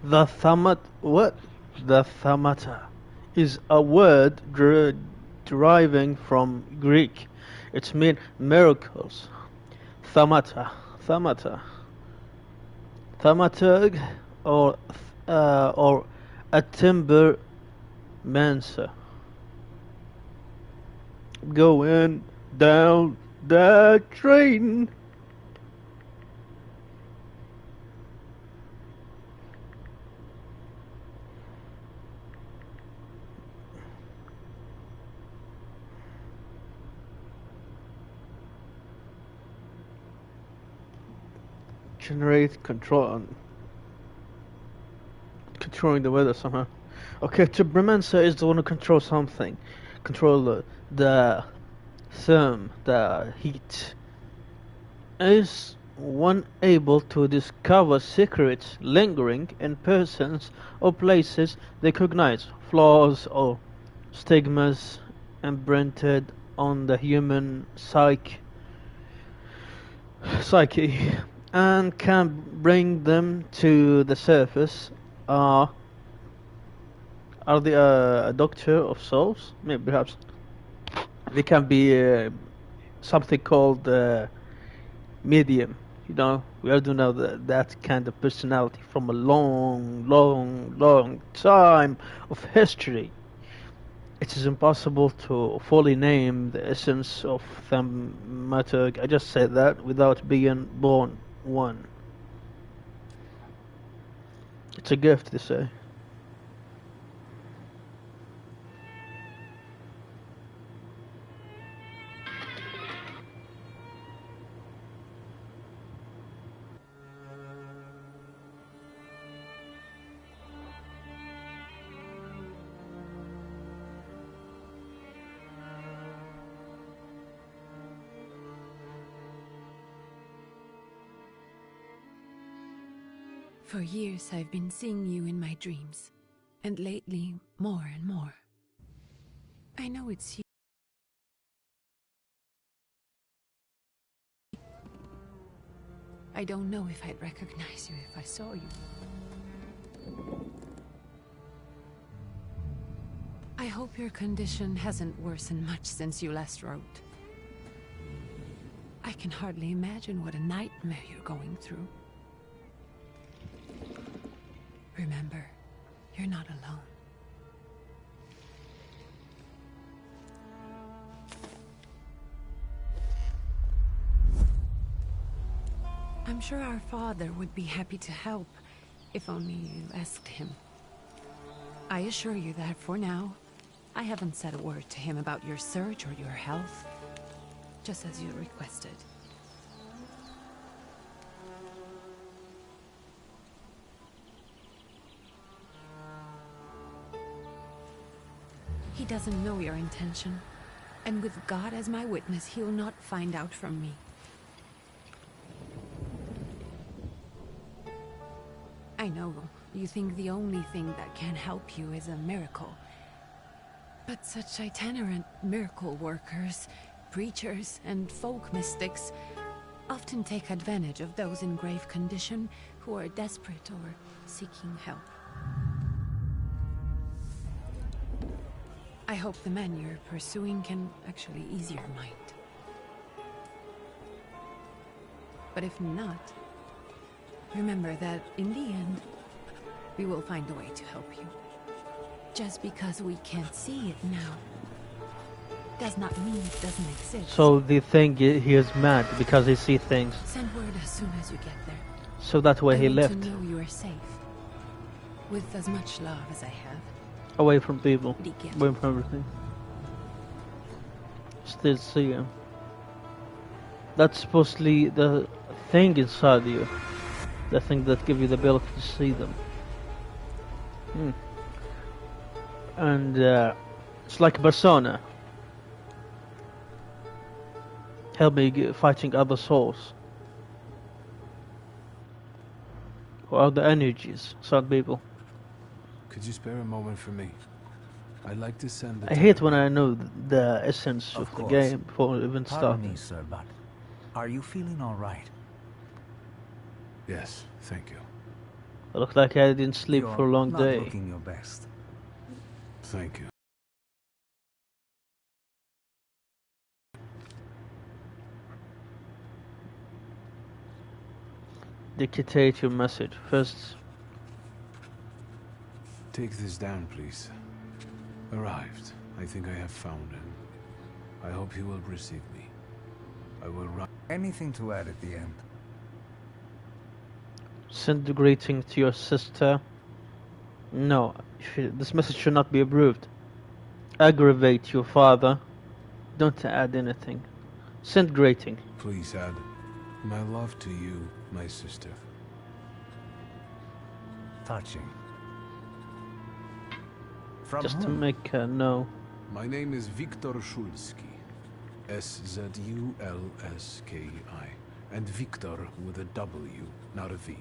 The thamat what? The thamata is a word deriving from Greek. It means miracles. Thamata, thamata, thaumaturg, or a timber mancer. Going down the train. Generate controlling the weather somehow. Okay, Timbermancer is the one who controls something. Control the the heat. Is one able to discover secrets lingering in persons or places they recognize, flaws or stigmas imprinted on the human psyche, and can bring them to the surface? Are are they a doctor of souls? Maybe perhaps they can be something called medium. You know, we all do know that kind of personality from a long, long, long time of history. It is impossible to fully name the essence of thaumaturg. I just said that without being born one. It's a gift, they say. For years I've been seeing you in my dreams, and lately more and more. I know it's you. I don't know if I'd recognize you if I saw you. I hope your condition hasn't worsened much since you last wrote. I can hardly imagine what a nightmare you're going through. Remember, you're not alone. I'm sure our father would be happy to help, if only you asked him. I assure you that for now, I haven't said a word to him about your search or your health, just as you requested. He doesn't know your intention, and with God as my witness, he'll not find out from me. I know you think the only thing that can help you is a miracle. But such itinerant miracle workers, preachers, and folk mystics often take advantage of those in grave condition who are desperate or seeking help. I hope the man you're pursuing can actually ease your mind. But if not, remember that in the end, we will find a way to help you. Just because we can't see it now, does not mean it doesn't exist. So they think he is mad because he sees things. Send word as soon as you get there. So that's why he left. I want to know you are safe. With as much love as I have. Away from people. Begin. Away from everything. Still see him. That's supposedly the thing inside you. The thing that gives you the ability to see them. And it's like Persona. Help me fighting other souls. Or other energies, some people. Could you spare a moment for me? I'd like to send the... I hate when I know the essence of the game before it even starts. Pardon me, sir, but are you feeling all right? Yes, thank you. I look like I didn't sleep You're for a long not day. looking your best. Thank you. Dictate your message. First, Take this down, please. Arrived. I think I have found him. I hope he will receive me. I will write. Anything to add at the end? send the greeting to your sister. No, this message should not be approved. Aggravate your father. Don't add anything. Send greeting. Please add my love to you, my sister. Touching. From Just to whom? make her know. My name is Viktor Szulski. Szulski. And Victor with a W, not a V.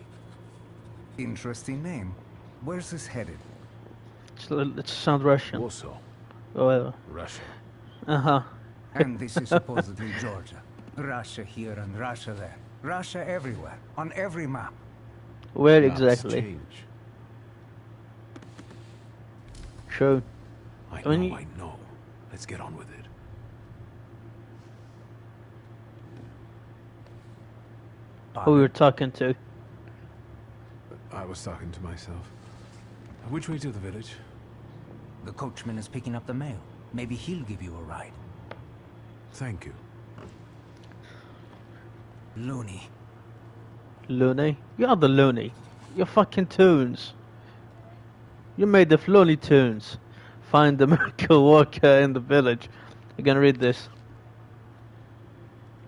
Interesting name. Where's this headed? It sound Russian. Warsaw, Well, Russia. uh-huh. And this is supposedly Georgia. Russia here and Russia there. Russia everywhere. On every map. Where Maps exactly? change. True. I When know, you- I know. Let's get on with it. Who you're talking to? I was talking to myself. Which way to the village? The coachman is picking up the mail. Maybe he'll give you a ride. Thank you. Loony. Looney? You are the Looney. You're fucking Toons. You made the Looney Tunes. Find the miracle worker in the village. You're gonna read this.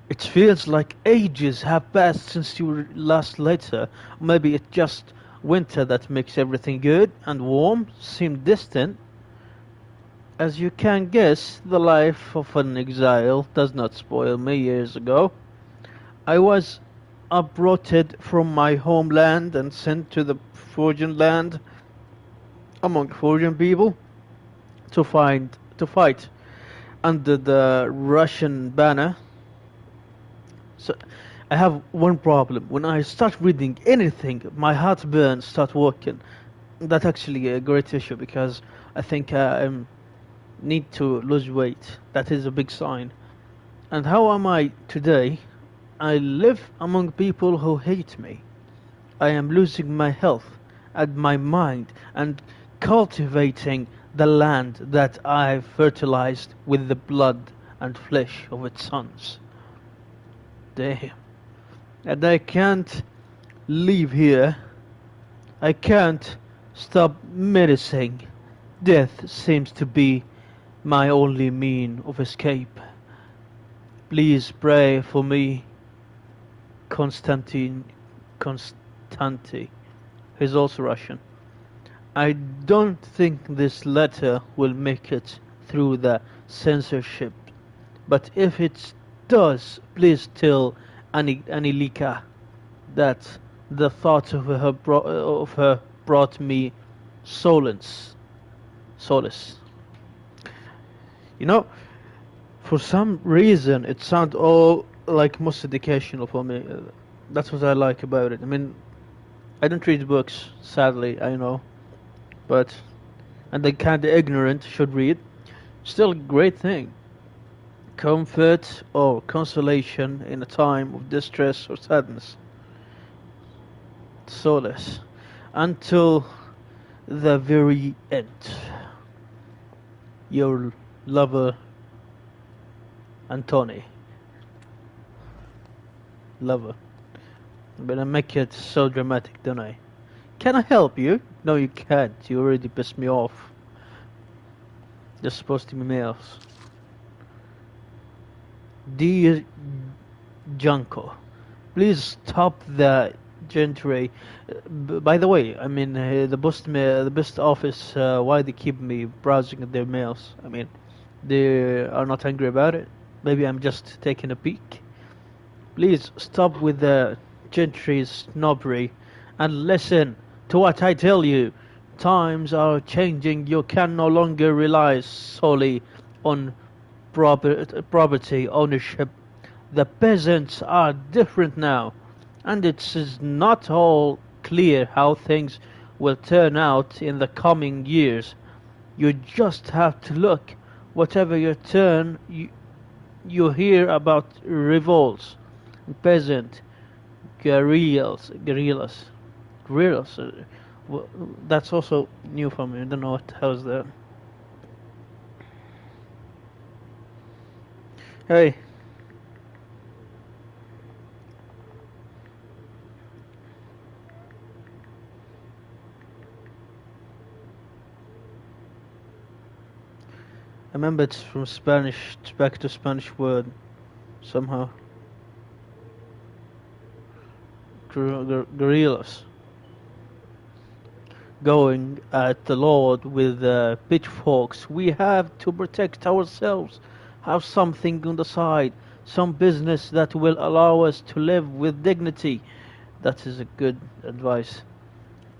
It feels like ages have passed since your last letter. Maybe it's just winter that makes everything good and warm seem distant. As you can guess, the life of an exile does not spoil me years ago. I was uprooted from my homeland and sent to the foreign land among foreign people to fight under the Russian banner. So I have one problem. When I start reading anything, my heartburn start working. That's actually a great issue because I think I need to lose weight. That is a big sign. And how am I today? I live among people who hate me. I am losing my health and my mind and cultivating the land that I fertilized with the blood and flesh of its sons. Damn. And I can't leave here. I can't stop menacing. Death seems to be my only mean of escape. Please pray for me, Konstantin. He's also Russian. I don't think this letter will make it through the censorship, but if it does, please tell Anilika that the thought of her brought me solace. You know, for some reason, it sounds all like most educational for me. That's what I like about it. I mean, I don't read books, sadly, I know, and the kind of ignorant should read. Still a great thing. Comfort or consolation in a time of distress or sadness. Solace. Until the very end. Your lover, Antoni. Lover. I'm gonna make it so dramatic, don't I? Can I help you? No, you can't. You already pissed me off. You're supposed to be males. Dear Junko, please stop the gentry. By the way, I mean the best office. Why they keep me browsing at their mails? I mean, they are not angry about it. Maybe I'm just taking a peek. Please stop with the gentry's snobbery and listen to what I tell you. Times are changing. You can no longer rely solely on property ownership. The peasants are different now, and it is not all clear how things will turn out in the coming years. You just have to look. Whatever your turn, you hear about revolts, peasant, guerrillas. That's also new for me. I don't know what the hell is that. Hey. I remember it's from Spanish, it's back to Spanish word, somehow. Guerrillas. Going at the Lord with pitchforks. We have to protect ourselves. Have something on the side. Some business that will allow us to live with dignity. That is a good advice.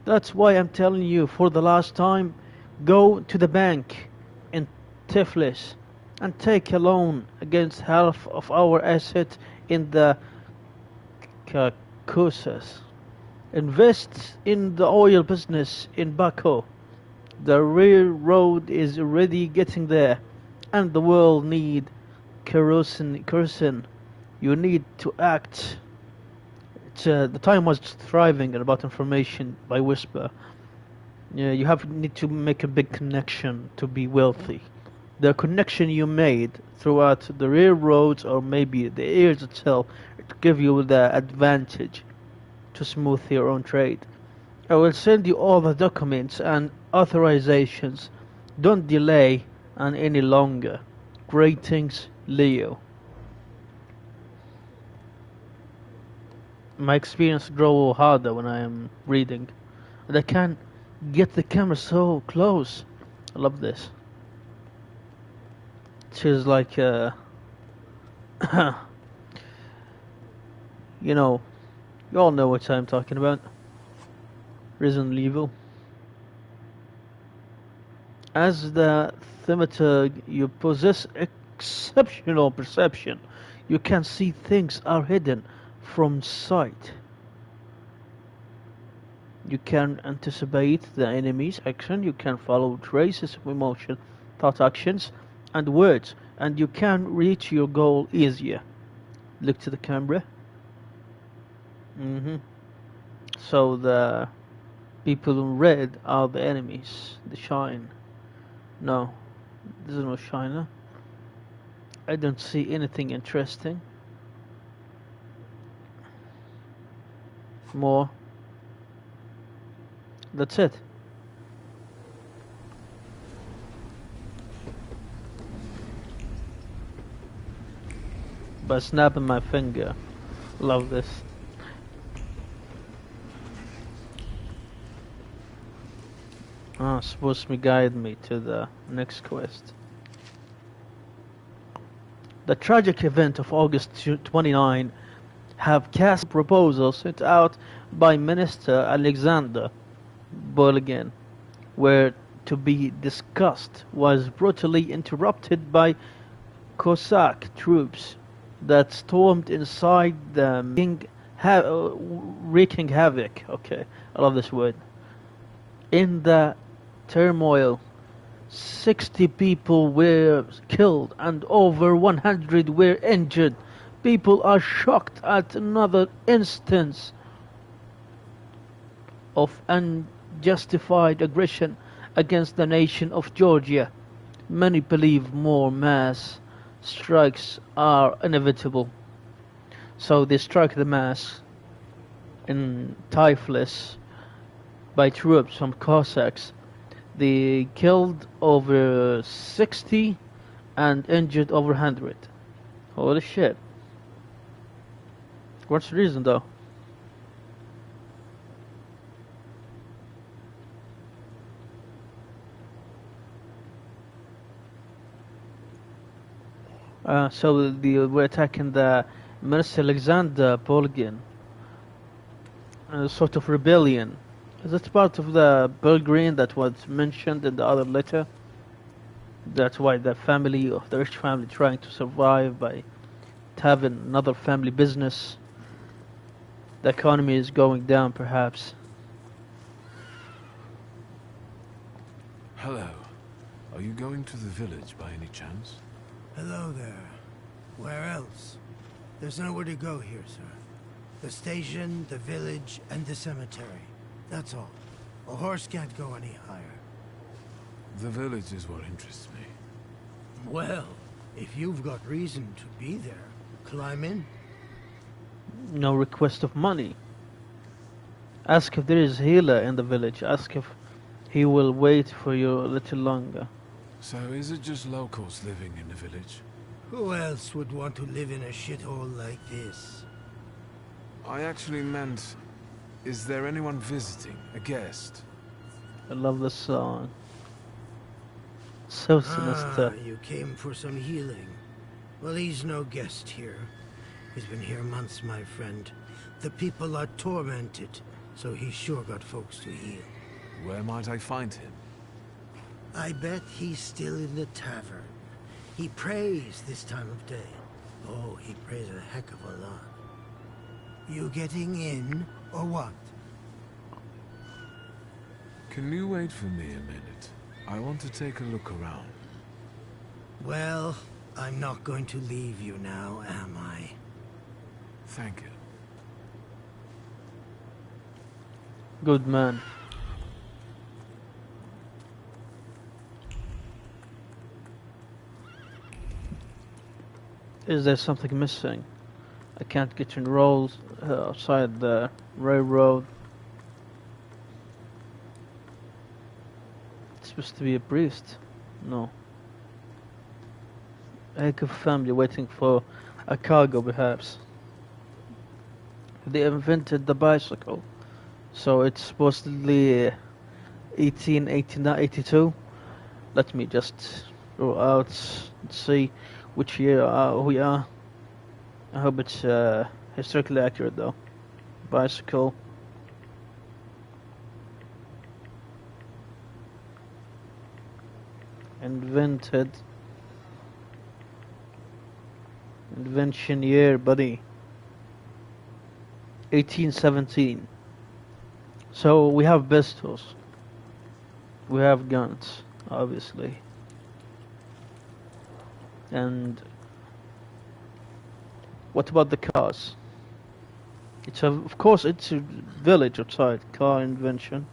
That's why I'm telling you for the last time, go to the bank in Tiflis and take a loan against half of our asset in the Caucasus. Invest in the oil business in Baku. The railroad is already getting there, and the world need kerosene. You need to act. The time was thriving about information by whisper. Yeah, you need to make a big connection to be wealthy. The connection you made throughout the railroads or maybe the airs itself to give you the advantage to smooth your own trade. I will send you all the documents and authorizations. Don't delay any longer. Greetings, Leo. My experience grows harder when I am reading. And I can't get the camera so close. I love this. She's like, you know, you all know what I'm talking about. Resident Evil. As the thaumaturg, you possess exceptional perception. You can see things are hidden from sight. You can anticipate the enemy's action. You can follow traces of emotion, thought, actions, and words, and you can reach your goal easier. Look to the camera. So the people in red are the enemies. The shine. No, there's no shiner. I don't see anything interesting. More. That's it. By snapping my finger. Love this. Supposed to guide me to the next quest. The tragic event of August 29 have cast proposals sent out by Minister Alexander Bolgan, were to be discussed, was brutally interrupted by Cossack troops that stormed inside the wreaking havoc. Okay, I love this word. In the turmoil, 60 people were killed and over 100 were injured. People are shocked at another instance of unjustified aggression against the nation of Georgia. Many believe more mass strikes are inevitable. So they struck the mass in Tiflis by troops from Cossacks. They killed over 60 and injured over 100. Holy shit. What's the reason though? So they were attacking the Minister Alexander Bolgan. Sort of rebellion. Is it part of the Bulgarian that was mentioned in the other letter? That's why the family of the rich family trying to survive by having another family business. The economy is going down perhaps. Hello. Are you going to the village by any chance? Hello there. Where else? There's nowhere to go here, sir. The station, the village, and the cemetery. That's all. A horse can't go any higher. The village is what interests me. Well, if you've got reason to be there, climb in. No request of money. Ask if there is a healer in the village. Ask if he will wait for you a little longer. So is it just locals living in the village? Who else would want to live in a shithole like this? I actually meant, is there anyone visiting? A guest? I love the song. So sinister. You came for some healing. Well, he's no guest here. He's been here months, my friend. The people are tormented, so he's sure got folks to heal. Where might I find him? I bet he's still in the tavern. He prays this time of day. Oh, he prays a heck of a lot. You getting in, or what? Can you wait for me a minute? I want to take a look around. Well, I'm not going to leave you now, am I? Thank you. Good man. Is there something missing? I can't get enrolled outside the railroad. It's supposed to be a priest. No. A heck of a family waiting for a cargo, perhaps. They invented the bicycle, so it's supposedly 1882. Let me just go out and see which year we are. I hope it's historically accurate though. Bicycle. Invented. Invention year, buddy. 1817. So we have pistols. We have guns, obviously. And what about the cars? It's of course it's a village outside. Car invention.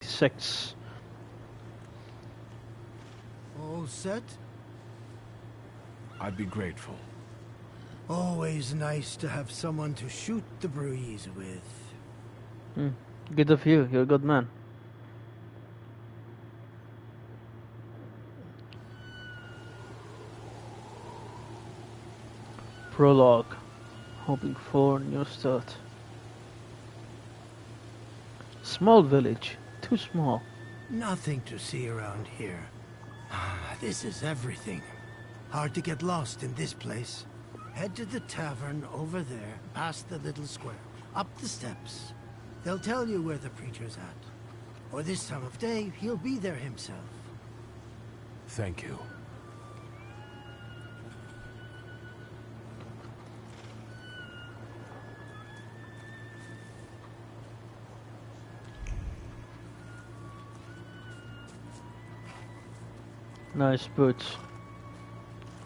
Six. All set? I'd be grateful. Always nice to have someone to shoot the breeze with. Good of you. You're a good man. Prologue. Hoping for new start. Small village. Too small. Nothing to see around here. This is everything. Hard to get lost in this place. Head to the tavern over there, past the little square, up the steps. They'll tell you where the preacher's at. Or this time of day, he'll be there himself. Thank you. Nice boots.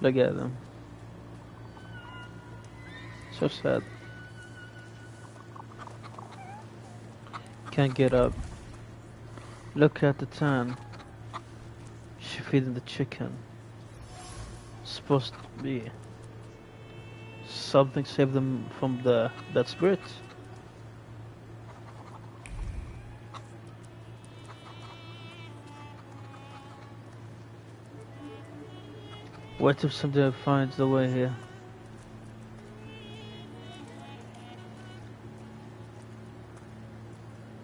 Look at them. So sad. Can't get up. Look at the tan. She feeding the chicken. Supposed to be something save them from that spirit. What if somebody finds the way here?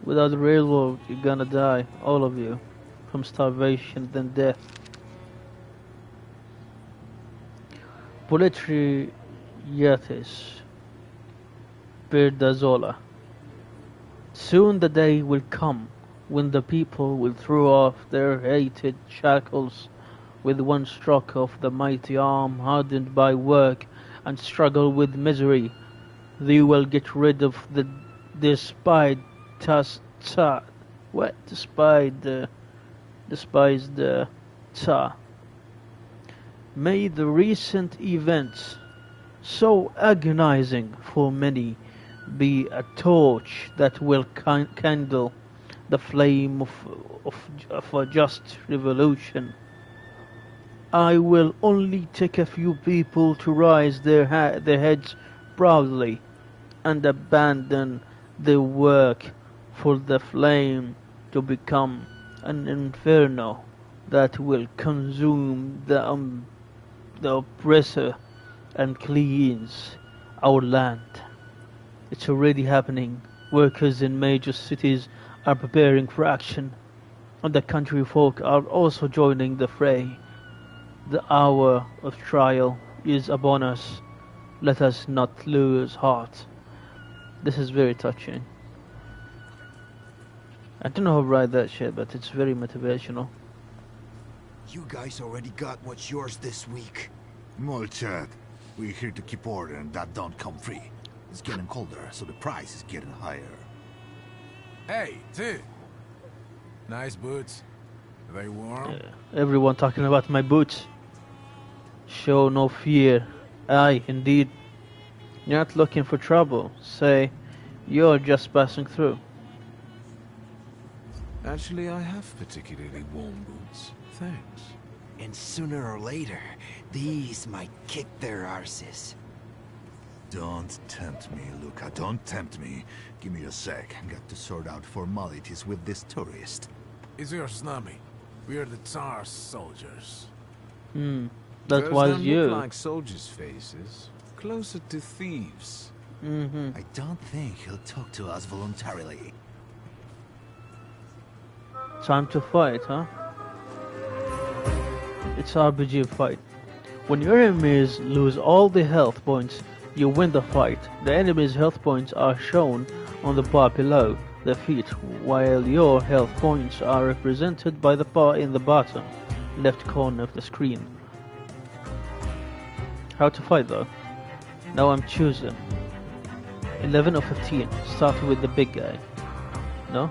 Without the railroad, you're gonna die, all of you, from starvation, then death. Poetry Yatis Perdazola. Soon the day will come when the people will throw off their hated shackles with one stroke of the mighty arm hardened by work and struggle with misery. they will get rid of the despised what despised Tsar. May the recent events, so agonizing for many, be a torch that will kindle the flame of a just revolution. I will only take a few people to raise their heads proudly and abandon their work for the flame to become an inferno that will consume the oppressor and cleanse our land. It's already happening. Workers in major cities are preparing for action, and the country folk are also joining the fray. The hour of trial is upon us. Let us not lose heart. This is very touching. I don't know how to write that shit, but it's very motivational. You guys already got what's yours this week. Molchat, we're here to keep order and that don't come free. It's getting colder, so the price is getting higher. Hey, dude. Nice boots. Are they warm? Everyone talking about my boots. Show no fear. Aye, indeed. You're not looking for trouble. Say, you're just passing through. Actually, I have particularly warm boots. Thanks. And sooner or later, these might kick their arses. Don't tempt me, Luca. Don't tempt me. Give me a sec. Got to sort out formalities with this tourist. It's your snummy. We are the Tsar's soldiers. That Those was don't you. look like soldiers' faces. Closer to thieves. I don't think he'll talk to us voluntarily. Time to fight, huh? It's RPG fight. When your enemies lose all the health points, you win the fight. The enemy's health points are shown on the bar below the feet, while your health points are represented by the bar in the bottom left corner of the screen. How to fight though? Now I'm choosing 11 or 15. Start with the big guy. No?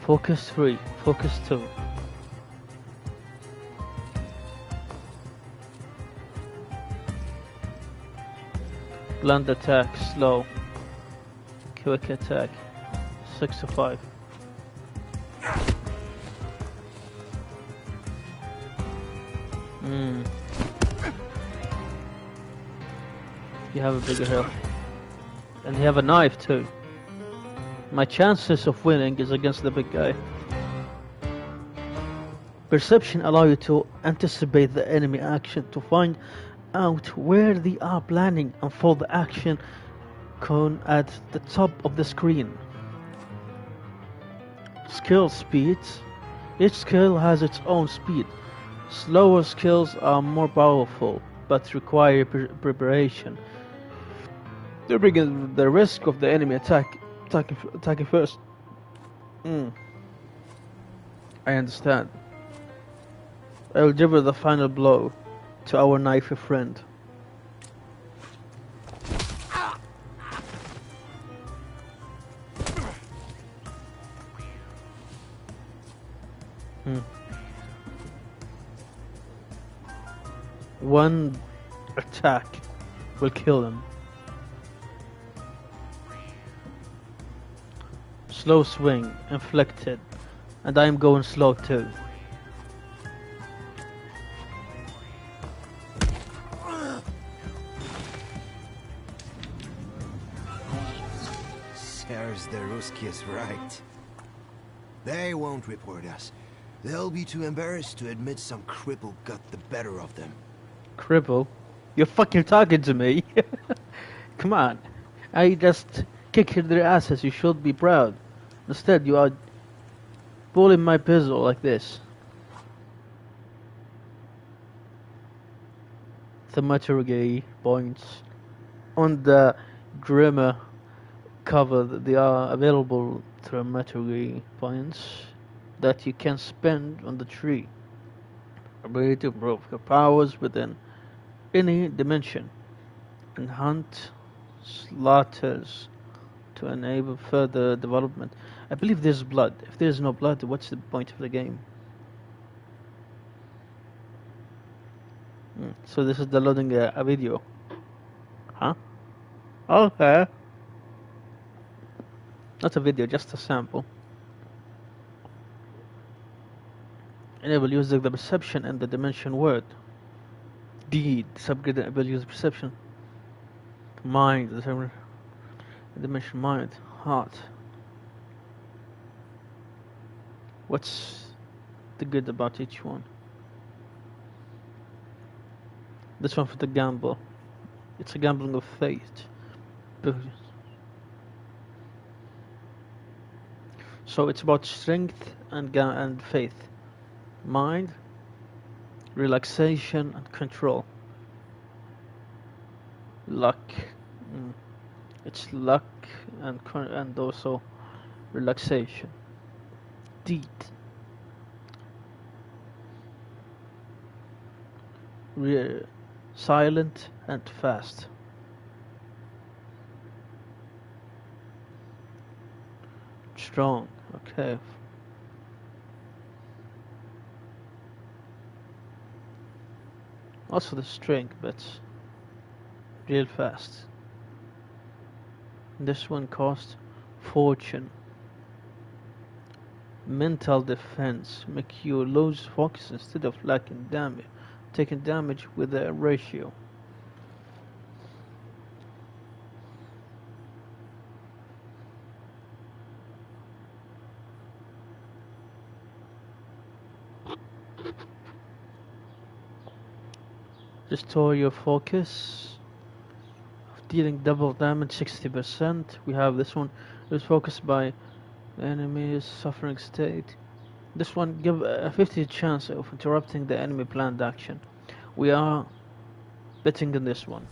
Focus 3, focus 2. Blunt attack, slow. Quick attack, 6 to 5. You have a bigger health. And you have a knife too. My chances of winning is against the big guy. Perception allows you to anticipate the enemy action, to find out where they are planning and follow the action cone at the top of the screen. Skill speeds. Each skill has its own speed. Slower skills are more powerful, but require preparation. They bring in the risk of the enemy attacking first. I understand. I will deliver the final blow to our knifey friend. One attack will kill him. Slow swing, inflicted, and I am going slow too. Serge the Ruski is right. They won't report us. They'll be too embarrassed to admit some cripple got the better of them. Cripple? You're fucking talking to me. Come on. I just kicked their asses. You should be proud. Instead, you are pulling my pistol like this. Thaumaturgy points. On the Grimmer cover, there are available thaumaturgy points that you can spend on the tree. ability to improve your powers within any dimension, and hunt slaughters to enable further development. I believe there's blood. If there's no blood, what's the point of the game? So this is downloading a video. Huh? Okay. Not a video, just a sample. Enable using the perception and the dimension word. Deed. Subgrade the ability use perception. Mind. The dimension mind. Heart. What's the good about each one? This one for the gamble. It's a gambling of fate. So it's about strength and faith. Mind, relaxation and control. Luck. It's luck and also relaxation. Deed. Silent and fast. Strong. Okay. Also the strength, but real fast. This one cost fortune. Mental defense. Make you lose focus instead of taking damage with a ratio. Restore your focus. Dealing double damage 60%. We have this one. Lose focus by enemies suffering state. This one give a 50 chance of interrupting the enemy planned action. We are betting on this one.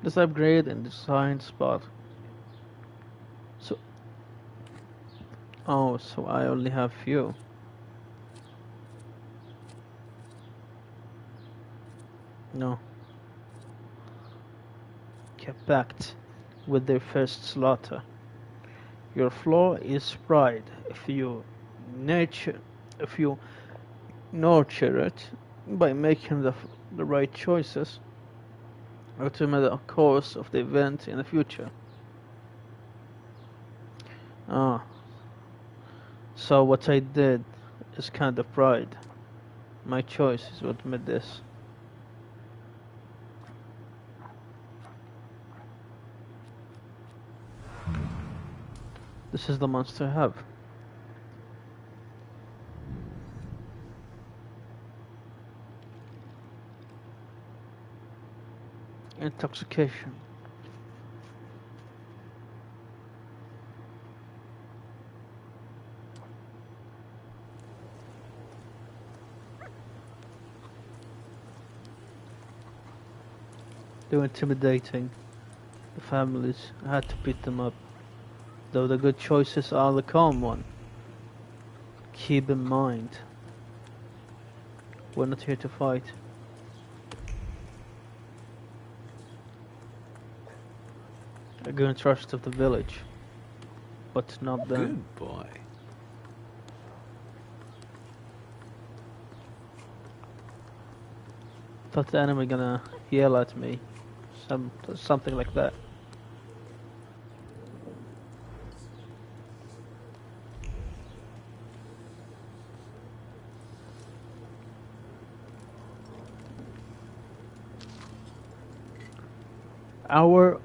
Let's upgrade and design spot. So I only have few. No. Kept packed with their first slaughter. Your flaw is pride. If you nurture it by making the right choices, ultimate the course of the event in the future. So what I did is kind of pride. My choice is what made this. This is the monster I have. Intoxication. They were intimidating. The families, I had to beat them up. Though the good choices are the calm one. Keep in mind, we're not here to fight. I gain trust of the village, but not them. Good boy. Thought the enemy gonna yell at me, something like that. Our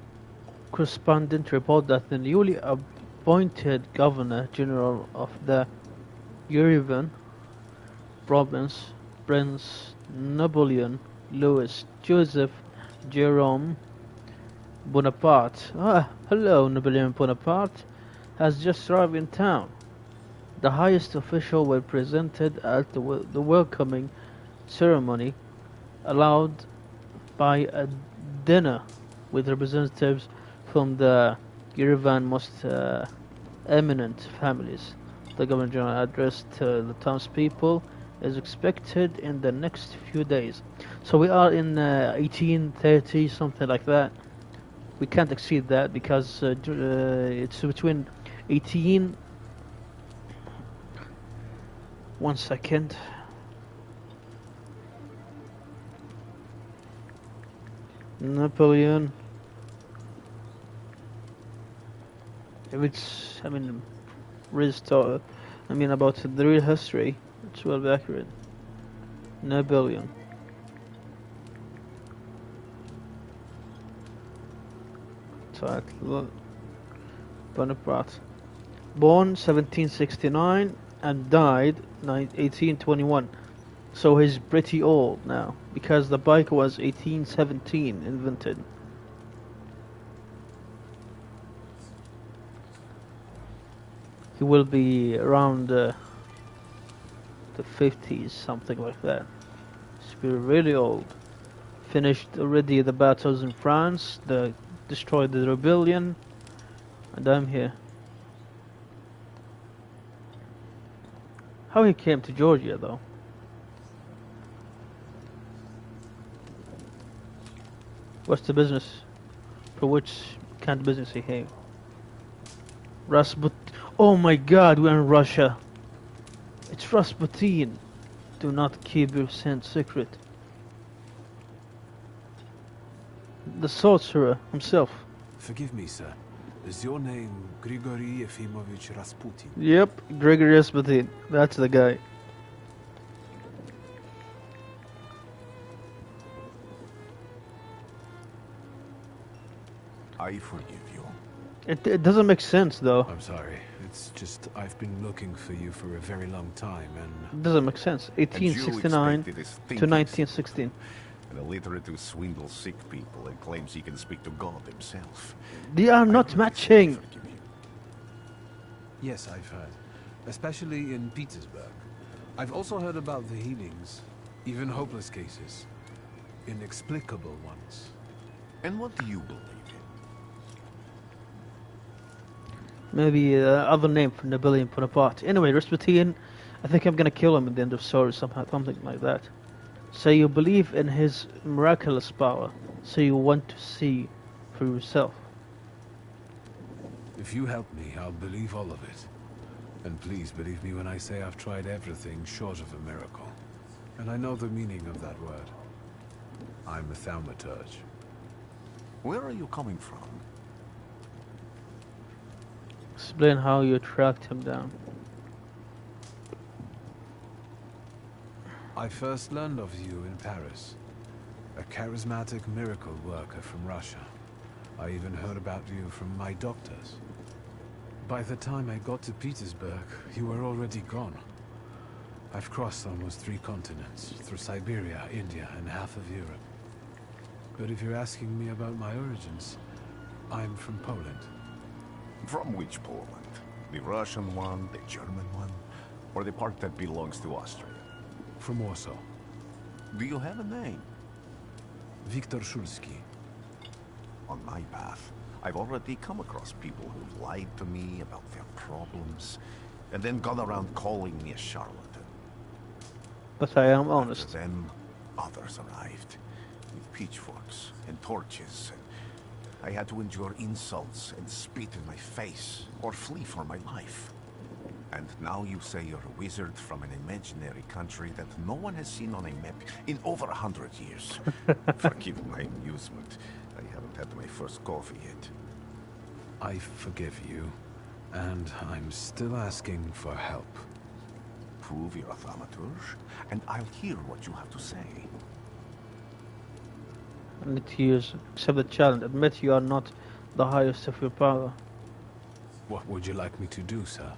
correspondent reported that the newly appointed Governor General of the Yerevan province, Prince Napoleon Louis Joseph Jerome Bonaparte, hello Napoleon Bonaparte, has just arrived in town. The highest official were presented at the welcoming ceremony, allowed by a dinner with representatives from the Yerevan most eminent families. The Governor General address to the townspeople is expected in the next few days. So we are in 1830, something like that. We can't exceed that because it's between 18. One second. Napoleon. If it's, I mean, about the real history, it's well accurate. Napoleon. Title Bonaparte. Born 1769 and died 1821. So he's pretty old now, because the bike was 1817 invented. He will be around the 50s, something like that. He's really old. Finished already the battles in France, destroyed the rebellion, and I'm here. How he came to Georgia, though? What's the business? For which kind of business he came? Oh my God, we're in Russia. It's Rasputin. Do not keep your sin secret. The sorcerer himself. Forgive me, sir. Is your name Grigory Efimovich Rasputin? Yep, Grigory Rasputin. That's the guy. I forgive you. It doesn't make sense, though. I'm sorry. It's just I've been looking for you for a very long time, and It doesn't make sense. 1869 to 1916. An illiterate who swindles sick people and claims he can speak to God himself. They are I not really matching. forgive you. yes, I've heard, especially in Petersburg. I've also heard about the healings, even hopeless cases, inexplicable ones. And what do you believe in? Maybe other name for Napoleon Bonaparte. Anyway, Rasputin, I think I'm gonna kill him at the end of story, somehow, something like that. So you believe in his miraculous power, so you want to see for yourself. If you help me, I'll believe all of it. And please believe me when I say I've tried everything short of a miracle. And I know the meaning of that word. I'm a thaumaturge. Where are you coming from? Explain how you tracked him down. I first learned of you in Paris. A charismatic miracle worker from Russia. I even heard about you from my doctors. By the time I got to Petersburg, you were already gone. I've crossed almost 3 continents, through Siberia, India, and half of Europe. But if you're asking me about my origins, I'm from Poland. From which Poland? The Russian one, the German one, or the part that belongs to Austria? From Warsaw. Do you have a name? Viktor Szulski. On my path, I've already come across people who've lied to me about their problems, and then gone around calling me a charlatan. But I am honest. After them, others arrived, with pitchforks and torches, and I had to endure insults and spit in my face, or flee for my life. And now you say you're a wizard from an imaginary country that no one has seen on a map in over 100 years. Forgive my amusement. I haven't had my first coffee yet. I forgive you, and I'm still asking for help. Prove you're a thaumaturge, and I'll hear what you have to say. I need to accept the challenge. Admit you are not the highest of your power. What would you like me to do, sir?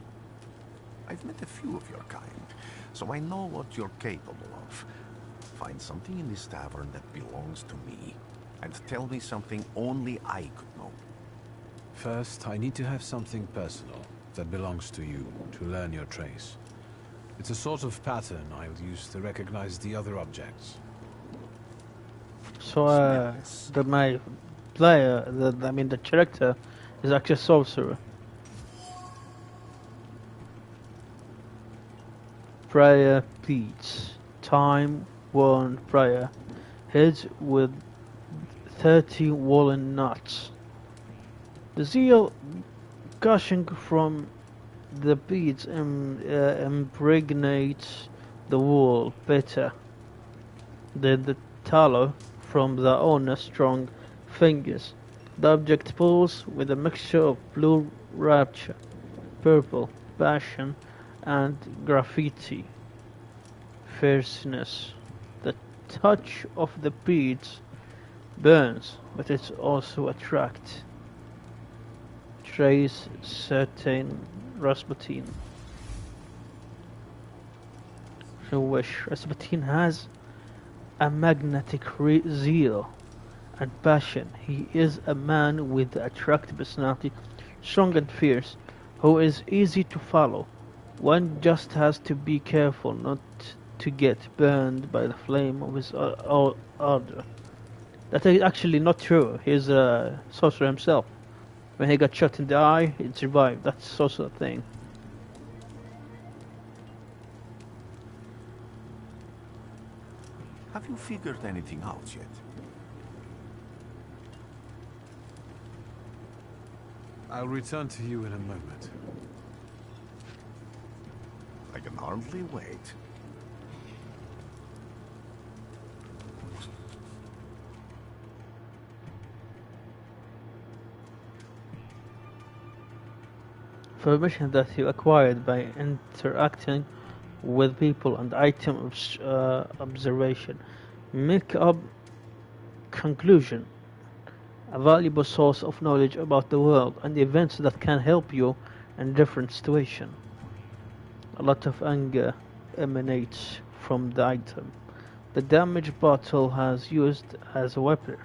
I've met a few of your kind, so I know what you're capable of. Find something in this tavern that belongs to me, and tell me something only I could know. First, I need to have something personal that belongs to you to learn your trace. It's a sort of pattern I'll use to recognize the other objects. So, my player, the character, is actually a sorcerer. Prior pleats, time worn prior, heads with 30 woolen knots. The zeal gushing from the beads impregnates the wool better than the tallow from the owner's strong fingers. The object pulls with a mixture of blue rapture, purple passion, and graffiti fierceness. The touch of the beads burns, but it also attracts. Trace certain Rasputin. So wish Rasputin has a magnetic zeal and passion. He is a man with attractive personality, strong and fierce, who is easy to follow. One just has to be careful not to get burned by the flame of his ardor. That is actually not true. He's a sorcerer himself. When he got shot in the eye, he survived. That's also a thing. Have you figured anything out yet? I'll return to you in a moment. I can hardly wait. Information that you acquired by interacting with people and item observation. Make up conclusion. A valuable source of knowledge about the world and events that can help you in different situations. A lot of anger emanates from the item. The damage bottle has used as a weapon.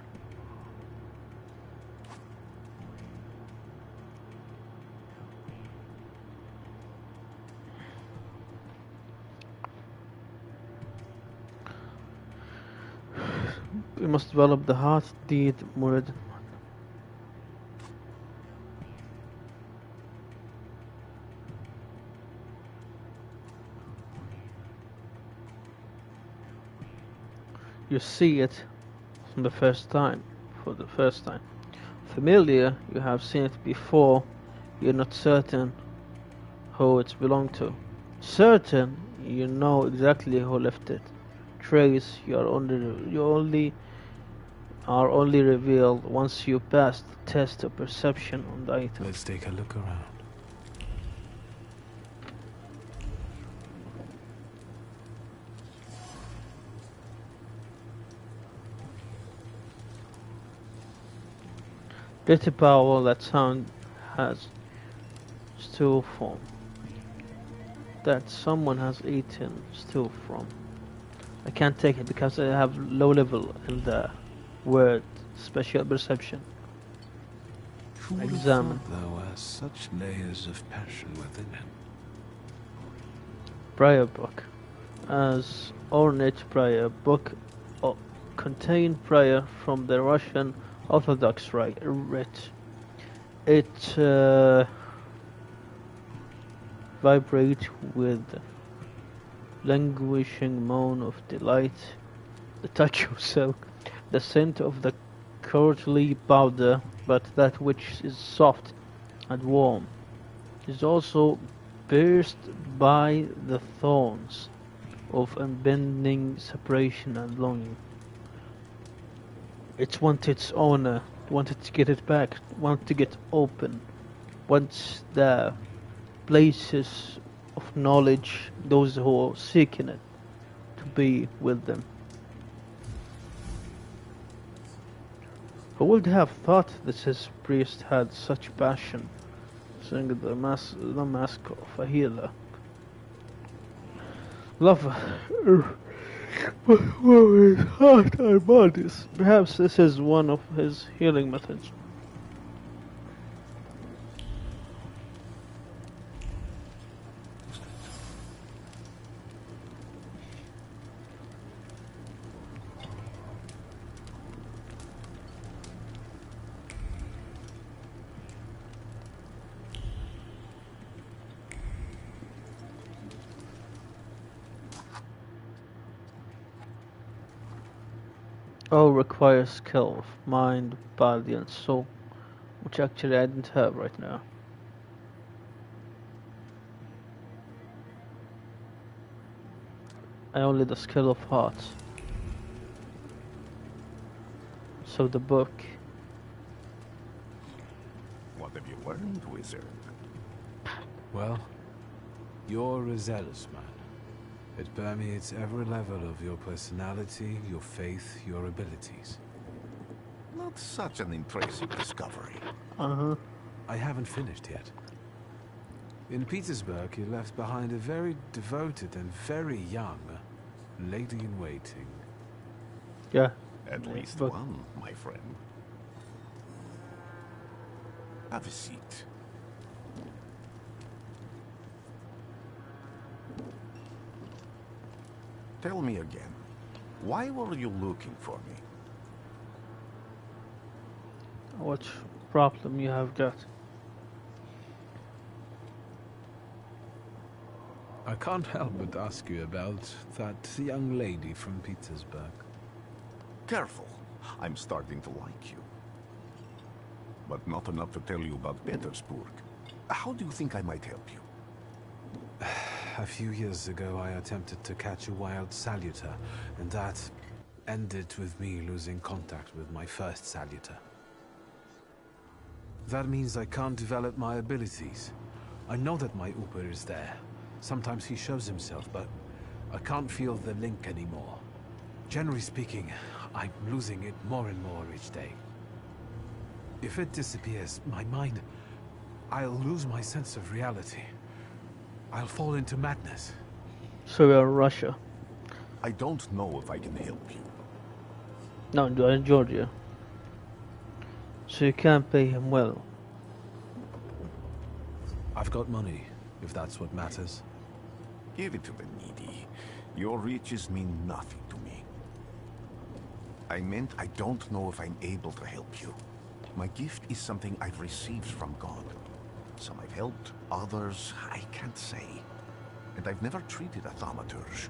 We must develop the heart deed more. You see it for the first time. Familiar, you have seen it before. You're not certain who it's belonged to. Certain, you know exactly who left it. Trace, you are only revealed once you pass the test of perception on the item. Let's take a look around. Pretty powerful that sound has stew from. That someone has eaten stew from. I can't take it because I have low level in the word special perception. Who would have Examine. thought there were such layers of passion within him? Prayer book. As ornate prayer book contain prayer from the Russian Orthodox rite. It vibrates with languishing moan of delight, the touch of silk, the scent of the courtly powder, but that which is soft and warm is also pierced by the thorns of impending separation and longing. It wants its owner, wanted to get it back, want to get open, wants the places of knowledge, those who are seeking it, to be with them. Who would have thought that his priest had such passion, seeing the mask of a healer? Love his heart and bodies. Perhaps this is one of his healing methods. All requires skill of mind, body, and soul, which actually I don't have right now. I only the skill of heart. So the book. What have you learned, wizard? Well, you're a zealous man. It permeates every level of your personality, your faith, your abilities. Not such an impressive discovery. I haven't finished yet. In Petersburg, you left behind a very devoted and very young lady-in-waiting. Yeah. At least but one, my friend. Have a seat. Tell me again, why were you looking for me? what problem you have got? I can't help but ask you about that young lady from Petersburg. Careful, I'm starting to like you. But not enough to tell you about Petersburg. How do you think I might help you? A few years ago, I attempted to catch a wild saluter, and that ended with me losing contact with my first saluter. That means I can't develop my abilities. I know that my Uber is there. Sometimes he shows himself, but I can't feel the link anymore. Generally speaking, I'm losing it more and more each day. If it disappears, my mind, I'll lose my sense of reality. I'll fall into madness. So we are in Russia. I don't know if I can help you. No, you are in Georgia. So you can't pay him well. I've got money, if that's what matters. Give it to the needy. Your riches mean nothing to me. I meant I don't know if I'm able to help you. My gift is something I've received from God. Some I've helped, others I can't say. And I've never treated a thaumaturge.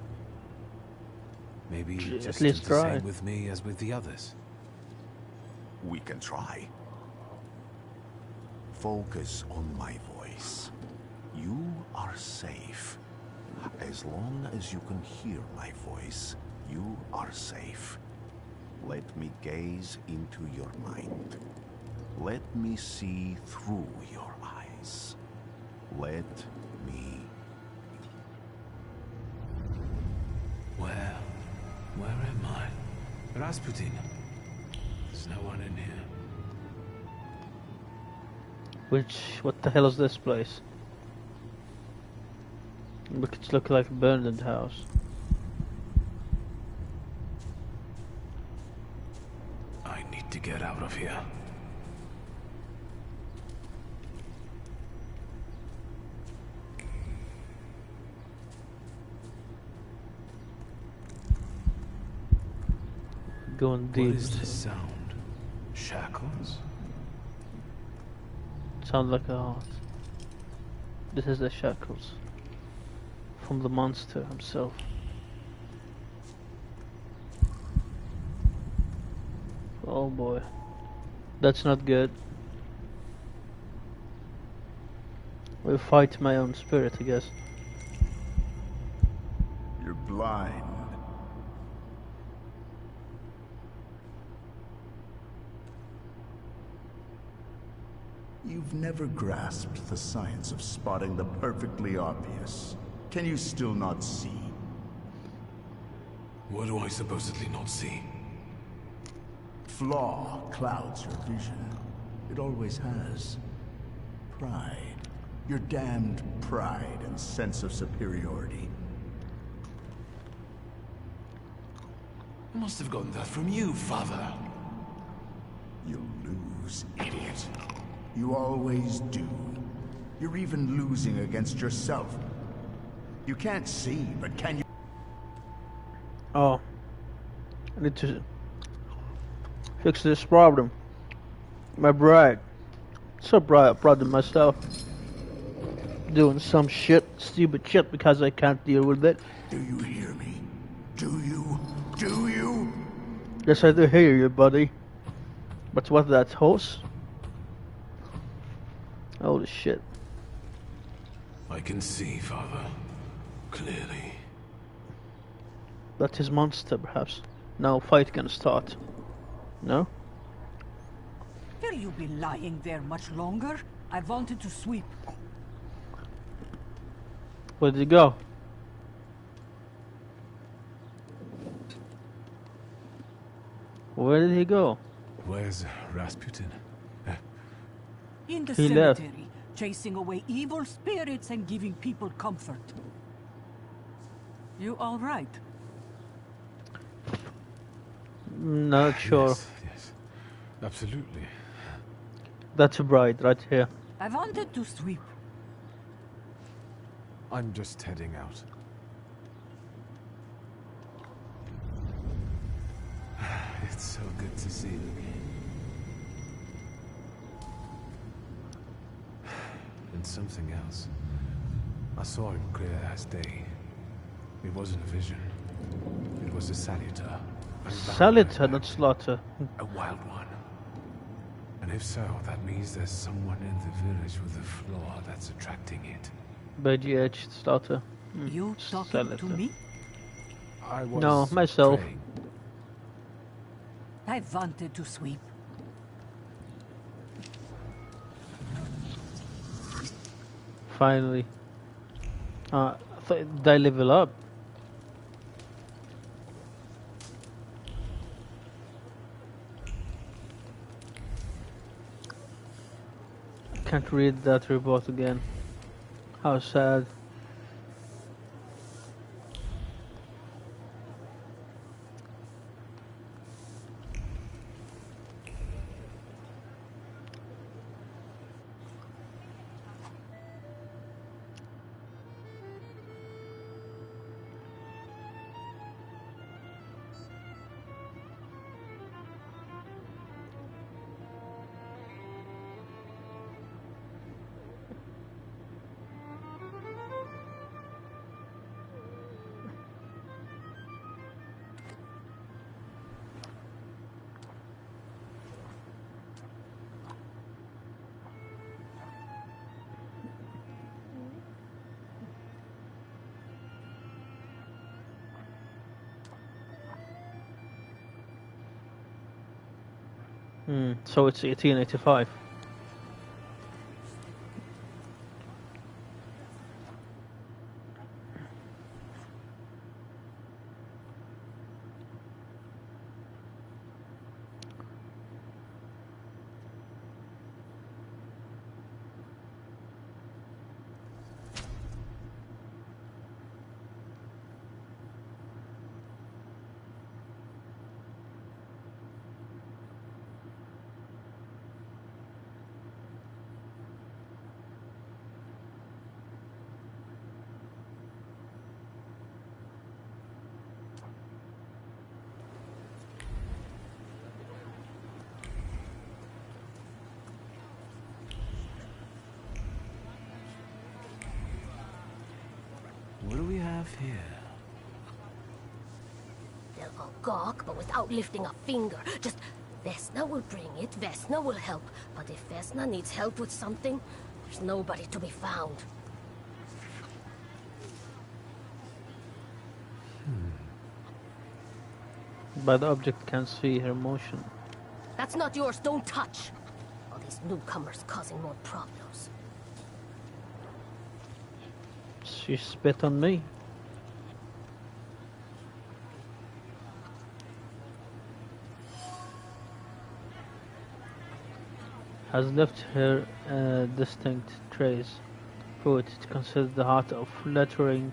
Maybe At just least do the try. same with me as with the others. We can try. Focus on my voice. You are safe. As long as you can hear my voice, you are safe. Let me gaze into your mind. Let me see through your eyes. Let me... Where am I? Rasputin. There's no one in here. What the hell is this place? Look, it's looking like a burned house. I need to get out of here. Going What deep. is this sound? Shackles? Sounds like a heart. This is the shackles. From the monster himself. Oh boy. That's not good. We'll fight my own spirit, I guess. You're blind. You've never grasped the science of spotting the perfectly obvious. Can you still not see? What do I supposedly not see? Flaw clouds your vision. It always has. Pride. Your damned pride and sense of superiority. I must have gotten that from you, Father. You'll lose, idiot. You always do. You're even losing against yourself. You can't see, but can you? Oh. I need to fix this problem. My bride. So proud of myself. Doing some stupid shit because I can't deal with it. Do you hear me? Do you? Do you? Yes, I do hear you, buddy. But what, that horse? Holy shit. I can see, Father. Clearly. That's his monster, perhaps. Now fight can start. No? Will you be lying there much longer? I wanted to sweep. Where did he go? Where did he go? Where's Rasputin? In the He left. cemetery, chasing away evil spirits and giving people comfort. You all right? Not sure. Yes. Absolutely. That's a bride right here. I wanted to sweep. I'm just heading out. It's so good to see you again. And something else. I saw him clear as day. It wasn't a vision. It was a saluter. Saluter, not slaughter. A wild one. And if so, that means there's someone in the village with a flaw that's attracting it. BGH slaughter. You talking Saluter. to me? I was No, myself. praying. I wanted to sweep. Finally. Did I level up? Can't read that report again. How sad. So it's 1885. What do we have here? They'll all gawk, but without lifting a finger. Just, Vesna will bring it, Vesna will help. But if Vesna needs help with something, there's nobody to be found. But the object can see her motion. That's not yours, don't touch! All these newcomers causing more problems. She spit on me. Has left her distinct trace. Food it considered the heart of fluttering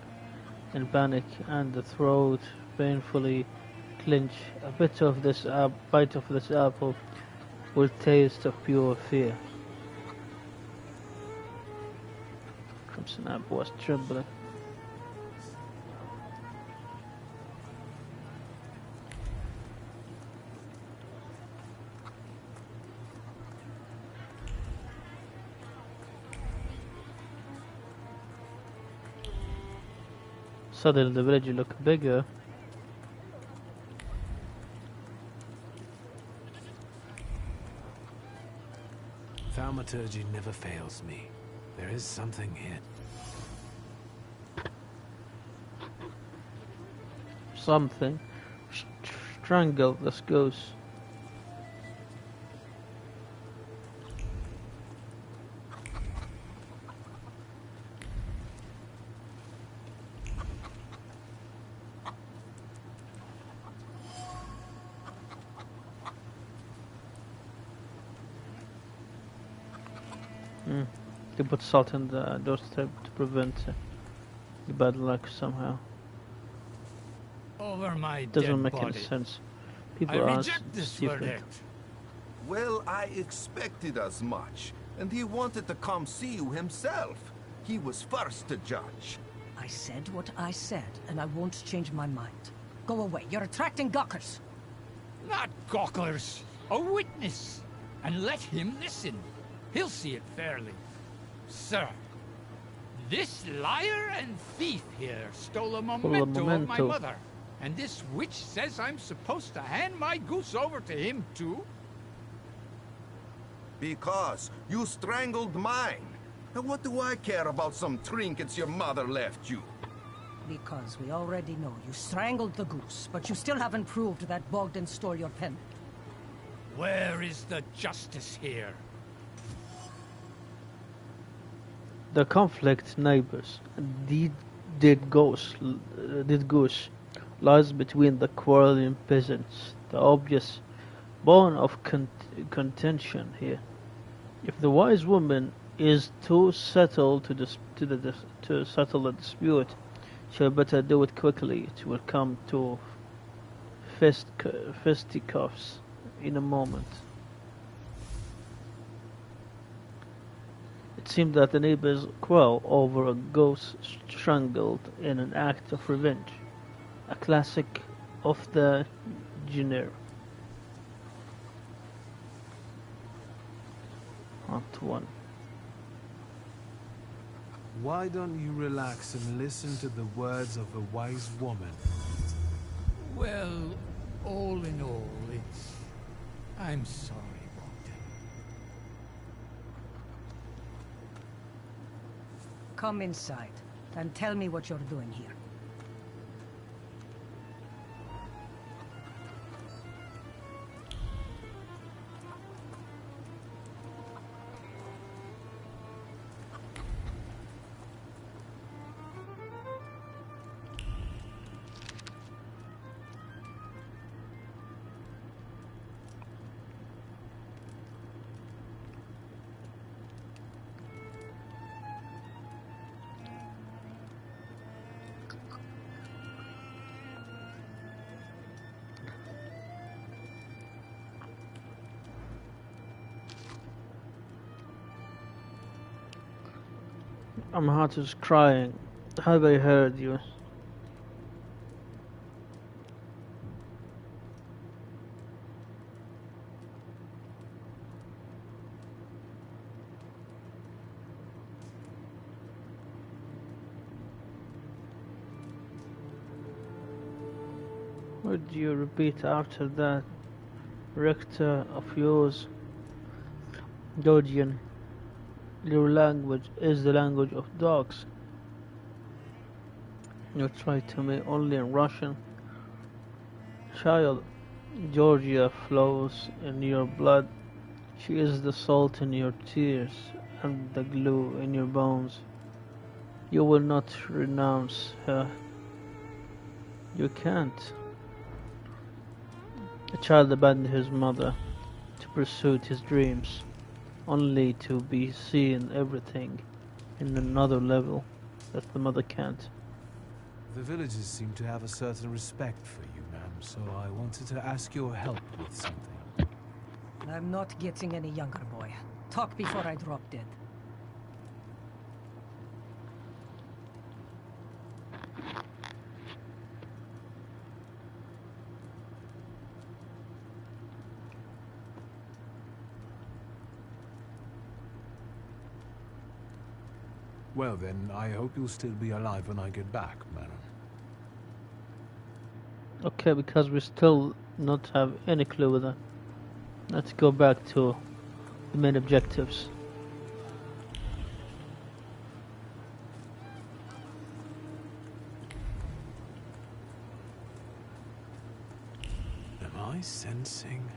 in panic, and the throat painfully clench. A bite of this apple will taste of pure fear. Crimson apple was trembling. Suddenly the village looked bigger. thaumaturgy never fails me. There is something here. Something. Strangle this goose. They put salt in the doorstep to prevent the bad luck somehow. Over my Doesn't dead make body. any sense. I People are reject this stupid. verdict. Well, I expected as much. And he wanted to come see you himself. He was first to judge. I said what I said, and I won't change my mind. Go away. You're attracting gawkers. Not gawkers. A witness. And let him listen. He'll see it fairly. Sir, this liar and thief here stole a memento of my mother. And this witch says I'm supposed to hand my goose over to him too? Because you strangled mine. And what do I care about some trinkets your mother left you? Because we already know you strangled the goose, but you still haven't proved that Bogdan stole your pen. Where is the justice here? The conflict neighbors did goose lies between the quarreling peasants, the obvious bone of contention here. If the wise woman is to settle to settle the dispute, she had better do it quickly. It will come to fisticuffs in a moment. It seemed that the neighbors quarrel over a goose strangled in an act of revenge, a classic of the genre. Antoine. Why don't you relax and listen to the words of a wise woman? Well, all in all, I'm sorry, Bogdan. Come inside, and tell me what you're doing here. My heart is crying. Have I heard you? Would you repeat after that, rector of yours, Georgian? Your language is the language of dogs. You try to me only in Russian. Child, Georgia flows in your blood. She is the salt in your tears and the glue in your bones. You will not renounce her. You can't. A child abandoned his mother to pursue his dreams, only to be seeing everything in another level that the mother can't. The villagers seem to have a certain respect for you, ma'am, so I wanted to ask your help with something. I'm not getting any younger, boy. Talk before I drop dead. Well then, I hope you'll still be alive when I get back, madam. Okay, because we still not have any clue with that. Let's go back to the main objectives. I sensing?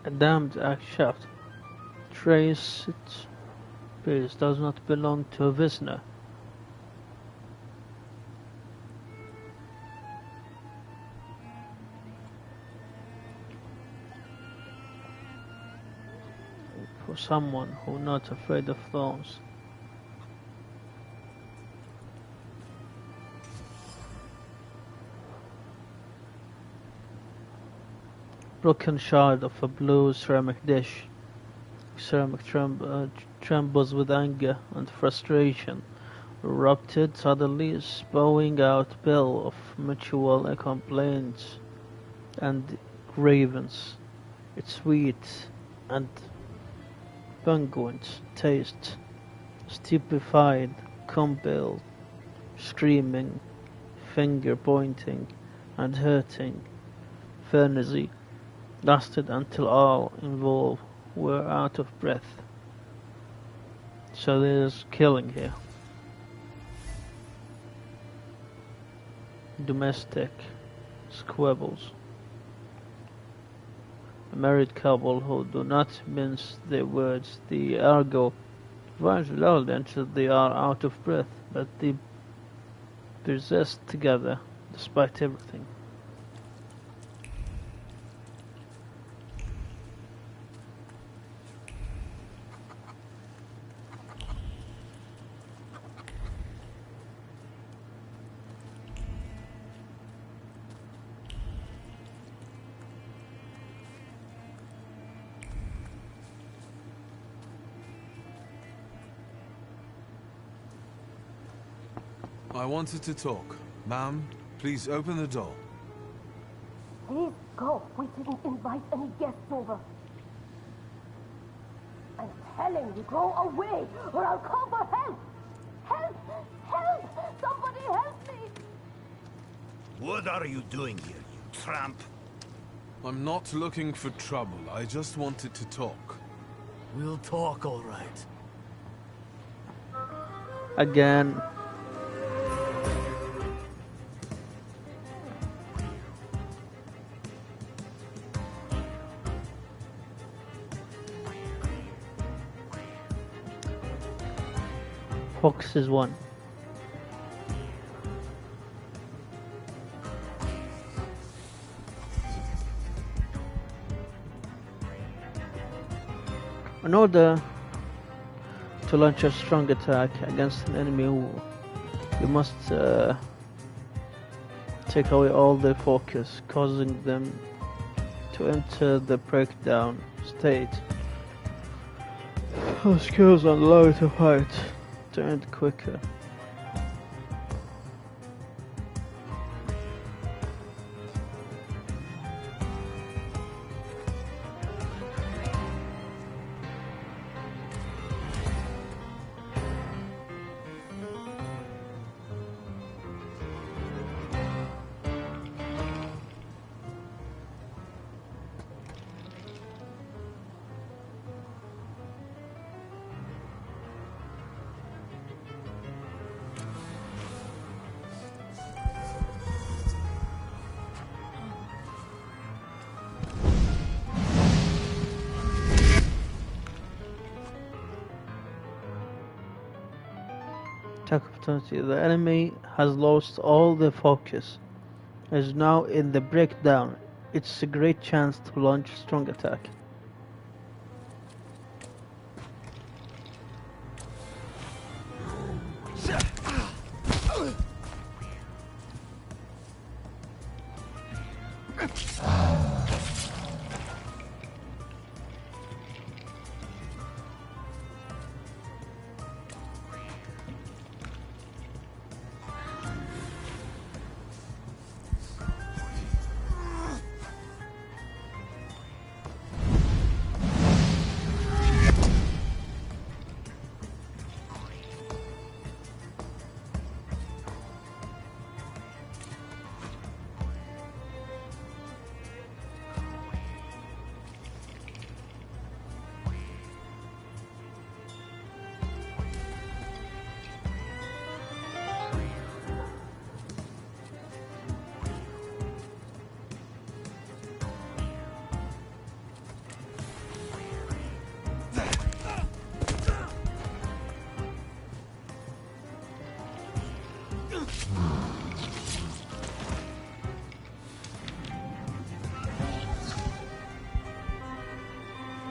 A damned axe shaft. Trace its base does not belong to a Visna. For someone who not afraid of thorns. Broken shard of a blue ceramic dish. Ceramic trembles with anger and frustration, erupted suddenly, spewing out bill of mutual complaints and grievance. Its sweet and pungent taste, stupefied, compelled, screaming, finger pointing, and hurting, frenzy lasted until all involved were out of breath. So there's killing here. Domestic squabbles. A married couple who do not mince their words, the argo runs loud until they are out of breath, but they persist together despite everything. I wanted to talk. Ma'am, please open the door. Please go. We didn't invite any guests over. I'm telling you, go away, or I'll call for help. Help! Help! Somebody help me! What are you doing here, you tramp? I'm not looking for trouble. I just wanted to talk. We'll talk, all right. Again. Fox is one. In order to launch a strong attack against an enemy, you must take away all their focus, causing them to enter the breakdown state. Skills allow you to fight to end quicker. Attack opportunity. The enemy has lost all their focus. Is now in the breakdown. It's a great chance to launch a strong attack.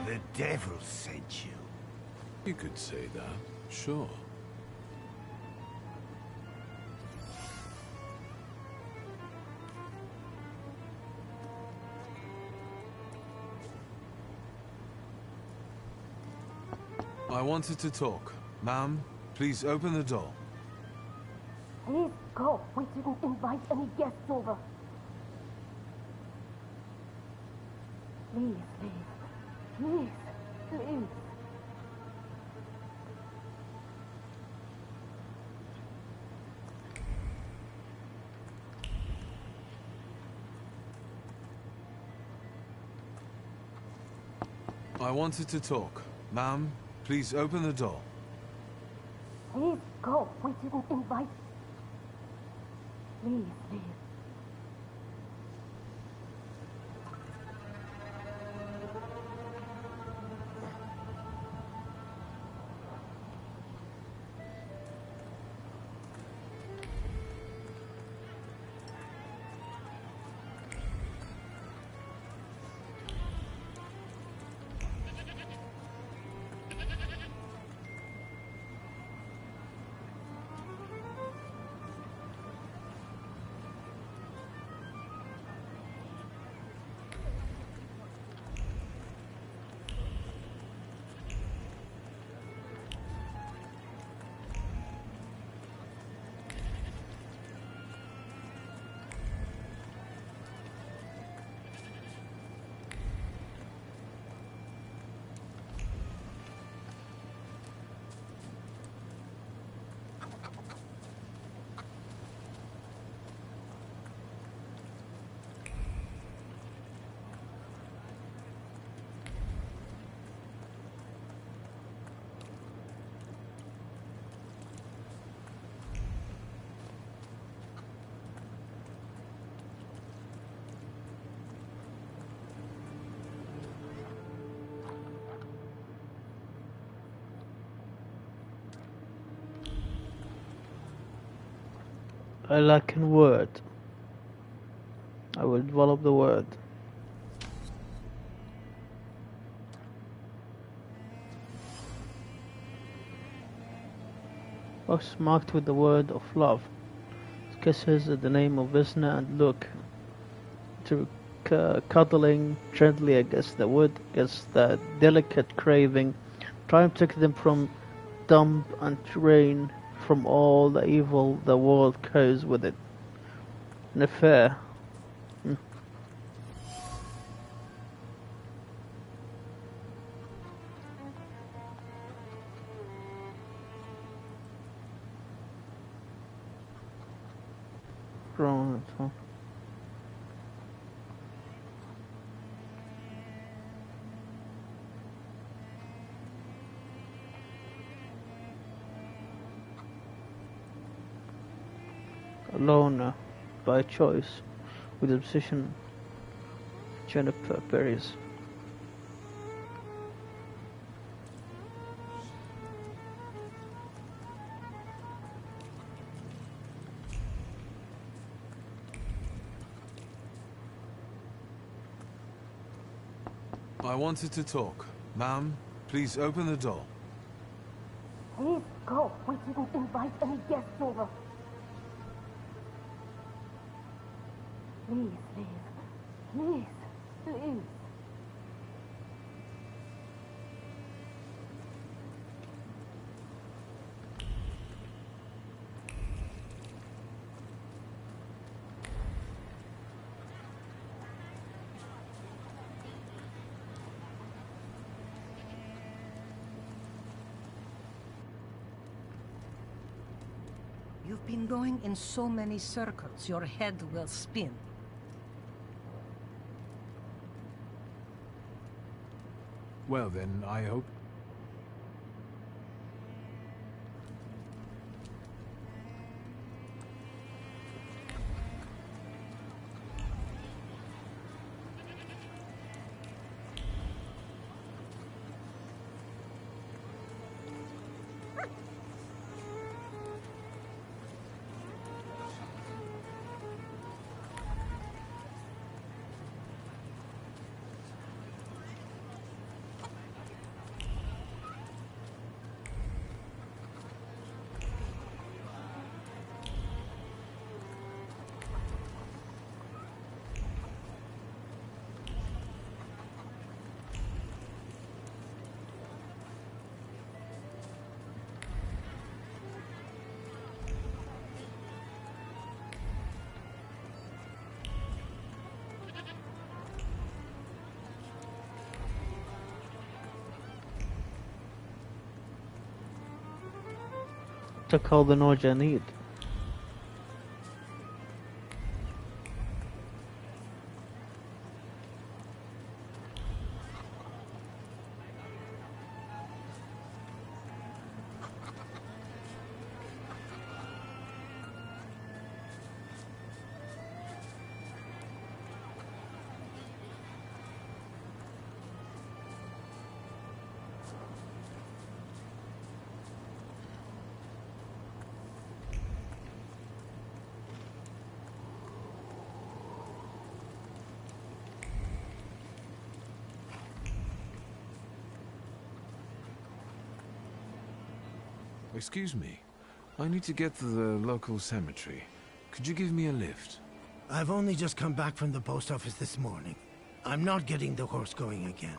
The devil sent you. You could say that, sure. I wanted to talk. Ma'am, please open the door. Please go. We didn't invite any guests over. Please leave. Please, please. I wanted to talk. Ma'am, please open the door. Please go. We didn't invite. Please leave. I lack a word. I will develop the word. Box marked with the word of love. Kisses in the name of Vesna and look to cuddling gently against the wood, against the delicate craving, trying to take them from dump and drain from all the evil the world carries with it. An affair. Wrong. Alone by choice, with obsession, Jennifer Paris. I wanted to talk. Ma'am, please open the door. Please go. We didn't invite any guests over. Please, Liv. Please, please. You've been going in so many circles, your head will spin. Well then, I hope... Took all the knowledge I need. Excuse me. I need to get to the local cemetery. Could you give me a lift? I've only just come back from the post office this morning. I'm not getting the horse going again.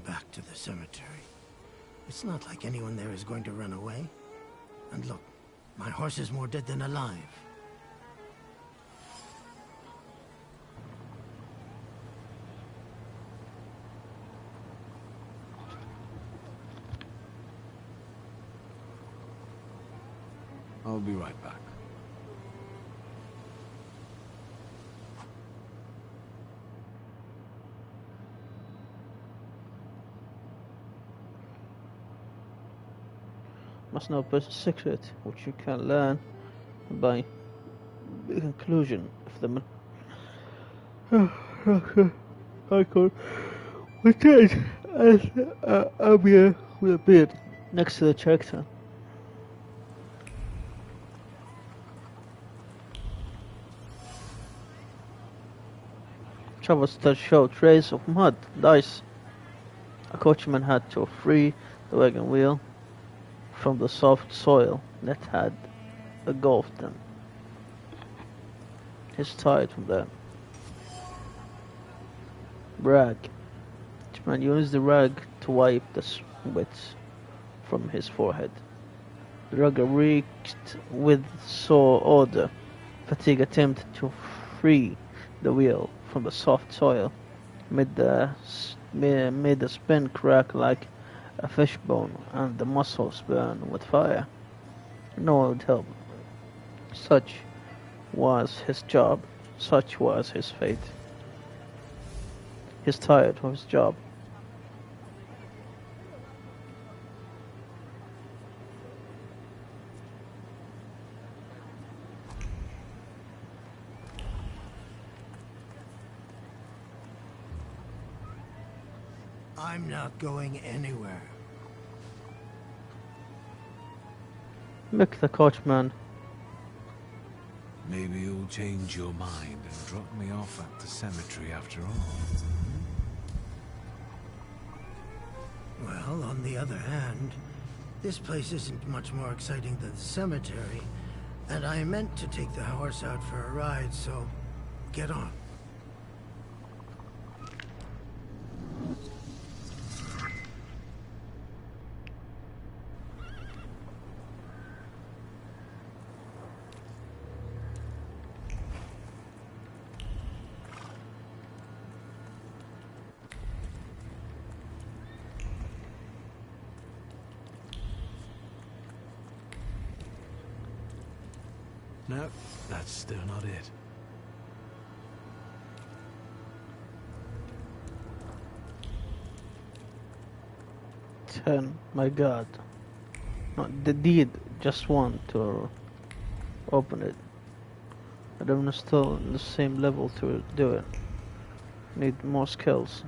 Back to the cemetery. It's not like anyone there is going to run away. And look, my horse is more dead than alive. I'll be right back. Must know a person's secret, which you can learn by the conclusion of the icon. With it as Amir with a beard next to the character. Travels that show traces of mud and ice. A coachman had to free the wagon wheel from the soft soil that had engulfed them. He's tired from that. Rag. Coachman used the rag to wipe the sweat from his forehead. The rag reeked with sore odor. Fatigue attempted to free the wheel from the soft soil, made the spin crack like a fishbone, and the muscles burn with fire. No one would help. Such was his job. Such was his fate. He's tired of his job. I'm not going anywhere. Look, the coachman. Maybe you'll change your mind and drop me off at the cemetery after all. Well, on the other hand, this place isn't much more exciting than the cemetery, and I meant to take the horse out for a ride, so get on. No, that's still not it. My God. No, the deed just want to open it. I don't still on the same level to do it. Need more skills.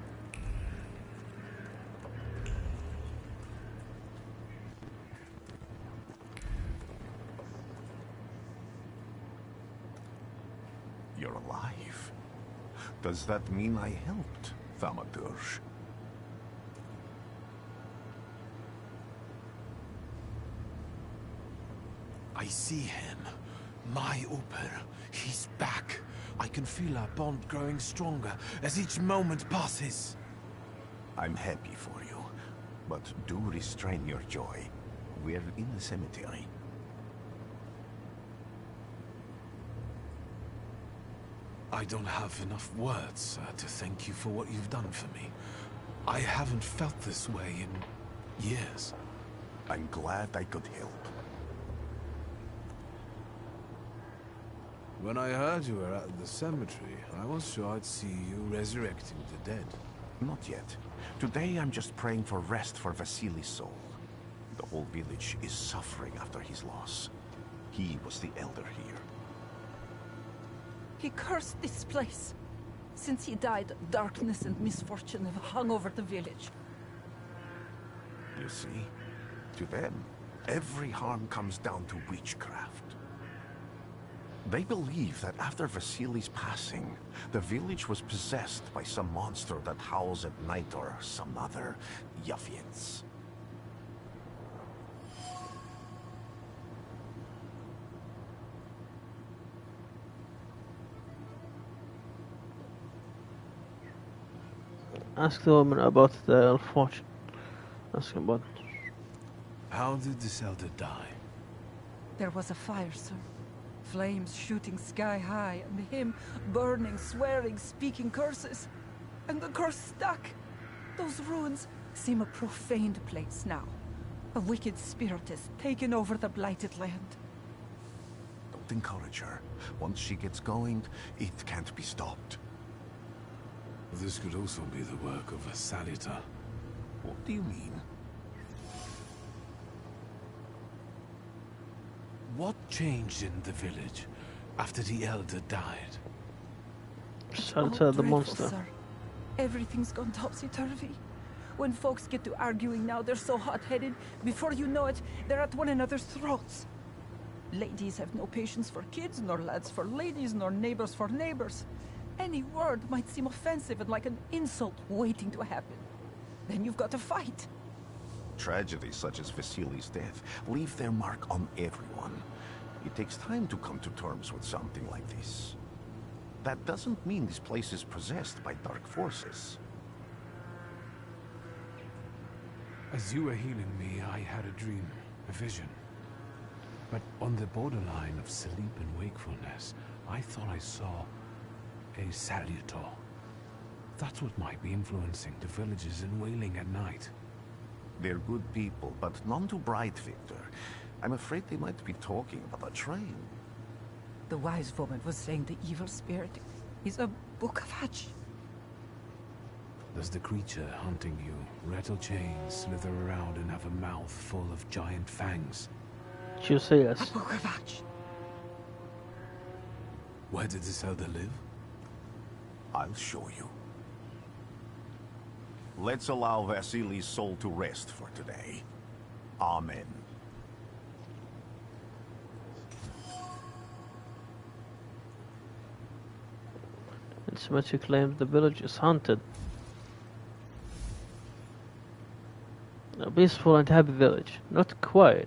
You're alive. Does that mean I helped, Thaumaturge? I see him. My Uper. He's back. I can feel our bond growing stronger as each moment passes. I'm happy for you, but do restrain your joy. We're in the cemetery. I don't have enough words to thank you for what you've done for me. I haven't felt this way in years. I'm glad I could help. When I heard you were at the cemetery, I was sure I'd see you resurrecting the dead. Not yet. Today I'm just praying for rest for Vasily's soul. The whole village is suffering after his loss. He was the elder here. He cursed this place. Since he died, darkness and misfortune have hung over the village. You see? To them, every harm comes down to witchcraft. They believe that after Vasily's passing, the village was possessed by some monster that howls at night or some other Yafians. Ask the woman about the elf fortune. Ask about. How did this elder die? There was a fire, sir. Flames shooting sky high, and him burning, swearing, speaking curses. And the curse stuck. Those ruins seem a profaned place now. A wicked spirit has taken over the blighted land. Don't encourage her. Once she gets going, it can't be stopped. This could also be the work of a Salita. What do you mean? What changed in the village after the elder died? Salita the dreadful, monster. Sir. Everything's gone topsy-turvy. When folks get to arguing now, they're so hot-headed. Before you know it, they're at one another's throats. Ladies have no patience for kids, nor lads for ladies, nor neighbors for neighbors. Any word might seem offensive and like an insult waiting to happen. Then you've got to fight. Tragedies such as Vasily's death leave their mark on everyone. It takes time to come to terms with something like this. That doesn't mean this place is possessed by dark forces. As you were healing me, I had a dream, a vision. But on the borderline of sleep and wakefulness, I thought I saw a Salutor. That's what might be influencing the villagers in Wailing at night. They're good people, but none too bright, Victor. I'm afraid they might be talking about a train. The wise woman was saying the evil spirit is a book of hatch. Does the creature hunting you rattle chains, slither around, and have a mouth full of giant fangs? She'll say yes. A book of hatch. Where did this elder live? I'll show you. Let's allow Vasily's soul to rest for today. Amen. And Symmetry claims the village is haunted. peaceful and happy village. Not quite.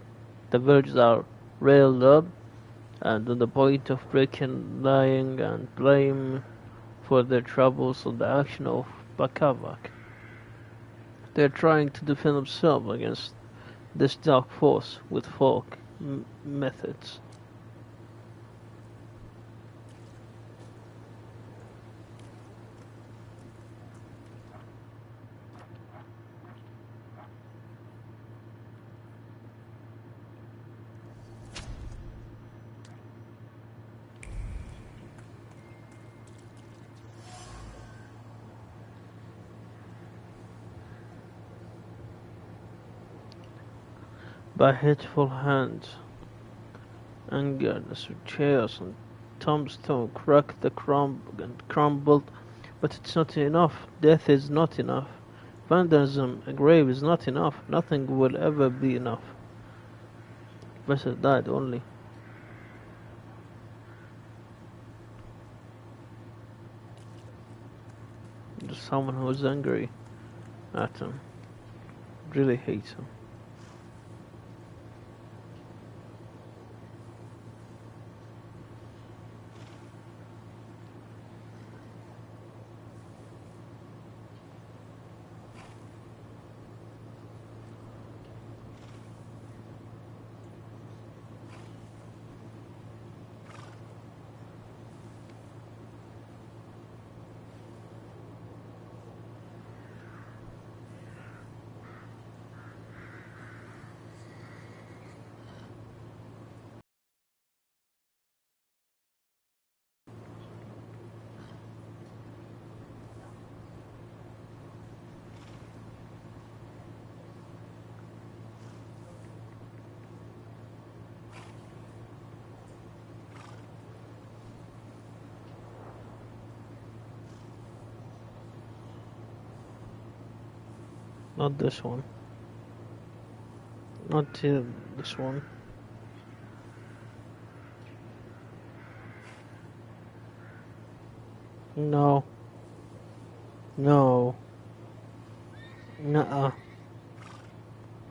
The villagers are railed up and to the point of breaking, lying and blame for their troubles on the action of Bakavak. They are trying to defend themselves against this dark force with folk methods. By hateful hands, angered with chairs and tombstone cracked and crumbled, but it's not enough. Death is not enough. Vandalism, a grave is not enough. Nothing will ever be enough. Better died only. Just someone who is angry at him, really hates him. Not this one. Not this one. No. No. Nuh-uh.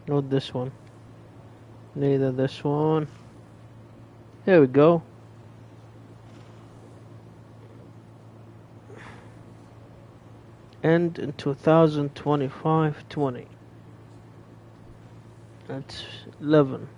Not this one. Neither this one. Here we go. End in 2025-20. That's 11.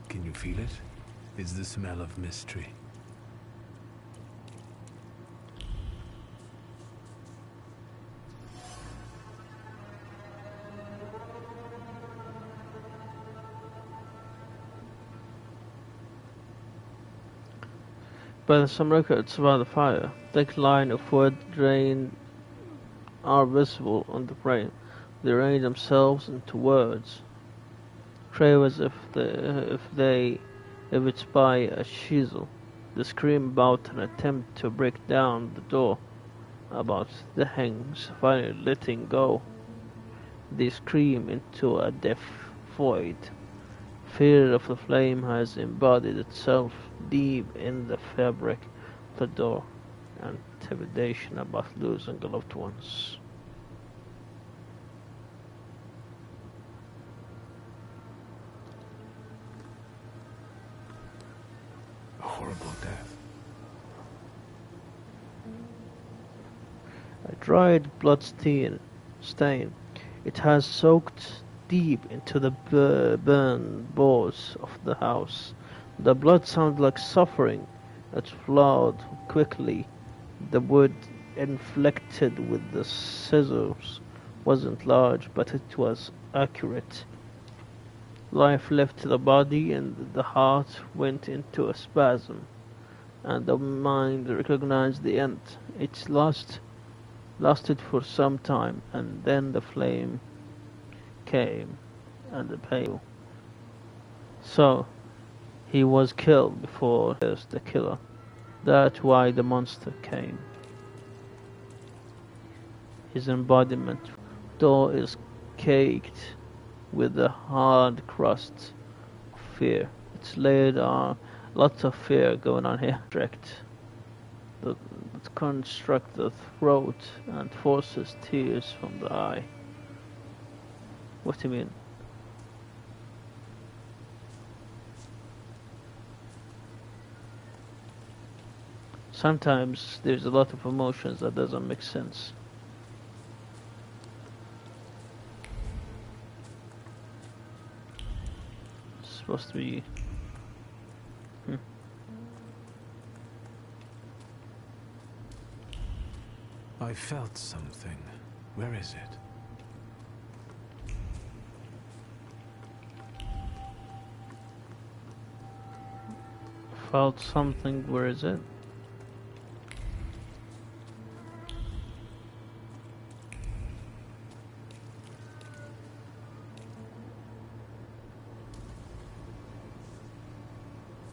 Can you feel it? It's the smell of mystery. By some records about the fire, thick line of wood drain are visible on the frame. They arrange themselves into words. crave as if it's by a chisel. They scream about an attempt to break down the door, about the hangs finally letting go. They scream into a deaf void. Fear of the flame has embodied itself deep in the fabric of the door, and intimidation about losing loved ones. A horrible death. A dried blood stain. It has soaked deep into the burned boards of the house. The blood sounded like suffering. It flowed quickly. The wood inflected with the scissors wasn't large, but it was accurate. Life left the body, and the heart went into a spasm, and the mind recognized the end. It lasted for some time, and then the flame came, and the pale. So, he was killed before there's the killer. That's why the monster came. His embodiment, though, is caked with the hard crust of fear. It's laid on lots of fear going on here. That construct the throat and forces tears from the eye. What do you mean? Sometimes there's a lot of emotions that doesn't make sense. It's supposed to be... I felt something. Where is it? Felt something, where is it?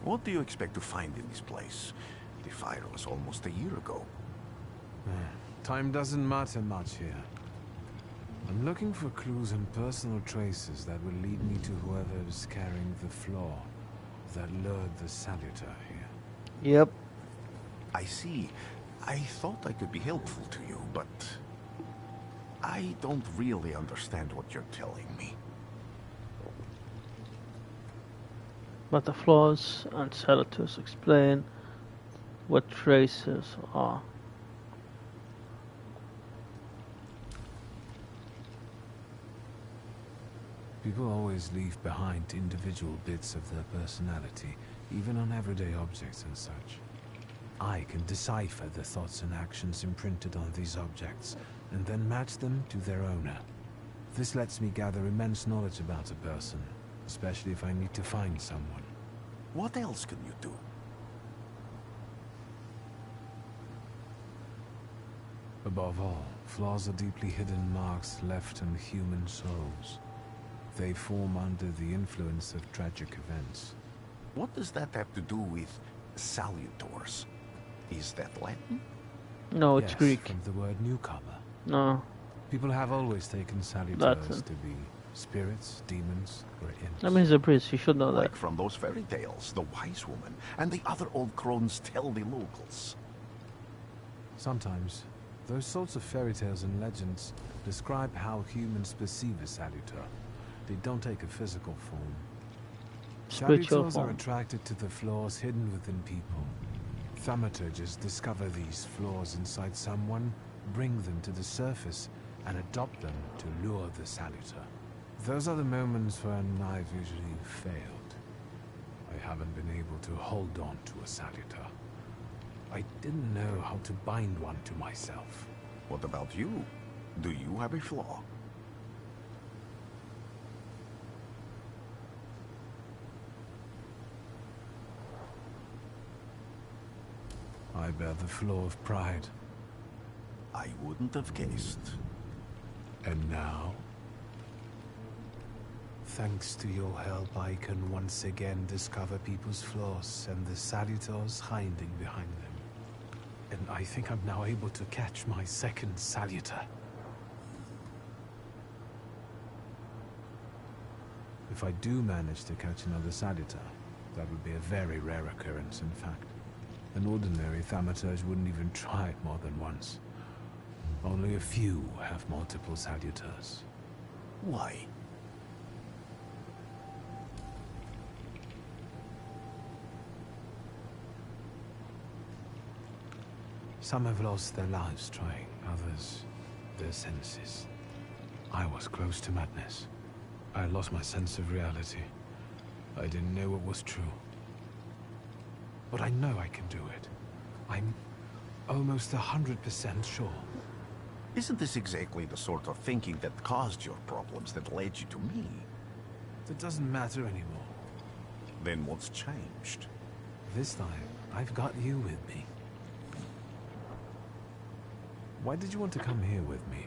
What do you expect to find in this place? The fire was almost a year ago. Time doesn't matter much here. I'm looking for clues and personal traces that will lead me to whoever is carrying the flaw that lured the Salutor here. Yep. I see. I thought I could be helpful to you, but I don't really understand what you're telling me. But the flaws and Salutors explain what traces are. People always leave behind individual bits of their personality, even on everyday objects and such. I can decipher the thoughts and actions imprinted on these objects, and then match them to their owner. This lets me gather immense knowledge about a person, especially if I need to find someone. What else can you do? Above all, flaws are deeply hidden marks left on human souls. They form under the influence of tragic events. What does that have to do with Salutors? Is that Latin? No, it's Yes, Greek. from the word newcomer. No. People have always taken Salutors Latin. to be spirits, demons, or imps. I mean, he's a priest, you should know that. Like from those fairy tales, the wise woman and the other old crones tell the locals. Sometimes, those sorts of fairy tales and legends describe how humans perceive a Salutor. They don't take a physical form. Spiritual Salutors are form. attracted to the flaws hidden within people. Thaumaturges discover these flaws inside someone, bring them to the surface, and adopt them to lure the Salutor. Those are the moments when I've usually failed. I haven't been able to hold on to a Salutor. I didn't know how to bind one to myself. What about you? Do you have a flaw? I bear the flaw of pride. I wouldn't have guessed. And now? Thanks to your help, I can once again discover people's flaws and the Salutors hiding behind them. And I think I'm now able to catch my second Salutor. If I do manage to catch another Salutor, that would be a very rare occurrence, in fact. An ordinary Thaumaturge wouldn't even try it more than once. Only a few have multiple Salutors. Why? Some have lost their lives trying, others their senses. I was close to madness. I lost my sense of reality. I didn't know what was true. But I know I can do it. I'm almost 100% sure. Isn't this exactly the sort of thinking that caused your problems that led you to me? It doesn't matter anymore. Then what's changed? This time, I've got you with me. Why did you want to come here with me?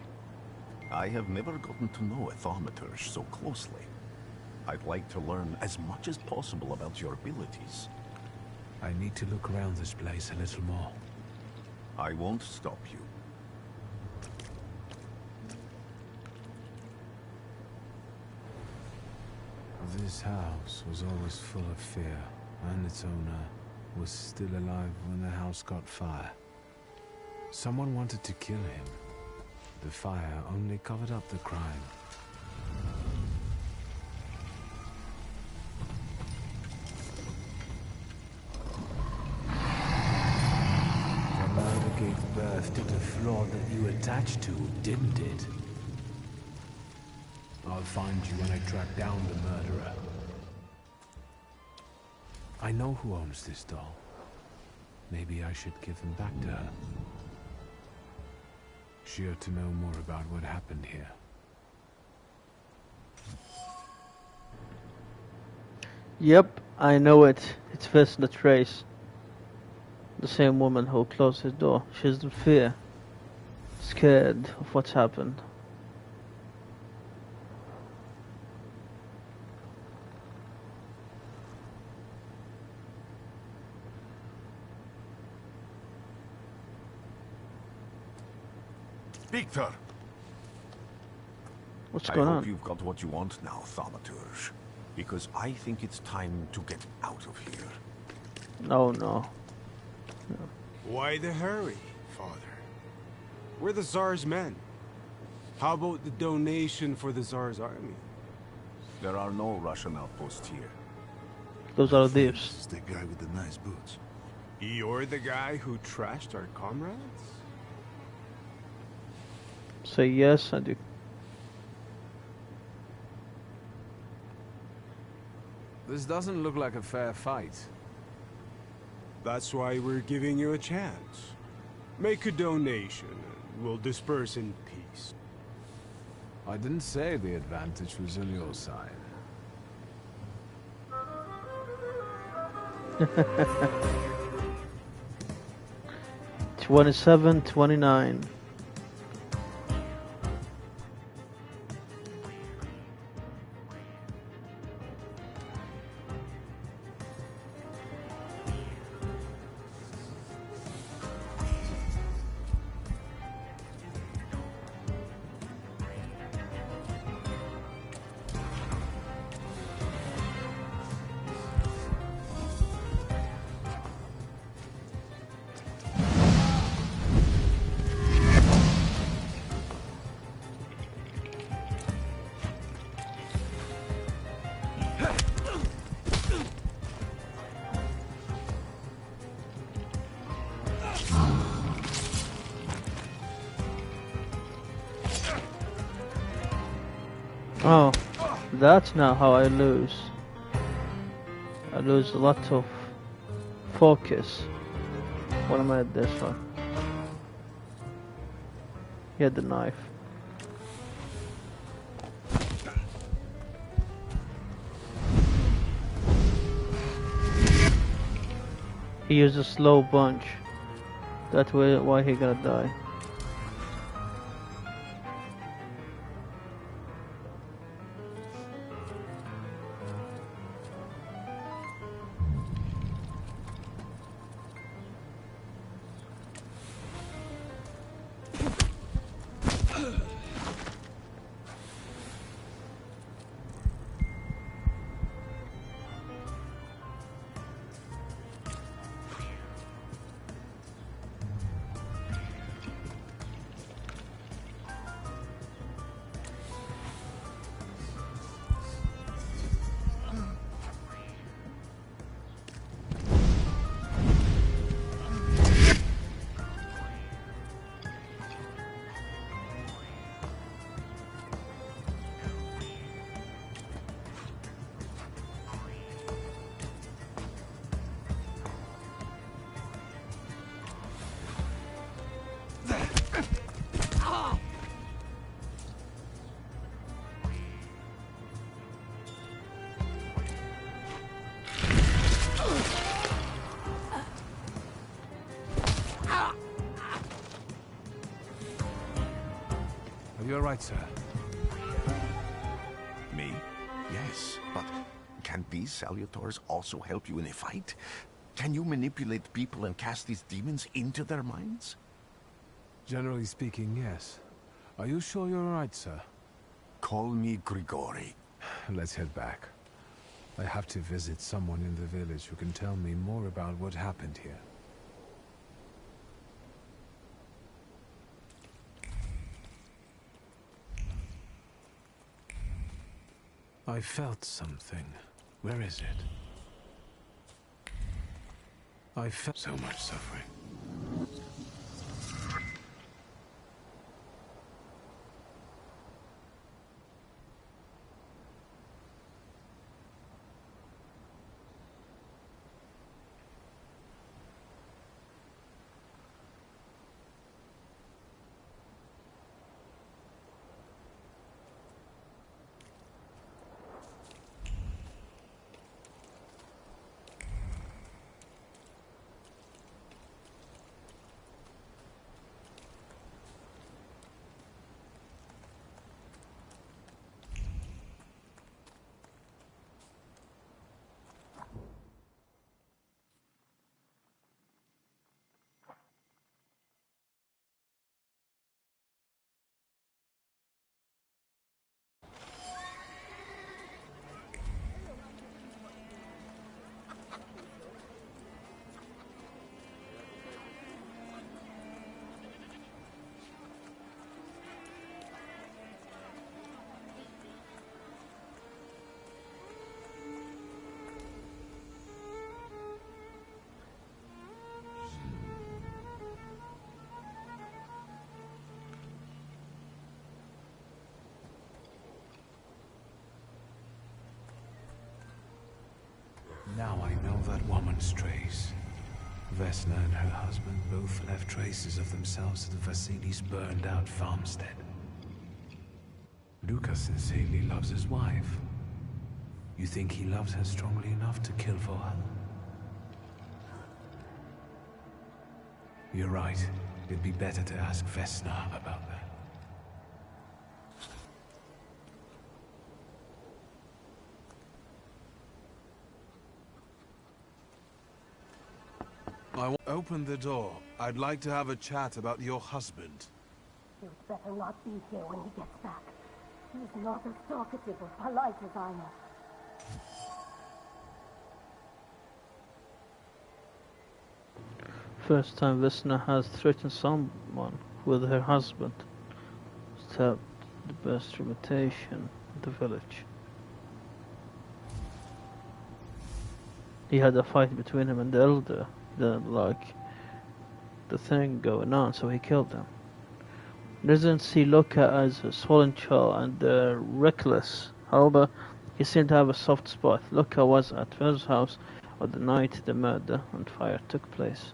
I have never gotten to know a Thaumaturge so closely. I'd like to learn as much as possible about your abilities. I need to look around this place a little more. I won't stop you. This house was always full of fear, and its owner was still alive when the house caught fire. Someone wanted to kill him. The fire only covered up the crime. The murder gave birth to the flaw that you attached to, didn't it? I'll find you when I track down the murderer. I know who owns this doll. Maybe I should give them back to her. She ought to know more about what happened here. Yep, I know it. It's Vesna Trace. The same woman who closed his door. She's in fear. Scared of what's happened. Victor! What's going I on? hope you've got what you want now, Thaumaturge. Because I think it's time to get out of here. Oh no. Why the hurry, Father? We're the Tsar's men. How about the donation for the Tsar's army? There are no Russian outposts here. Those are thieves. It's the guy with the nice boots. You're the guy who trashed our comrades? Say yes, I do. This doesn't look like a fair fight. That's why we're giving you a chance. Make a donation, and we'll disperse in peace. I didn't say the advantage was on your side. 27-29. Oh, that's not how I lose. I lose a lot of focus when I'm at this one. He had the knife. He used a slow bunch. That's why he gonna die. You're right, sir. Me? Yes, but can these Salutors also help you in a fight? Can you manipulate people and cast these demons into their minds? Generally speaking, yes. Are you sure you're right, sir? Call me Grigori. Let's head back. I have to visit someone in the village who can tell me more about what happened here. I felt something. Where is it? I felt so much suffering. Now I know that woman's trace. Vesna and her husband both left traces of themselves at Vasily's burned-out farmstead. Luka sincerely loves his wife. You think he loves her strongly enough to kill for her? You're right. It'd be better to ask Vesna about that. Open the door. I'd like to have a chat about your husband. You'd better not be here when he gets back. He's not as talkative or polite as I am. First time Vesna has threatened someone with her husband. Stabbed the best reputation in the village. He had a fight between him and the elder. Didn't like the thing going on, so he killed him. Doesn't see Luka as a swollen child and reckless. However, he seemed to have a soft spot. Luka was at Vel's house on the night the murder and fire took place.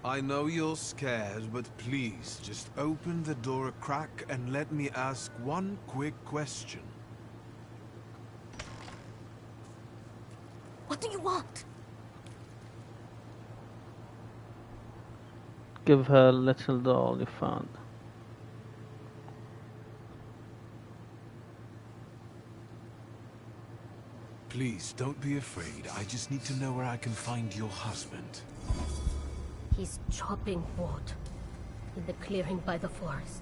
I know you're scared, but please, just open the door a crack and let me ask one quick question. What do you want? Give her little doll you found. Please, don't be afraid. I just need to know where I can find your husband. He's chopping wood in the clearing by the forest.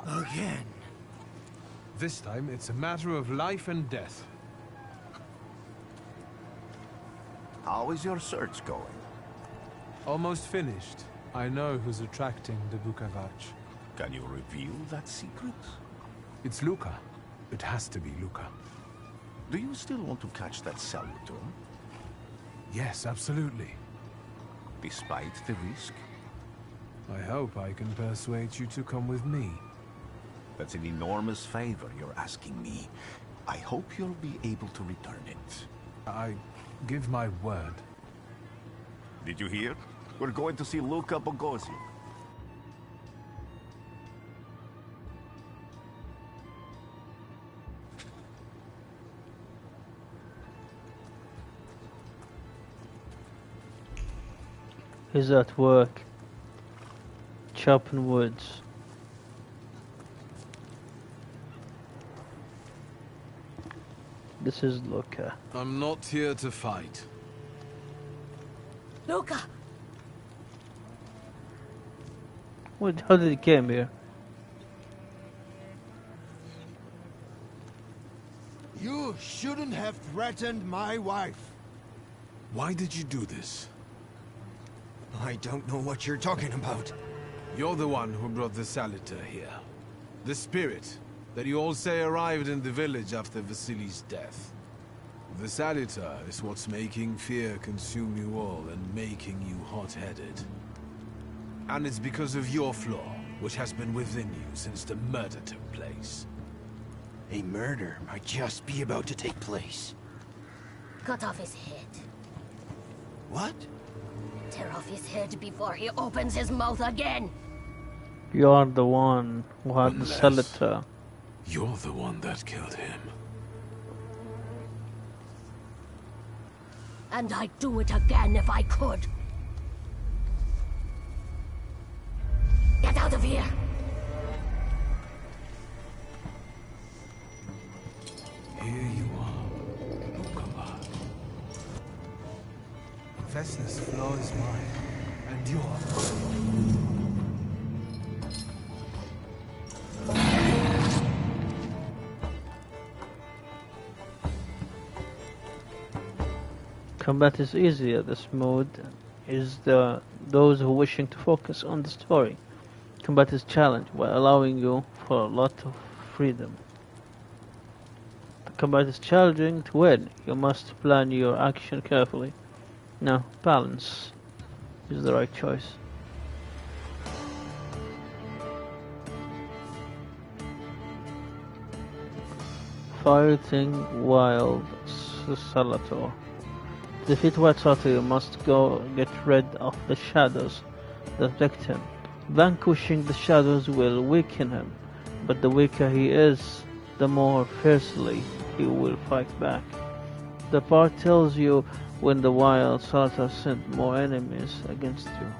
Again. This time, it's a matter of life and death. How is your search going? Almost finished. I know who's attracting the Bukavach. Can you reveal that secret? It's Luka. It has to be Luka. Do you still want to catch that Salutor? Yes, absolutely. Despite the risk? I hope I can persuade you to come with me. That's an enormous favor you're asking me. I hope you'll be able to return it. I give my word. Did you hear? We're going to see Luca Bogosian. He's at work, chopping woods. This is Luca. I'm not here to fight. Luca! What? How did he came here? You shouldn't have threatened my wife. Why did you do this? I don't know what you're talking about. You're the one who brought the Saliter here. The spirit that you all say arrived in the village after Vasily's death. The Saliter is what's making fear consume you all and making you hot-headed. And it's because of your flaw, which has been within you since the murder took place. A murder might just be about to take place. Cut off his head. What? Tear off his head before he opens his mouth again. You're the one who had the Saliter. You're the one that killed him. And I'd do it again if I could. Get out of here! Here you are, Ukama. Vesna's flaw is mine, and yours. Combat is easier. This mode is those who wishing to focus on the story. Combat is challenge while allowing you for a lot of freedom. The combat is challenging to win. You must plan your action carefully. No, balance is the right choice. Fighting Wild Saliter. To defeat White Saliter, you must go get rid of the shadows that affect him. Vanquishing the shadows will weaken him, but the weaker he is, the more fiercely he will fight back. The part tells you when the Wild Saliter sent more enemies against you.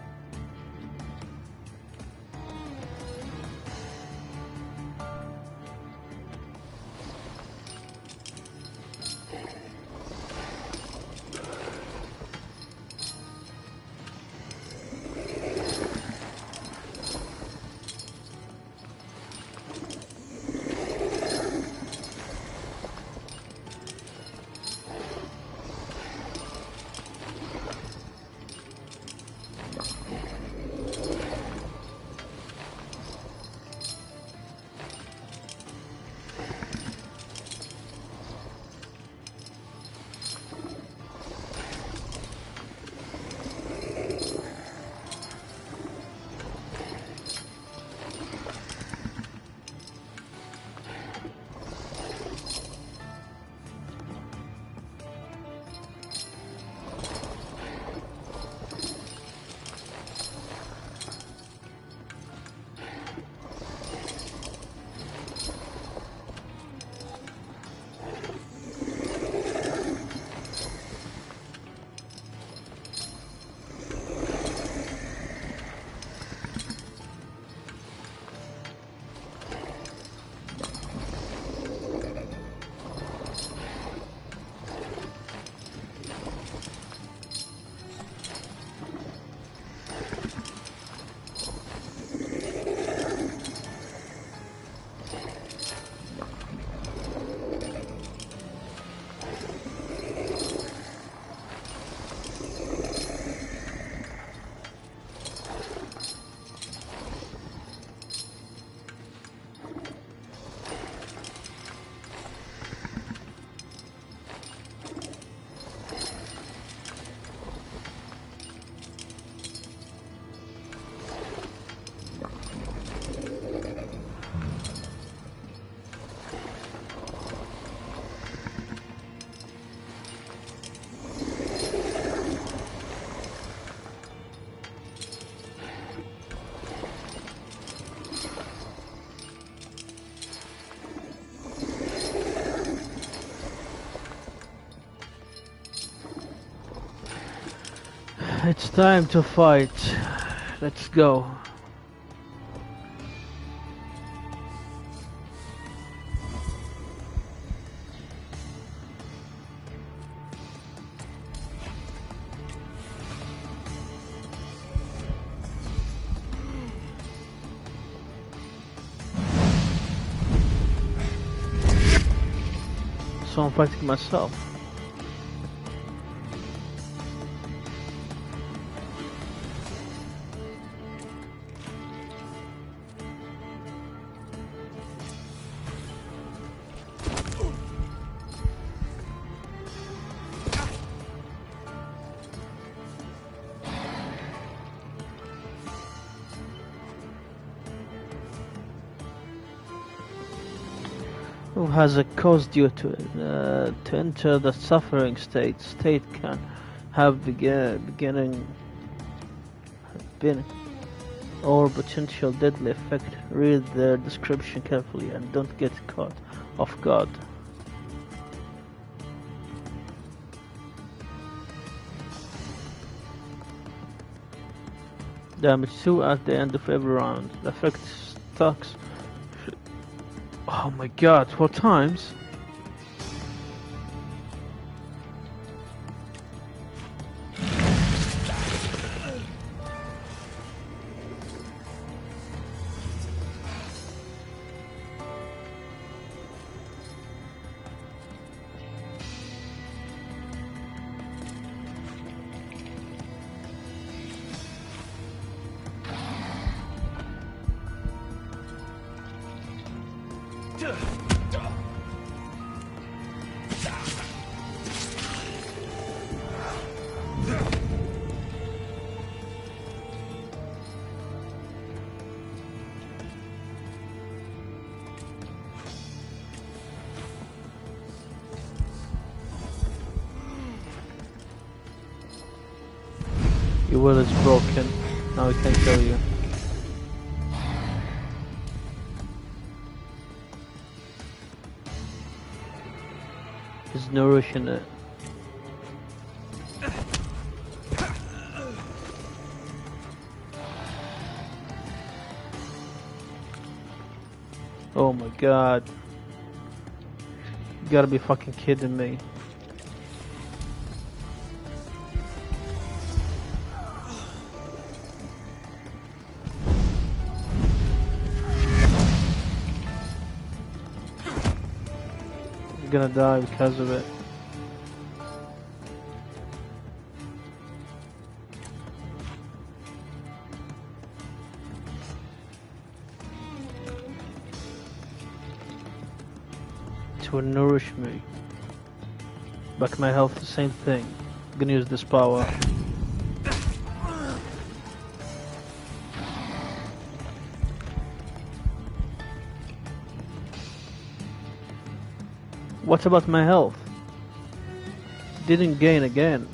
It's time to fight. Let's go. So I'm fighting myself. Who has a caused you to enter the suffering state? State can have beginning or potential deadly effect. Read their description carefully and don't get caught off guard. Damage 2 at the end of every round. The effect stacks. Oh my god, 4 times? Your will is broken. Now we can kill you. He's nourishing it. Oh my god. You gotta be fucking kidding me. I'm gonna die because of it. It will nourish me. Back my health, the same thing. I'm gonna use this power. What about my health? Didn't gain again.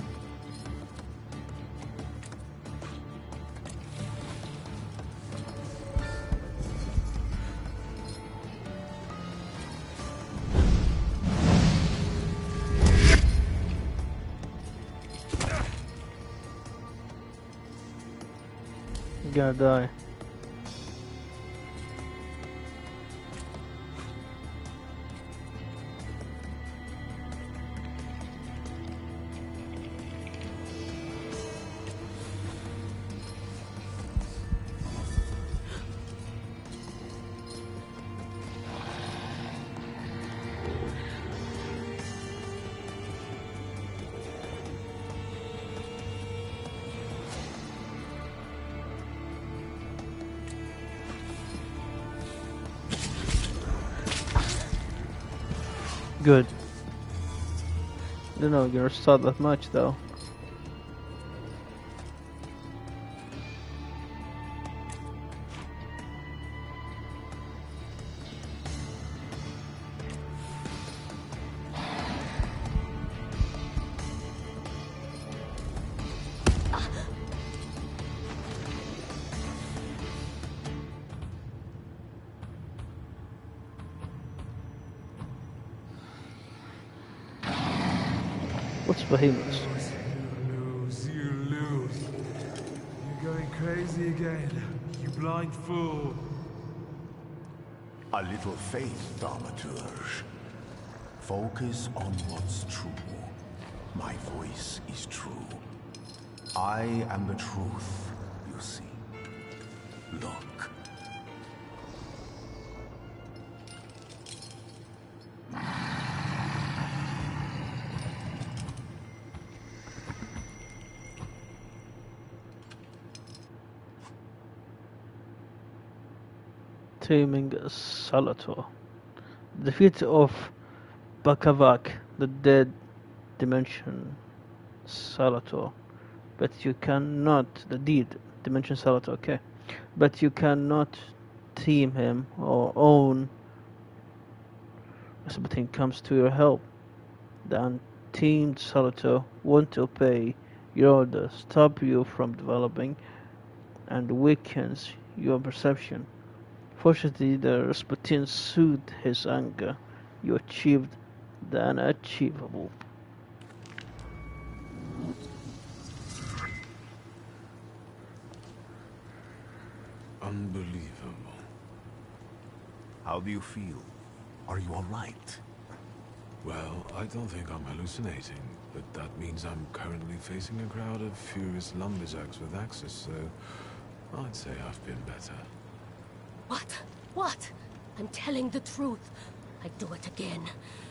I'm gonna die. Good. Don't know, you're restart that much though. What's behemoths? You lose. going crazy again, you blind fool. A little faith, Thaumaturge. Focus on what's true. My voice is true. I am the truth, you see. Look. Taming Salator. Defeat of Bakavak, the dead dimension Salator. But you cannot, the deed dimension Salator, okay. But you cannot team him or own Rasputin comes to your help. The unteamed Salator want to obey your order, stop you from developing, and weakens your perception. Fortunately, the Rasputin soothed his anger. You achieved the unachievable. Unbelievable. How do you feel? Are you all right? Well, I don't think I'm hallucinating, but that means I'm currently facing a crowd of furious lumberjacks with axes, so I'd say I've been better. What? What? I'm telling the truth. I do it again.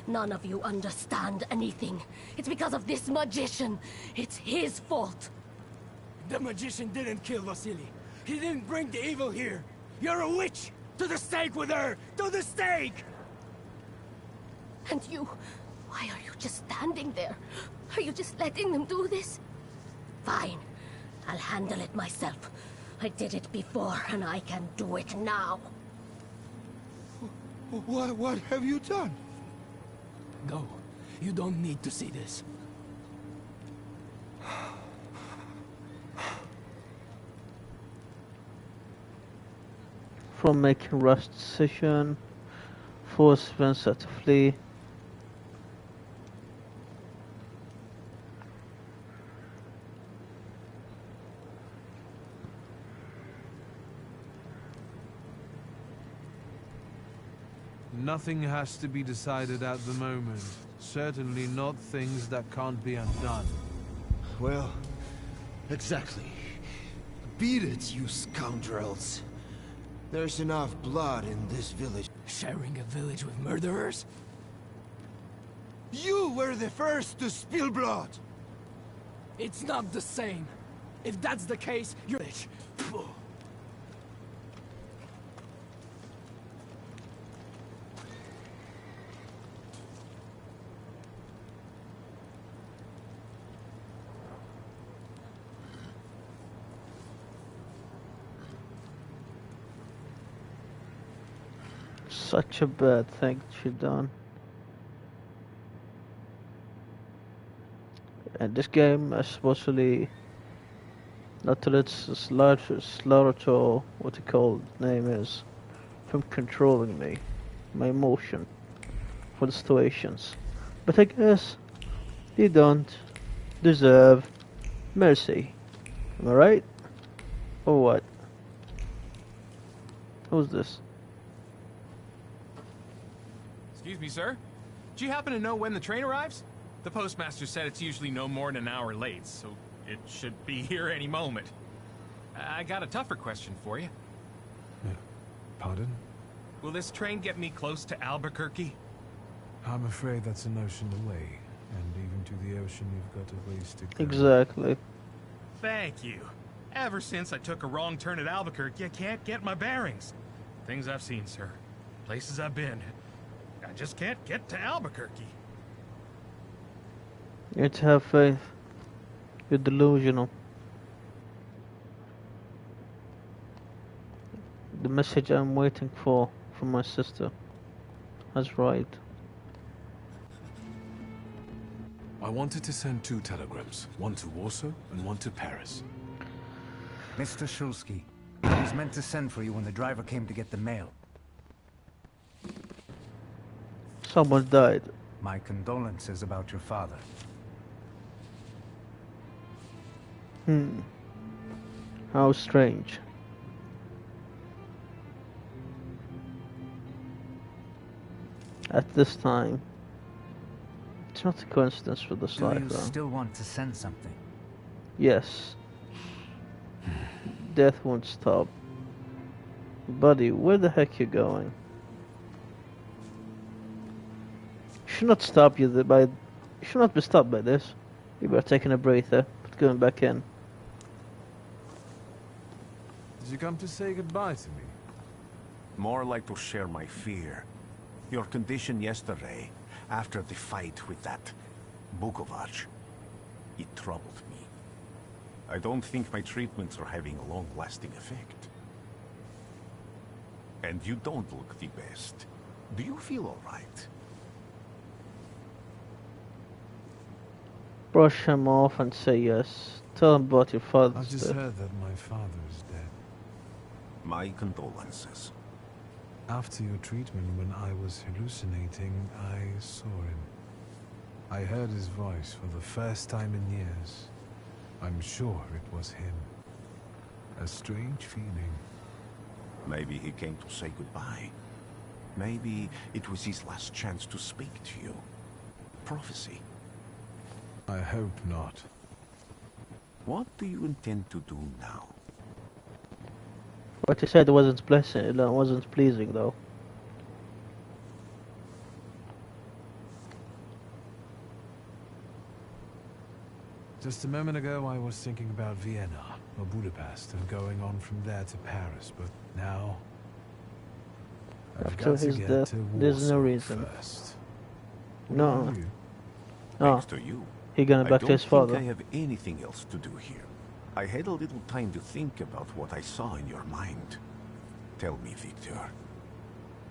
None of you understand anything. It's because of this magician. It's his fault. The magician didn't kill Vasily. He didn't bring the evil here. You're a witch! To the stake with her! To the stake! And you... why are you just standing there? Are you just letting them do this? Fine. I'll handle it myself. I did it before, and I can do it now. What have you done? Go. You don't need to see this. From making rash decision, force Venser to flee. Nothing has to be decided at the moment. Certainly not things that can't be undone. Well, exactly. Beat it, you scoundrels. There's enough blood in this village. Sharing a village with murderers? You were the first to spill blood! It's not the same. If that's the case, you're it. Such a bad thing she done. And this game is supposedly not to let Slaughter, what the called name is, from controlling me, my emotion for the situations. But I guess they don't deserve mercy. Am I right? Or what? Who's this? Excuse me, sir. Do you happen to know when the train arrives? The postmaster said it's usually no more than an hour late, so it should be here any moment. I got a tougher question for you. Pardon? Will this train get me close to Albuquerque? I'm afraid that's an ocean away, and even to the ocean you've got a ways to go. Exactly. Thank you. Ever since I took a wrong turn at Albuquerque, I can't get my bearings. Things I've seen, sir. Places I've been. I just can't get to Albuquerque. You have to have faith. You're delusional. The message I'm waiting for from my sister. That's right. I wanted to send 2 telegrams, one to Warsaw and one to Paris. Mr. Shulsky, I was meant to send for you when the driver came to get the mail. Someone died. My condolences about your father. How strange. At this time, it's not a coincidence for the Do you cipher. still want to send something? Yes. Death won't stop. Buddy, where the heck you going? Should not stop you by. Should not be stopped by this. You were taking a breather, but going back in. Did you come to say goodbye to me? More like to share my fear. Your condition yesterday, after the fight with that Bukovac, it troubled me. I don't think my treatments are having a long-lasting effect. And you don't look the best. Do you feel all right? Brush him off and say yes. Tell him about your father's I've just death. heard that my father is dead. My condolences. After your treatment, when I was hallucinating, I saw him. I heard his voice for the first time in years. I'm sure it was him. A strange feeling. Maybe he came to say goodbye. Maybe it was his last chance to speak to you. Prophecy. I hope not. What do you intend to do now? What he said wasn't wasn't pleasing though. Just a moment ago, I was thinking about Vienna or Budapest and going on from there to Paris, but now I've After got to his get death, to there's no Warsaw reason. first. No. What about you? Thanks to you. He gonna back to his father. I don't think I have anything else to do here. I had a little time to think about what I saw in your mind. Tell me, Victor,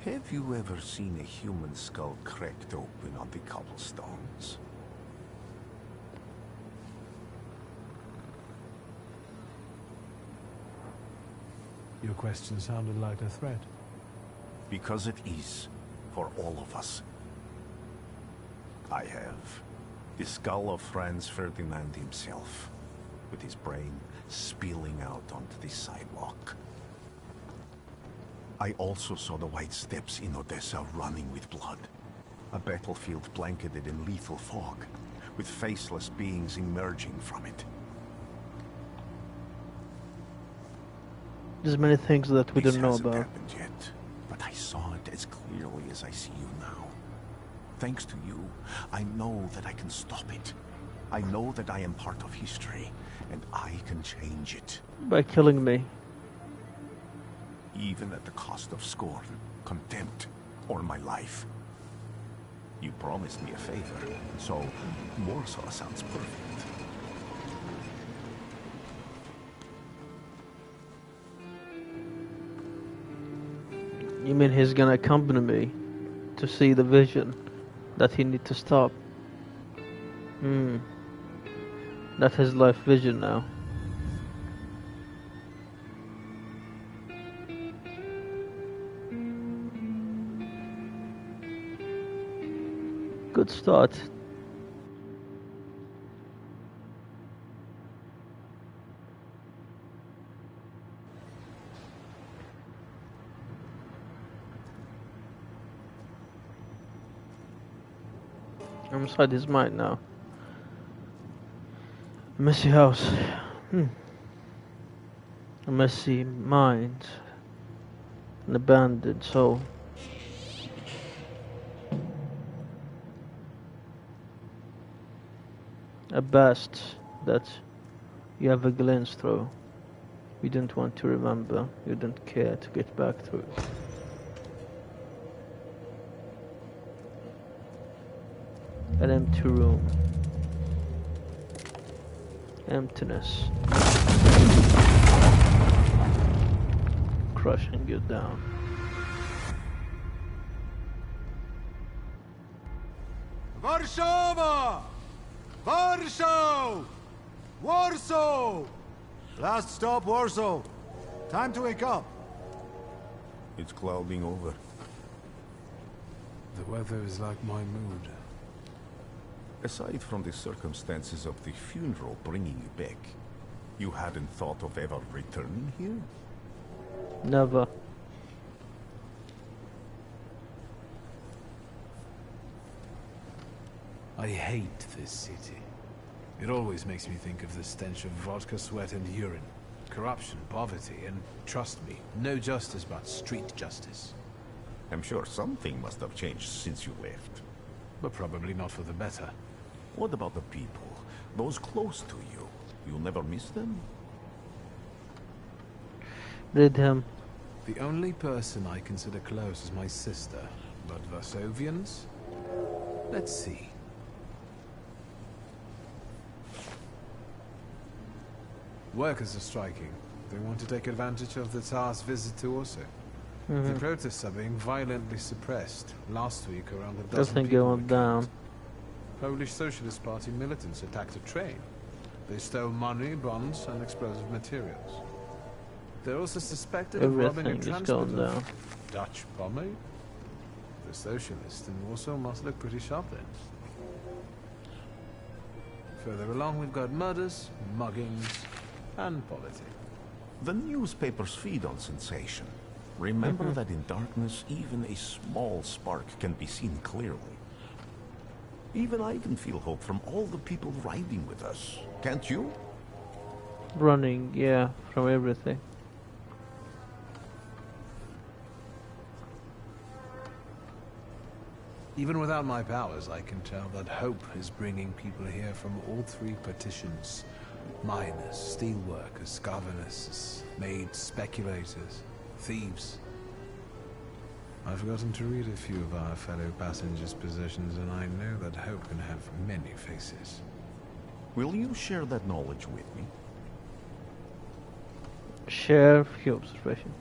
have you ever seen a human skull cracked open on the cobblestones? Your question sounded like a threat. Because it is, for all of us. I have the skull of Franz Ferdinand himself, with his brain spilling out onto the sidewalk. I also saw the white steps in Odessa running with blood. A battlefield blanketed in lethal fog, with faceless beings emerging from it. There's many things that we This don't know hasn't about. happened yet, but I saw it as clearly as I see you now. Thanks to you, I know that I can stop it. I know that I am part of history, and I can change it. By killing me. Even at the cost of scorn, contempt, or my life. You promised me a favor, so Warsaw sounds perfect. You mean he's gonna accompany me to see the vision that he need to stop? That's his life vision now. Good start. I'm inside his mind now. A messy house. A messy mind. An abandoned soul. A past that you have a glance through. You don't want to remember. You don't care to get back through it. An empty room. Emptiness. Crushing you down. Warszawa! Warsaw! Warsaw! Last stop, Warsaw. Time to wake up. It's clouding over. The weather is like my mood. Aside from the circumstances of the funeral bringing you back, You hadn't thought of ever returning here? Never. I hate this city. It always makes me think of the stench of vodka, sweat, and urine. Corruption, poverty, and trust me, no justice but street justice. I'm sure something must have changed since you left. But probably not for the better. What about the people? Those close to you? You'll never miss them? Read him. The only person I consider close is my sister. But Varsovians? Let's see. Workers are striking. They want to take advantage of the Tsar's visit to Warsaw. The protests are being violently suppressed. Last week, around a dozen Doesn't people go were down. killed. Polish Socialist Party militants attacked a train. They stole money, bonds, and explosive materials. They're also suspected of robbing a Everything is transport going of down. Dutch pomade. The socialists in Warsaw must look pretty sharp then. Further along, we've got murders, muggings, and politics. The newspapers feed on sensation. Remember that in darkness, even a small spark can be seen clearly. Even I can feel hope from all the people riding with us. Can't you? Running, yeah, from everything. Even without my powers, I can tell that hope is bringing people here from all three partitions. Miners, steelworkers, governors, maids, speculators, thieves. I've forgotten to read a few of our fellow passengers' possessions, and I know that hope can have many faces. Will you share that knowledge with me? Share few observation.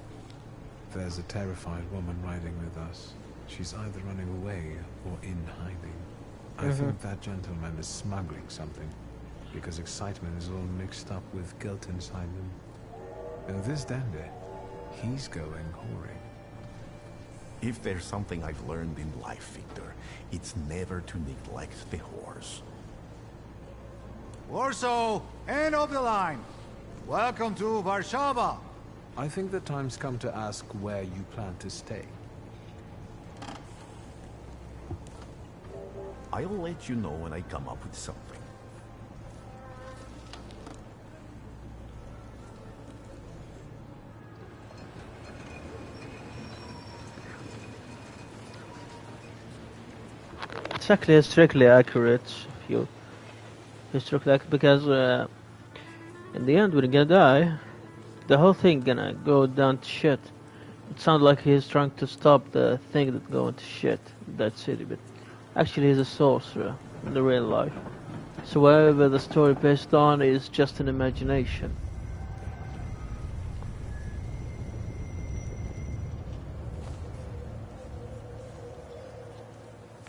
There's a terrified woman riding with us. She's either running away or in hiding. I think that gentleman is smuggling something, because excitement is all mixed up with guilt inside them. And this dandy, he's going whoring. If there's something I've learned in life, Victor, it's never to neglect the horse. Warsaw, end of the line. Welcome to Warszawa. I think the time's come to ask where you plan to stay. I'll let you know when I come up with something. It's actually historically accurate, if you historically accurate, because in the end, when you're gonna die, the whole thing gonna go down to shit. It sounds like he's trying to stop the thing that's going to shit in that city, but actually he's a sorcerer in the real life. So whatever the story based on is just an imagination.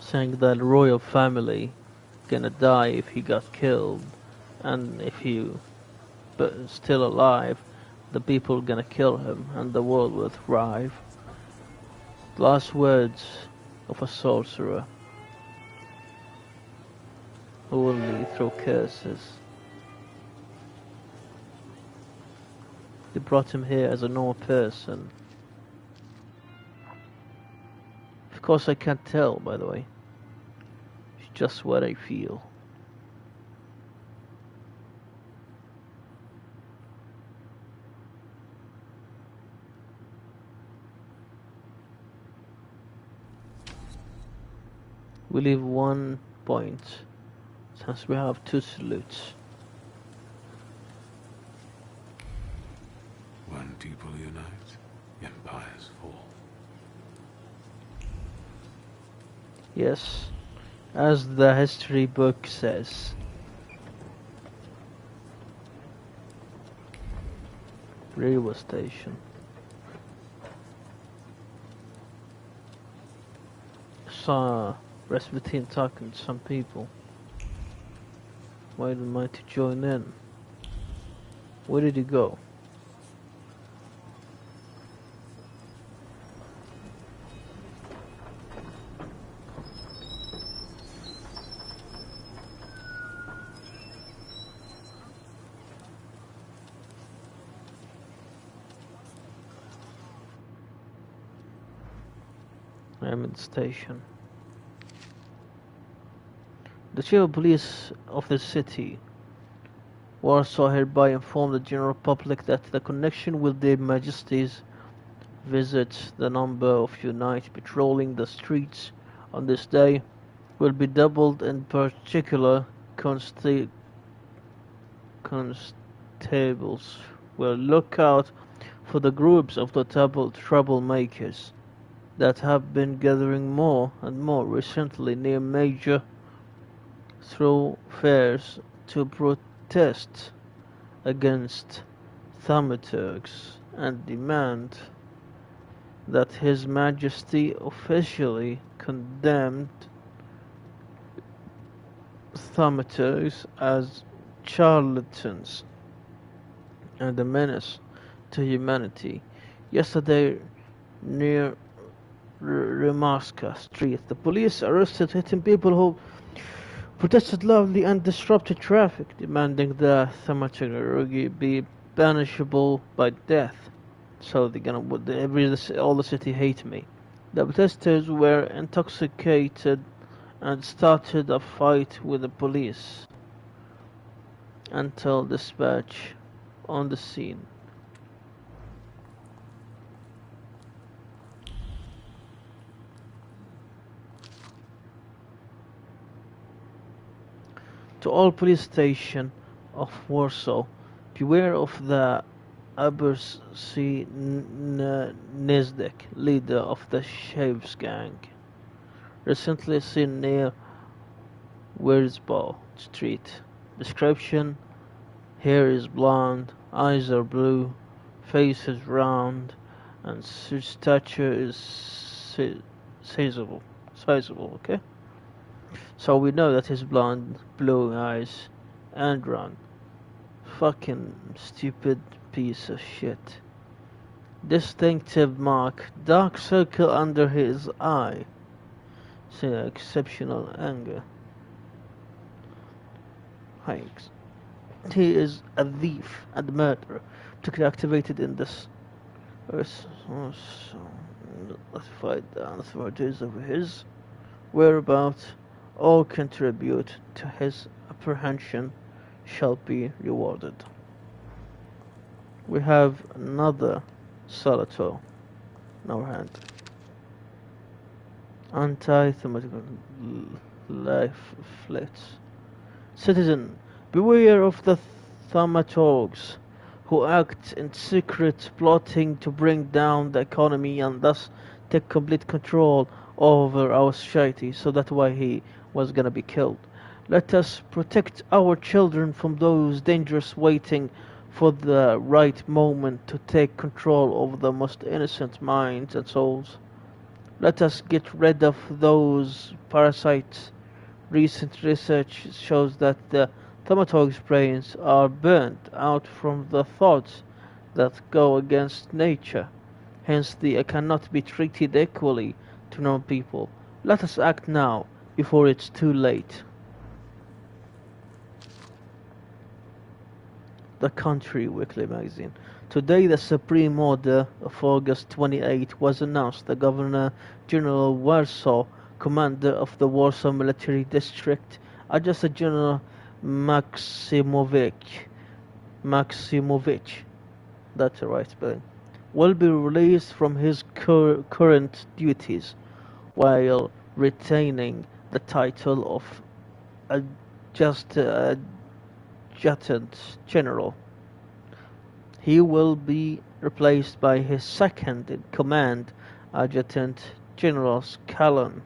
Saying that royal family gonna die if he got killed, and if he but still alive, the people gonna kill him and the world will thrive. Last words of a sorcerer who only throw curses. They brought him here as a normal person. Of course I can't tell, by the way. It's just what I feel. We leave 1 point, since we have 2 salutes. When people unite, empires fall. Yes, as the history book says. Railway station. Saw Rasputin talking to some people. Why didn't I to join in? Where did he go? I'm at the station. The chief of police of the city, Warsaw, hereby inform the general public that the connection with their majesties visit, the number of units patrolling the streets on this day will be doubled. In particular, constables will look out for the groups of the troublemakers that have been gathering more and more recently near major thoroughfares to protest against thaumaturgs and demand that His Majesty officially condemned thaumaturgs as charlatans and a menace to humanity. Yesterday, near Rimarska Street, the police arrested 18 people who protested loudly and disrupted traffic, demanding that thaumaturgy be punishable by death. So all the city hate me. The protesters were intoxicated and started a fight with the police until dispatch on the scene. To all police station of Warsaw, beware of the Abercy Nizdek, leader of the Shaves gang, recently seen near Wirsbow Street. Description: hair is blonde, eyes are blue, face is round, and stature is sizable. Okay? So we know that he's blonde, blue eyes, and round. Fucking stupid piece of shit. Distinctive mark, dark circle under his eye. See, exceptional anger. Hanks. He is a thief and murderer, particularly activated in this classified authorities of his whereabouts. All contribute to his apprehension shall be rewarded. We have another Salator in our hand. Anti-thematic leaflets. Citizen, beware of the thaumaturgs who act in secret, plotting to bring down the economy and thus take complete control over our society. So that's why he was gonna be killed. Let us protect our children from those dangerous waiting for the right moment to take control over the most innocent minds and souls. Let us get rid of those parasites. Recent research shows that the thaumaturg's brains are burnt out from the thoughts that go against nature. Hence, they cannot be treated equally to normal people. Let us act now, before it's too late. The Country Weekly magazine. Today, the Supreme Order of August 28 was announced. The Governor General Warsaw, Commander of the Warsaw Military District, Adjutant General Maksymowicz, that's the right spelling, will be released from his current duties while retaining the title of Adjutant General. He will be replaced by his second in command, Adjutant General Scallon.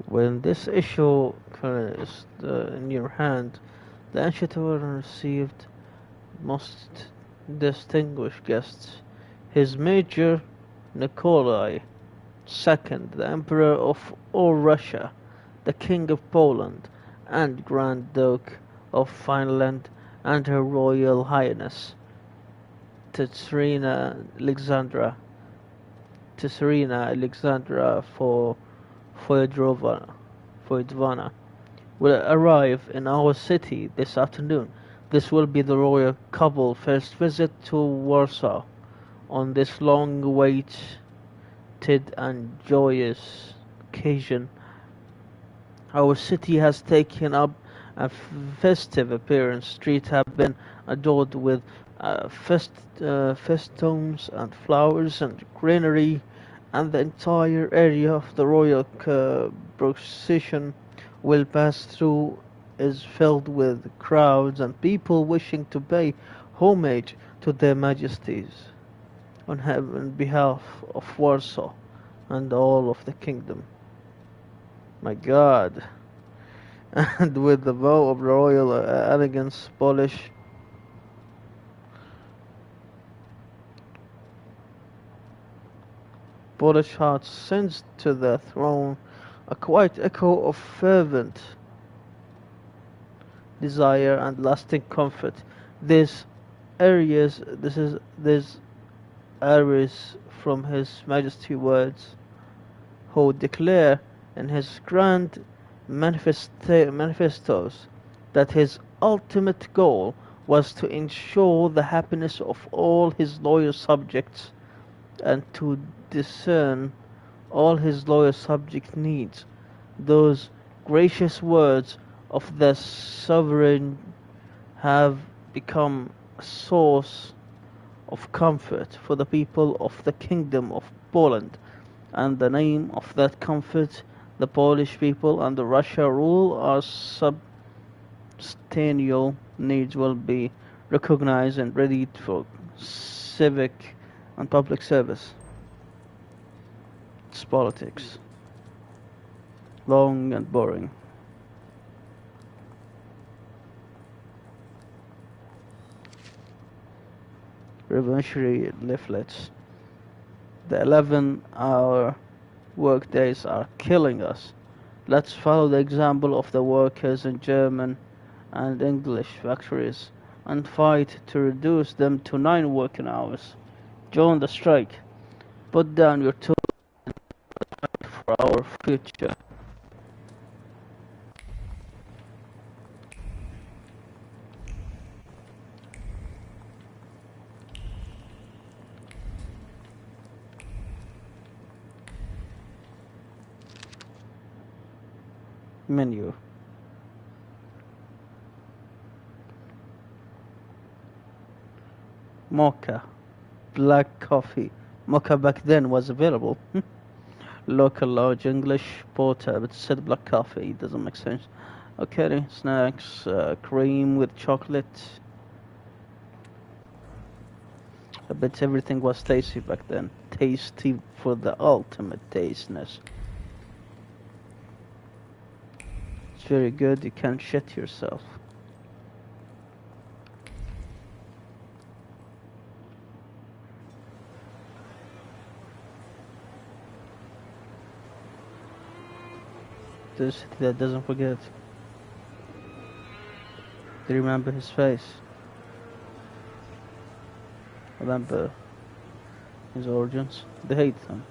When this issue is in your hand, the Ancient Order received most distinguished guests. His Major Nikolai II, the Emperor of all Russia, the King of Poland, and Grand Duke of Finland, and Her Royal Highness to Serena Alexandra Foyedvana will arrive in our city this afternoon. This will be the royal couple's first visit to Warsaw on this long-awaited and joyous occasion. Our city has taken up a festive appearance. Streets have been adorned with festoons and flowers and greenery, and the entire area of the royal procession will pass through is filled with crowds and people wishing to pay homage to their majesties on behalf of Warsaw and all of the kingdom. My God. And with the bow of royal elegance, Polish hearts sends to the throne a quiet echo of fervent desire and lasting comfort. This areas from His Majesty words, who declare in his grand manifestos that his ultimate goal was to ensure the happiness of all his loyal subjects and to discern all his loyal subject needs. Those gracious words of the sovereign have become a source of comfort for the people of the Kingdom of Poland, and the name of that comfort the Polish people under Russia rule our substantial needs will be recognized and ready for civic and public service. It's politics. Long and boring. Revolutionary leaflets. The 11-hour workdays are killing us. Let's follow the example of the workers in German and English factories and fight to reduce them to 9 working hours. Join the strike. Put down your tools and fight for our future. Menu. Mocha. Black coffee. Mocha back then was available. Local large English porter, but it said black coffee. It doesn't make sense. Okay, snacks. Cream with chocolate. I bet everything was tasty back then. Tasty for the ultimate tastiness. Very good, you can't shit yourself. The city that doesn't forget. Do you remember his face? Remember his origins? They hate them.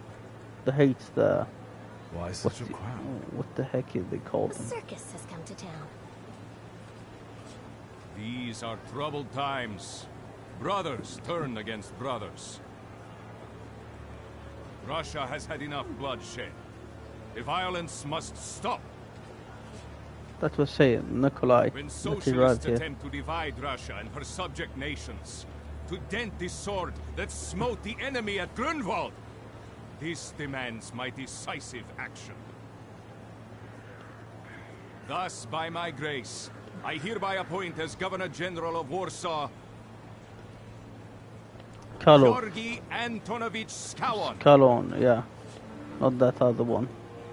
They hate the... Why such a crowd? What the heck is they called The them? circus has come to town. These are troubled times. Brothers turn against brothers. Russia has had enough bloodshed. The violence must stop. That was saying Nikolai. When that he socialists here. attempt to divide Russia and her subject nations, to dent the sword that smote the enemy at Grunwald, this demands my decisive action. Thus, by my grace, I hereby appoint as Governor General of Warsaw Georgi Antonovich Skowon. Kalon, yeah. Not that other one.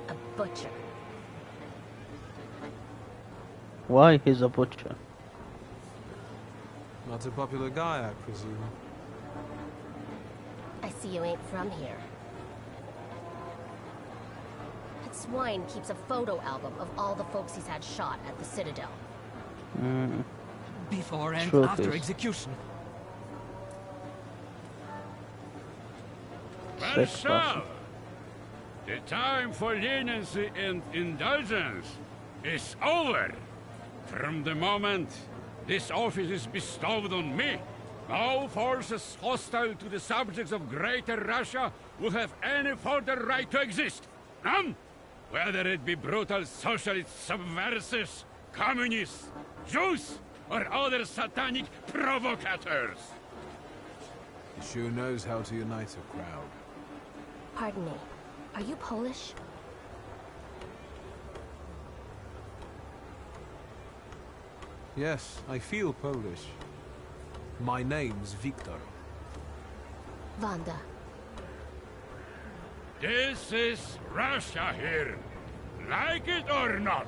A butcher. Why he's a butcher? Not a popular guy, I presume. I see you ain't from here. That swine keeps a photo album of all the folks he's had shot at the Citadel. Before and Trophies. after execution. Sex Warsaw! The time for leniency and indulgence is over. From the moment this office is bestowed on me, no forces hostile to the subjects of Greater Russia will have any further right to exist. None! Whether it be brutal socialist subversives, communists, Jews, or other satanic provocators. He sure knows how to unite a crowd. Pardon me. Are you Polish? Yes, I feel Polish. My name's Victor. Wanda. This is Russia here. Like it or not.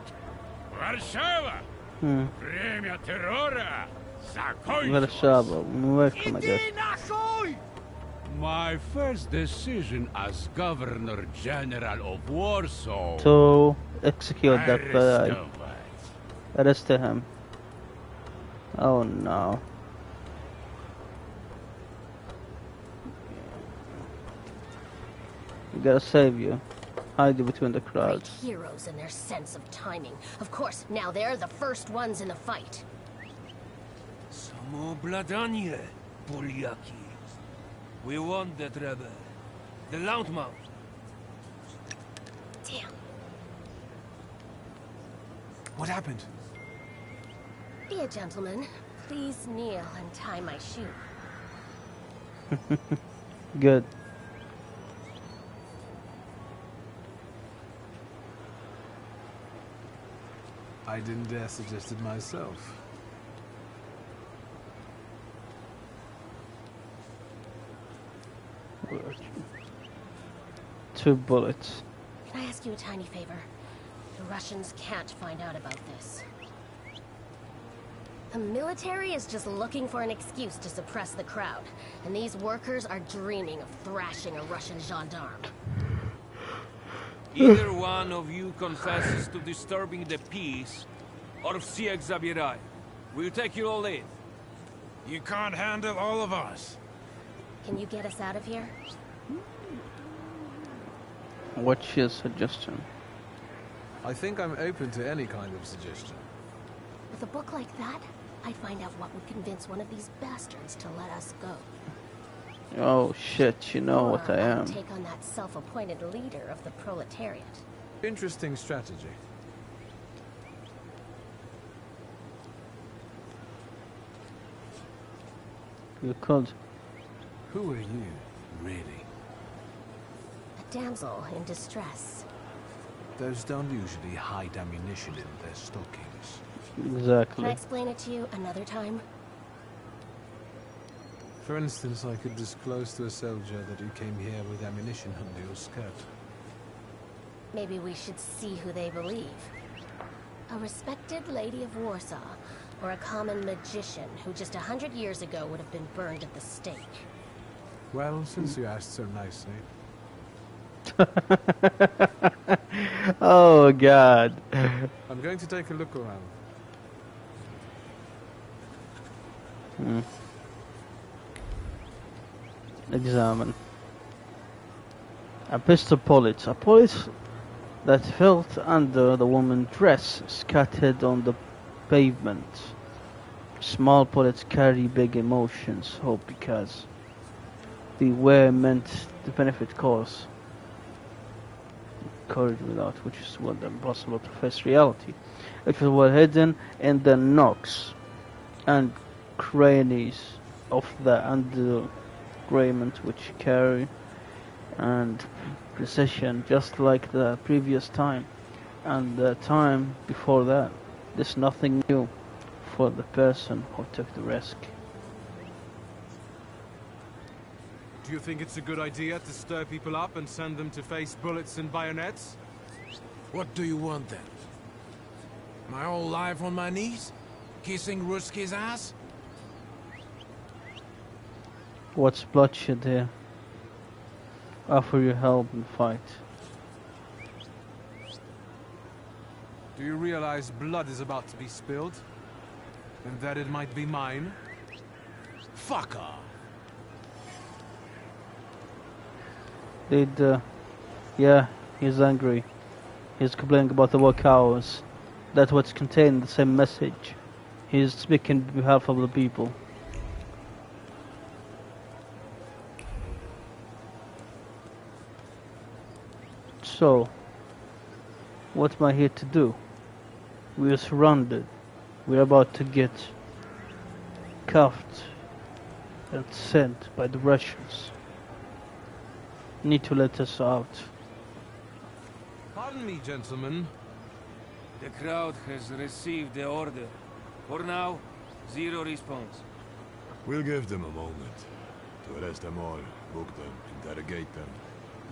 Warszawa. Premia terrora. Warszawa. Welcome, I guess. My first decision as Governor General of Warsaw. To execute that guy. Arrest him. Oh no. We gotta save you. Hide you between the crowds. Heroes and their sense of timing. Of course, now they're the first ones in the fight. Samobladanie, Poliaki. We want that rebel. The Loudmouth. Damn. What happened? Be a gentleman. Please kneel and tie my shoe. Good. I didn't dare suggest it myself. Two bullets. Can I ask you a tiny favor? The Russians can't find out about this. The military is just looking for an excuse to suppress the crowd, and these workers are dreaming of thrashing a Russian gendarme. Either one of you confesses to disturbing the peace, or всех забирай. We'll take you all in. You can't handle all of us. Can you get us out of here? What's your suggestion? I think I'm open to any kind of suggestion. With a book like that, I'd find out what would convince one of these bastards to let us go. Oh shit, you know what I am. Take on that self-appointed leader of the proletariat. Interesting strategy. You could. Who are you, really? A damsel in distress. Those don't usually hide ammunition in their stockings. Exactly. Can I explain it to you another time? For instance, I could disclose to a soldier that you came here with ammunition under your skirt. Maybe we should see who they believe. A respected lady of Warsaw, or a common magician who just 100 years ago would have been burned at the stake. Well, since you asked so nicely. Oh god. I'm going to take a look around. Examine. A pistol bullet. A bullet that felt under the woman's dress, scattered on the pavement. Small bullets carry big emotions, hope because they were meant to benefit cause. Courage without which is well impossible to face reality. It was well hidden in the nooks and crannies of the undergarment which carry and precision just like the previous time and the time before that. There's nothing new for the person who took the risk. Do you think it's a good idea to stir people up and send them to face bullets and bayonets? What do you want then? My whole life on my knees? Kissing Ruski's ass? What's bloodshed here? Offer your help and fight. Do you realize blood is about to be spilled? And that it might be mine? Fuck off! Yeah, he's angry. He's complaining about the work hours. That's what's contained in the same message. He's speaking on behalf of the people. So, what am I here to do? We are surrounded. We're about to get cuffed and sent by the Russians. Need to let us out. Pardon me, gentlemen. The crowd has received the order. For now, zero response. We'll give them a moment to arrest them all, book them, interrogate them.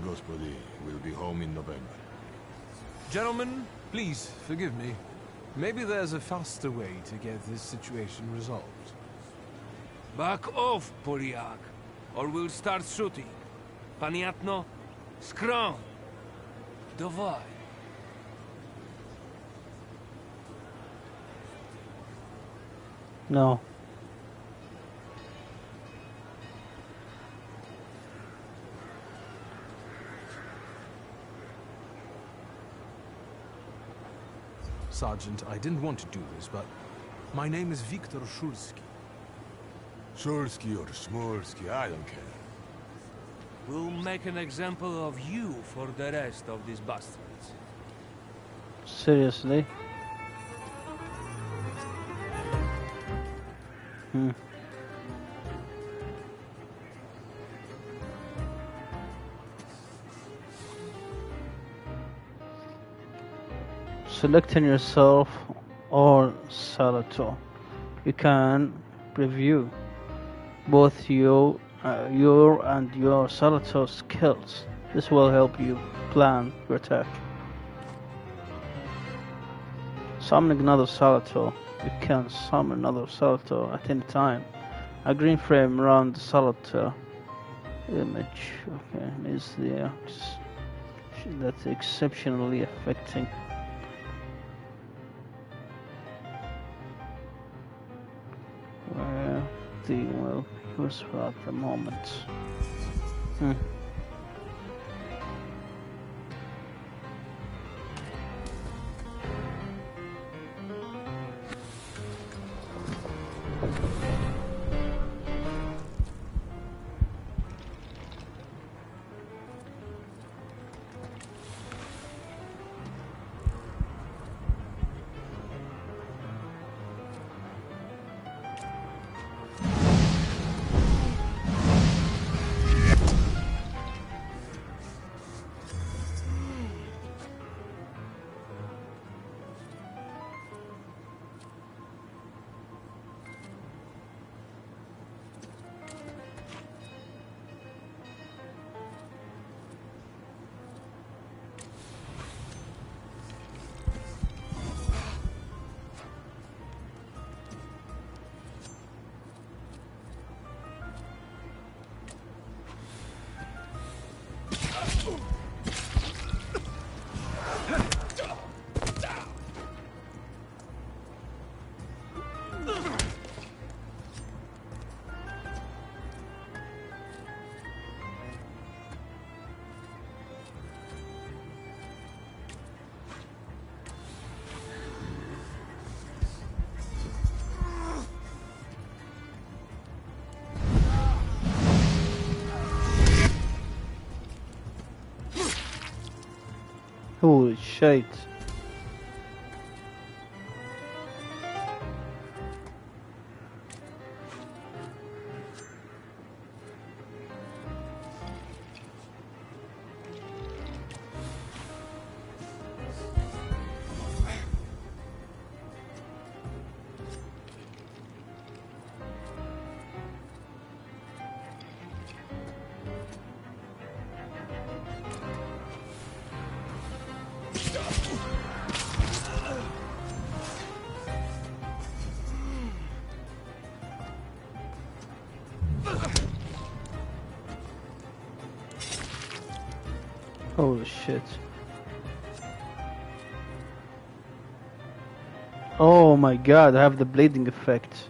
Gospodi will be home in November. Gentlemen, please forgive me. Maybe there's a faster way to get this situation resolved. Back off, Polyak, or we'll start shooting. Paniatno? Scrum! Dawaj. No. Sergeant, I didn't want to do this, but my name is Viktor Shulsky. Shulsky or Smolsky, I don't care. We'll make an example of you for the rest of these bastards. Seriously? Selecting yourself or Salator. You can preview both your and your Salator skills. This will help you plan your attack. Summoning another Salator. You can summon another Salator at any time. A green frame around the Salator image. Okay, is there. That's exceptionally affecting. Where the well useful at the moment. Holy shit. Holy shit. Oh my god, I have the bleeding effect.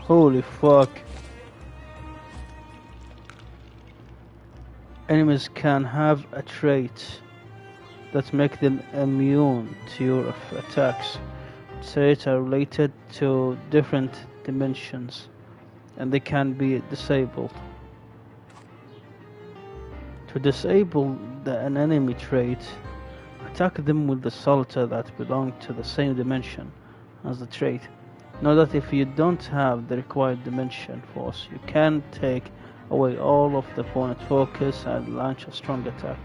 Holy fuck. Enemies can have a trait that make them immune to your attacks. Traits are related to different dimensions, and they can be disabled. To disable an enemy trait, attack them with the solitaire that belong to the same dimension as the trait. Know that if you don't have the required dimension force, you can take away all of the opponent's focus and launch a strong attack.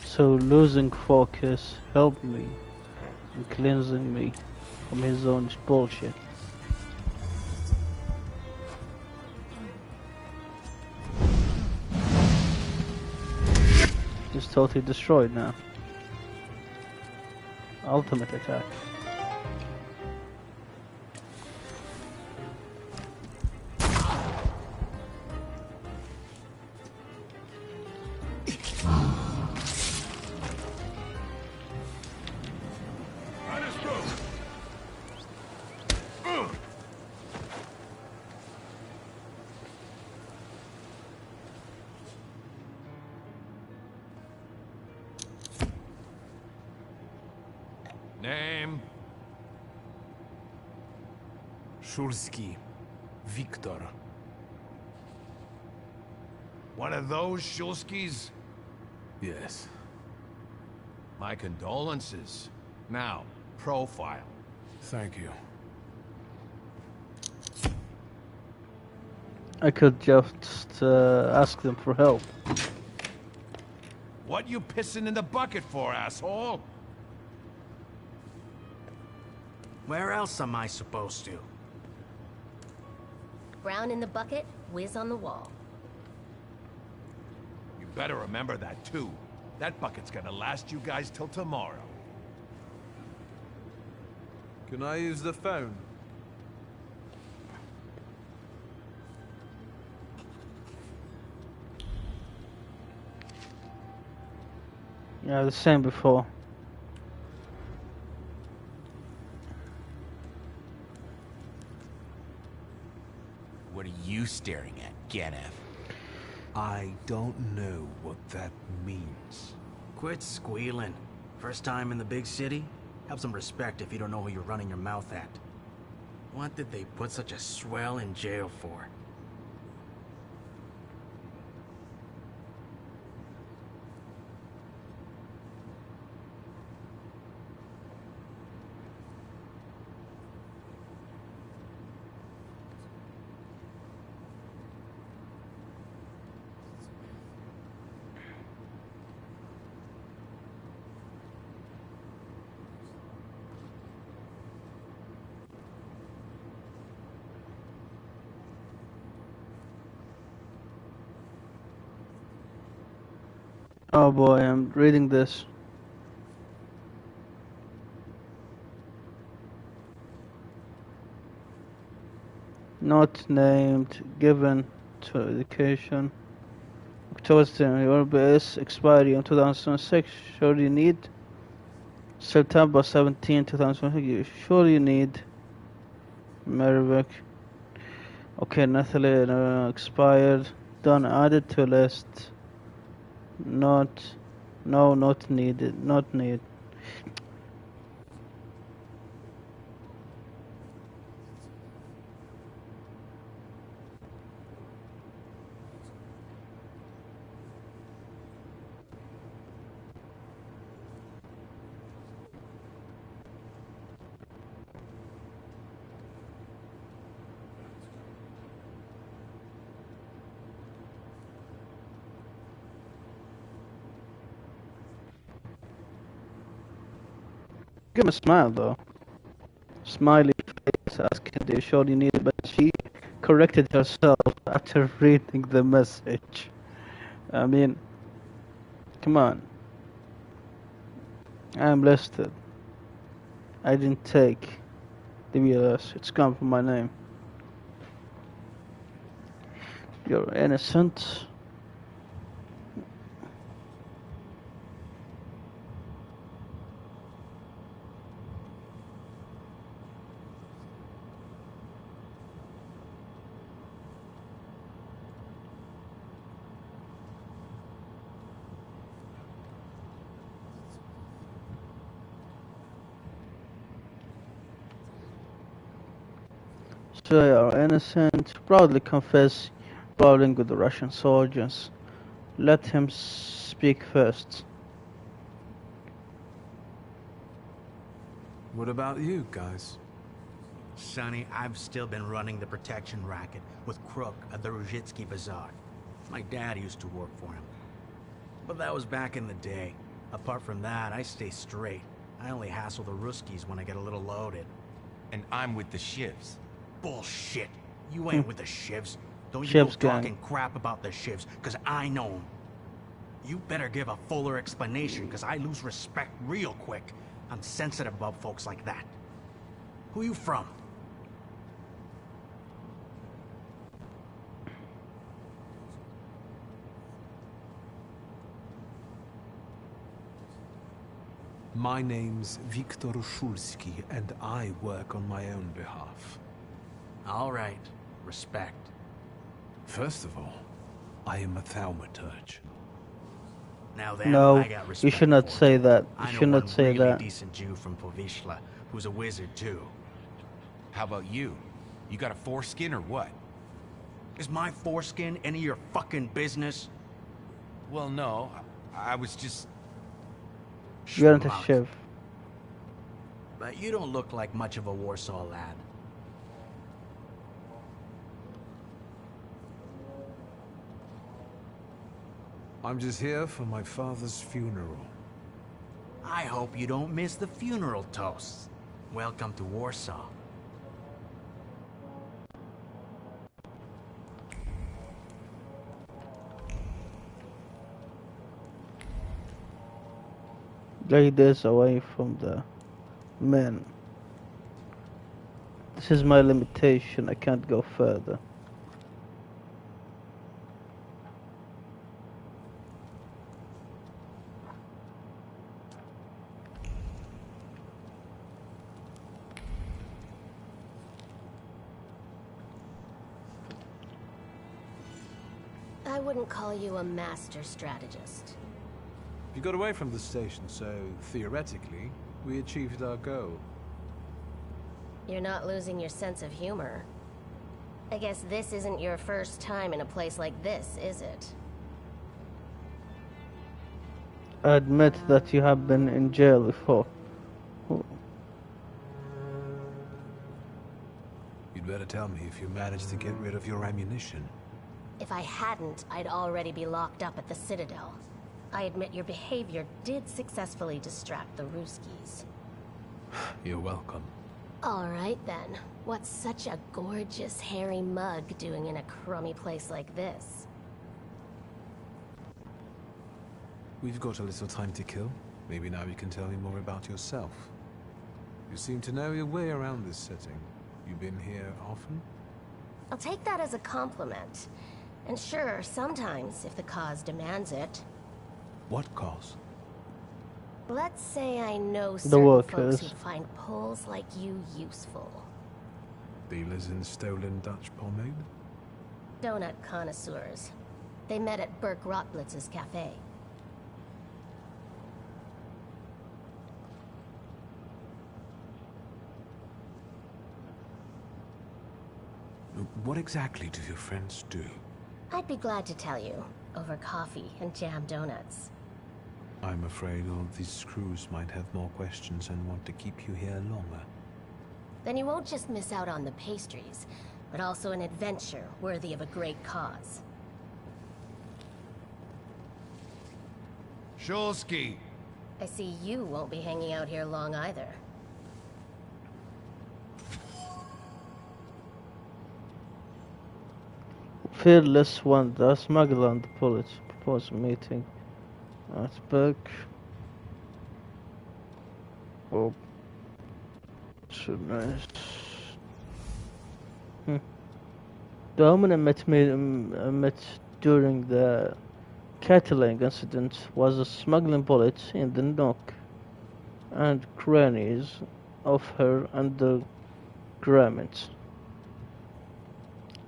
So losing focus helped me in cleansing me from his own bullshit. He's totally destroyed now. Ultimate attack. Name? Shulski. Victor. One of those Shulskis? Yes. My condolences. Now, profile. Thank you. I could just ask them for help. What you pissing in the bucket for, asshole? Where else am I supposed to? Brown in the bucket, whiz on the wall. You better remember that, too. That bucket's gonna last you guys till tomorrow. Can I use the phone? Yeah, the same before. What are you staring at, Ganef? I don't know what that means. Quit squealing. First time in the big city? Have some respect if you don't know who you're running your mouth at. What did they put such a swell in jail for? Oh boy, I'm reading this. Not named, given to education. October 10, your base expiry in 2006. Sure you need. September 17, 2006. Sure you need. Merrick. Okay, Nathalie expired. Done. Added to list. Not. No, not needed. Not need. Give him a smile though. Smiley face asking do you sure you need it, but she corrected herself after reading the message. I mean, come on. I'm listed. I didn't take the BLS. It's come from my name. You're innocent. So you are innocent. Proudly confess brawling with the Russian soldiers. Let him speak first. What about you guys? Sonny, I've still been running the protection racket with Crook at the Ruzhitsky Bazaar. My dad used to work for him. But that was back in the day. Apart from that, I stay straight. I only hassle the Ruskies when I get a little loaded. And I'm with the Shivs. Bullshit. You ain't with the Shivs. Don't you Shivs go gang. talking crap about the Shivs, because I know them. You better give a fuller explanation, because I lose respect real quick. I'm sensitive about folks like that. Who you from? My name's Viktor Shulsky, and I work on my own behalf. All right. Respect. First of all, I am a thaumaturge. Now then, No, I got respect you should not for say you. that. I You know should not one say really that. decent Jew from Povishla, who's a wizard too. How about you? You got a foreskin or what? Is my foreskin any of your fucking business? Well, no. I was just... You aren't a Schmuck. Shiv. But you don't look like much of a Warsaw lad. I'm just here for my father's funeral. I hope you don't miss the funeral toasts. Welcome to Warsaw. Lay this away from the men. This is my limitation. I can't go further. I wouldn't call you a master strategist. You got away from the station, so theoretically, we achieved our goal. You're not losing your sense of humor. I guess this isn't your first time in a place like this, is it? Admit that you have been in jail before. You'd better tell me if you managed to get rid of your ammunition. If I hadn't, I'd already be locked up at the Citadel. I admit your behavior did successfully distract the Ruskies. You're welcome. All right then. What's such a gorgeous, hairy mug doing in a crummy place like this? We've got a little time to kill. Maybe now you can tell me more about yourself. You seem to know your way around this setting. You been here often? I'll take that as a compliment. And sure, sometimes, if the cause demands it. What cause? Let's say I know The certain workers. folks who'd find poles like you useful. Dealers in stolen Dutch pomade? Donut connoisseurs. They met at Burke Rotblitz's cafe. What exactly do your friends do? I'd be glad to tell you, over coffee and jam donuts. I'm afraid all these crews might have more questions and want to keep you here longer. Then you won't just miss out on the pastries, but also an adventure worthy of a great cause. Shulsky! I see you won't be hanging out here long either. Fearless Wonder, smuggler and the police propose a meeting at Burke. Oh, so nice. The woman I met during the Kettling incident was a smuggling bullet in the nook and crannies of her undergarments.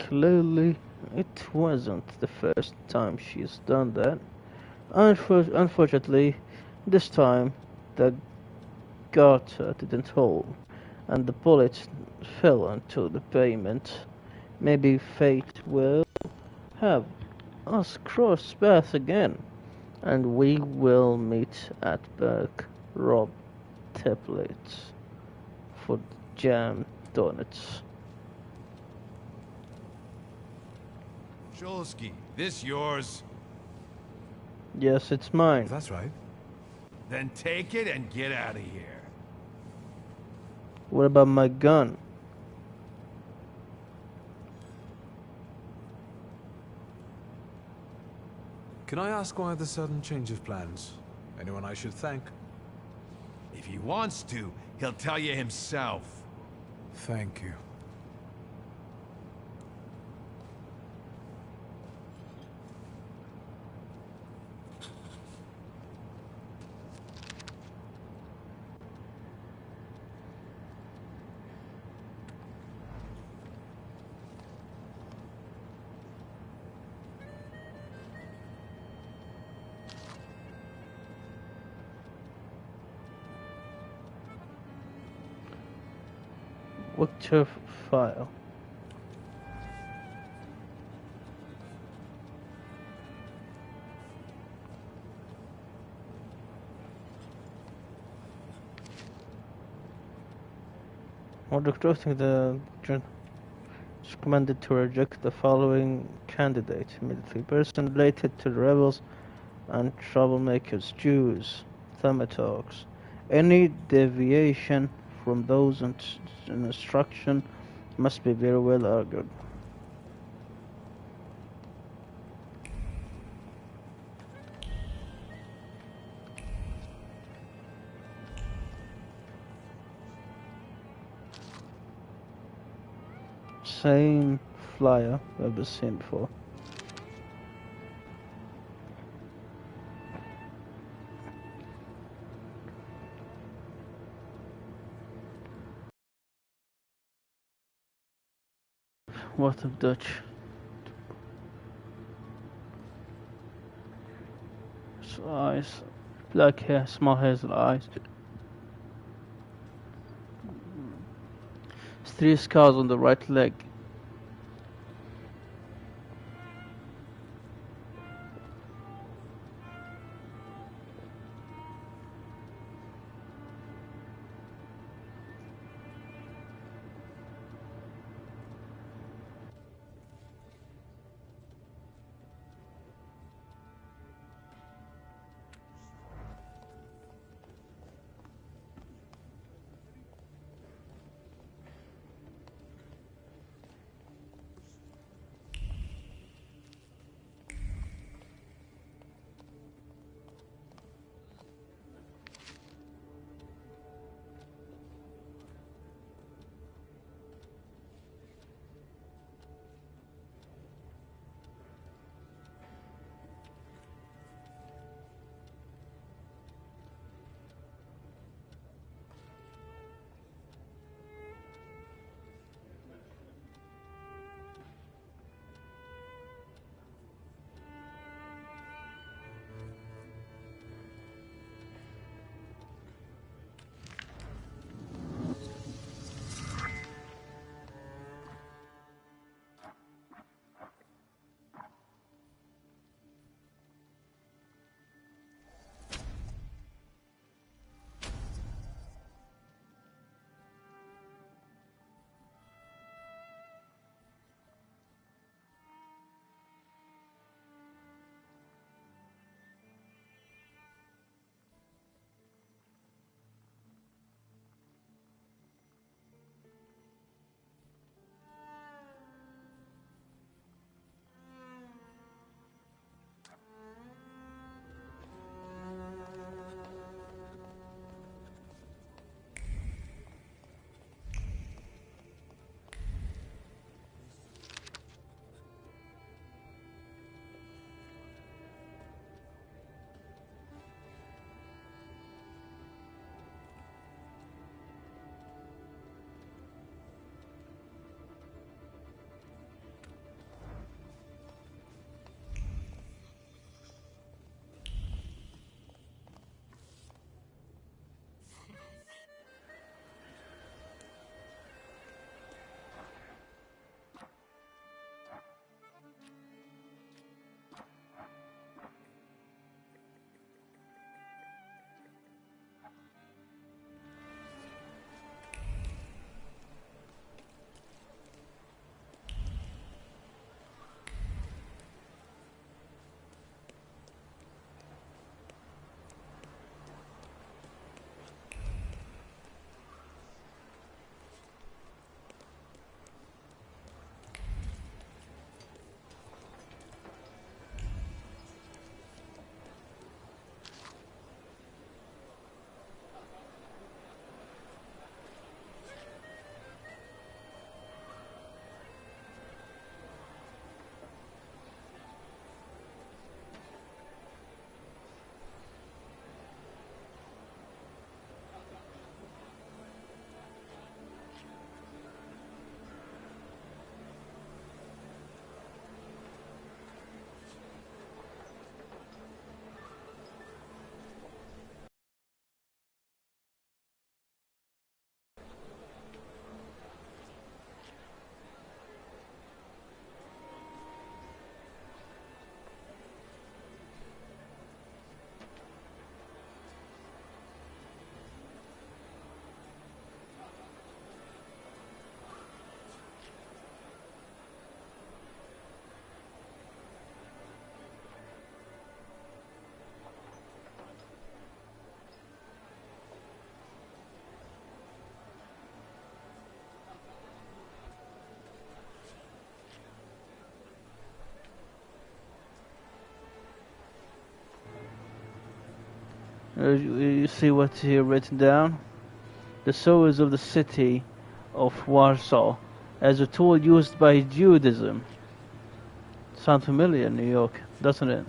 Clearly, it wasn't the first time she's done that. Unfortunately, this time the garter didn't hold, and the bullet fell onto the pavement. Maybe fate will have us cross paths again, and we will meet at Burke Rob Tablets for jam donuts. Shulsky, this yours? Yes, it's mine. That's right. Then take it and get out of here. What about my gun? Can I ask why the sudden change of plans? Anyone I should thank? If he wants to, he'll tell you himself. Thank you. Victor file. Order drafting the is recommended to reject the following candidate immediately. Person related to the rebels and troublemakers, Jews, thaumaturgs. Any deviation from those in instruction must be very well argued. Same flyer we've seen before. What of Dutch? Eyes, black hair, small hazel eyes. 3 scars on the right leg. You see what's here written down? The sewers of the city of Warsaw as a tool used by Judaism. Sound familiar, New York, doesn't it?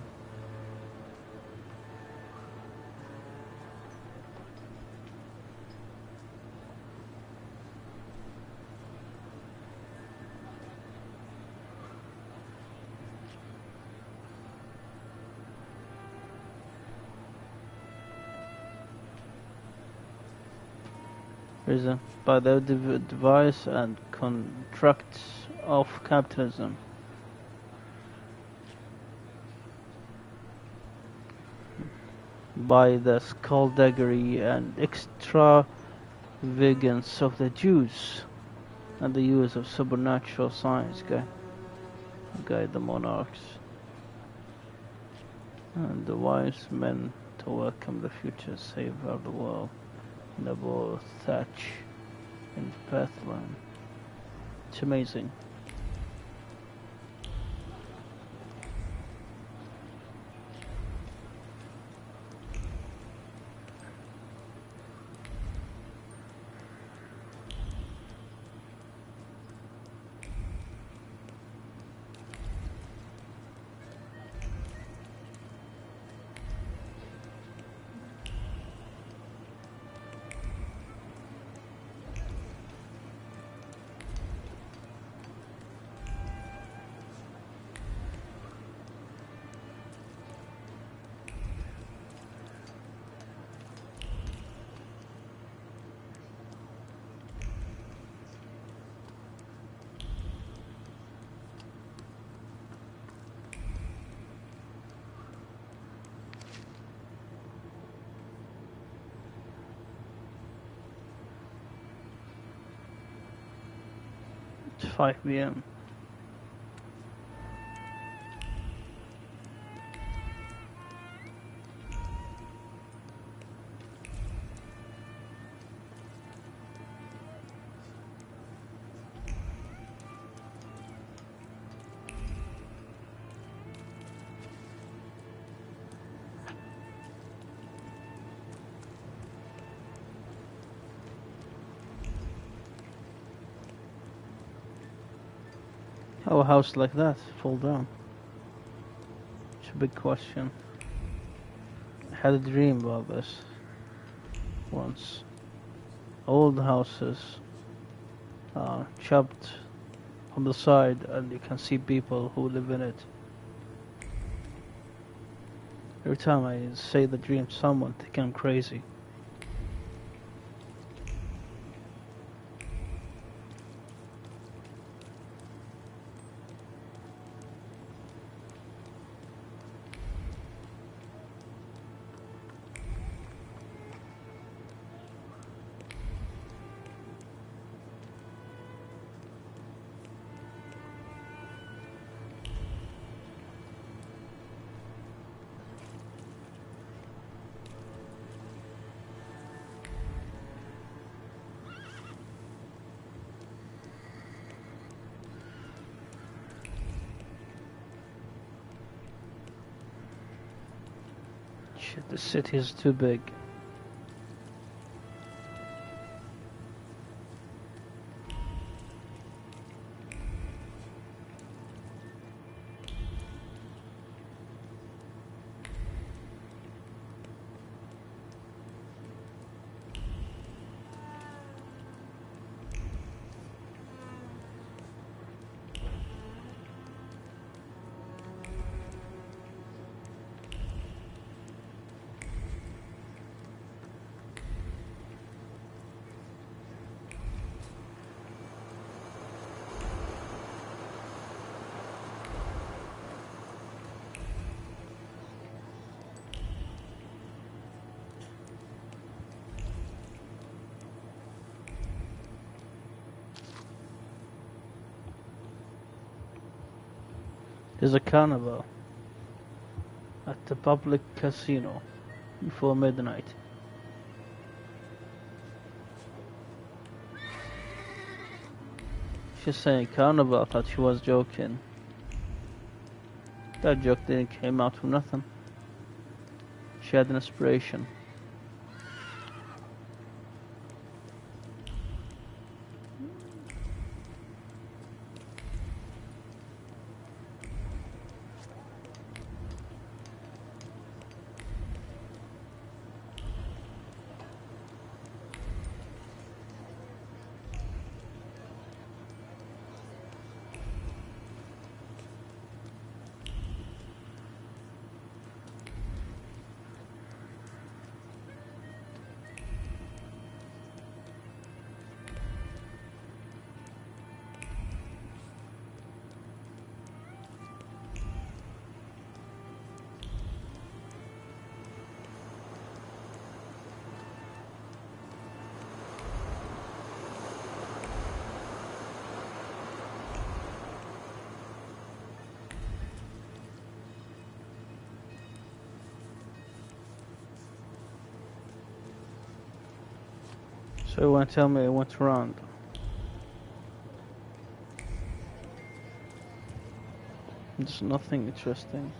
Reason by their device and contracts of capitalism. By the skullduggery and extravagance of the Jews and the use of supernatural science guide the monarchs and the wise men to welcome the future savior of the world. Double thatch in Bethlehem. It's amazing. It's 5 p.m. How a house like that fall down? It's a big question. I had a dream about this once. Old houses are chopped on the side and you can see people who live in it. Every time I say the dream to someone, they think I'm crazy. Shit, the city is too big. There's a carnival at the public casino before midnight. She's saying carnival. I thought she was joking. That joke didn't came out from nothing. She had an inspiration. So you want to tell me what's wrong? There's nothing interesting.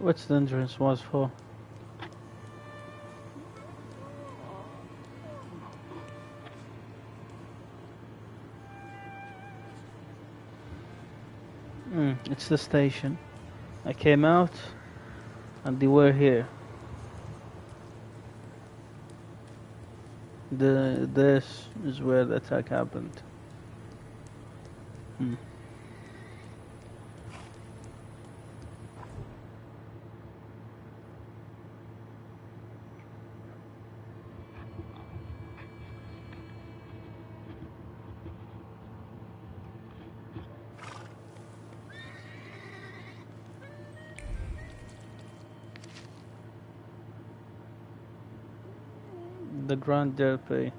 What's the entrance was for? It's the station. I came out and they were here. This is where the attack happened. The Grand Derby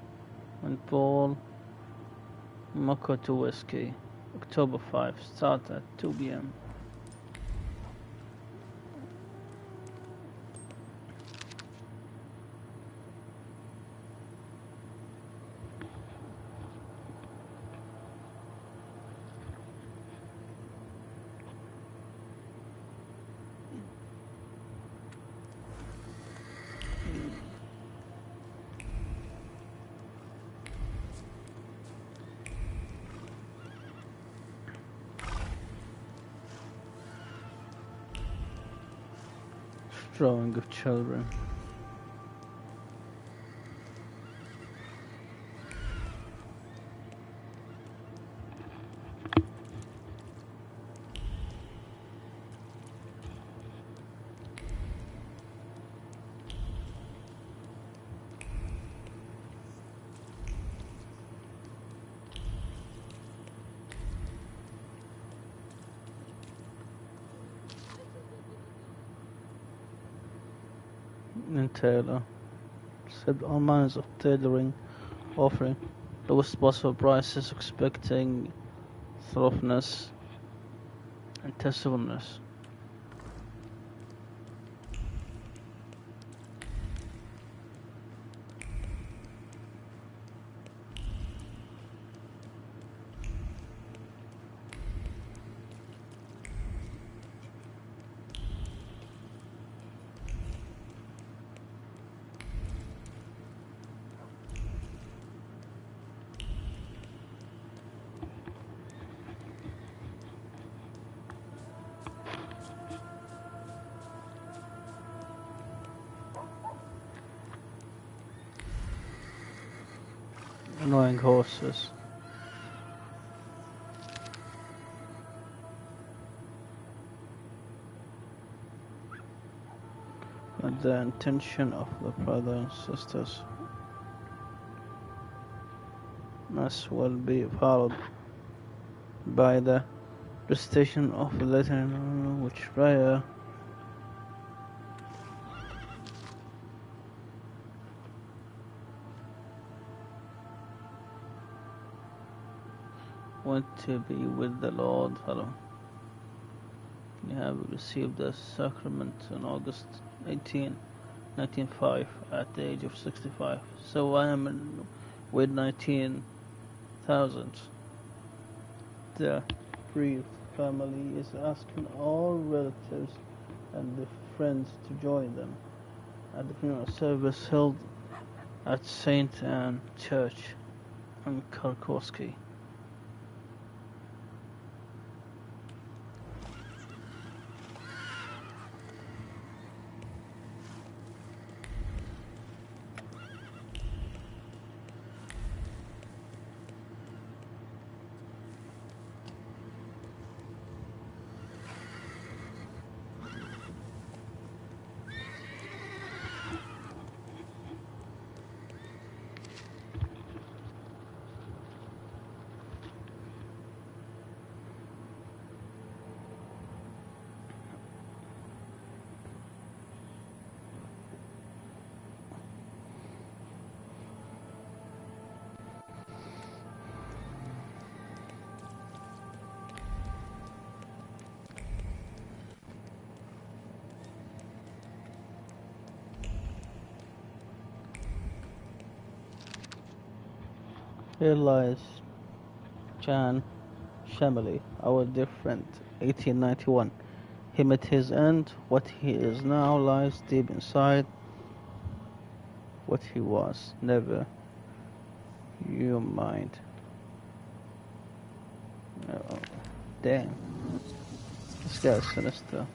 and Paul Moko to Whiskey, October 5, start at 2 p.m. Drawing of children. And tailor said all kinds of tailoring, offering lowest possible prices, expecting thoroughness and tastefulness. Annoying horses. But the intention of the brothers and sisters must well be followed by the recitation of the Latin, which prayer went to be with the Lord. Fellow, you have received the sacrament on August 18, 1905, at the age of 65. So I am with 19,000. The bereaved family is asking all relatives and the friends to join them at the funeral service held at St. Anne Church in Kharkovsky. Here lies Jan Shamley, our dear friend, 1891. He met his end. What he is now lies deep inside what he was. Never you mind. Oh, damn. This guy's sinister.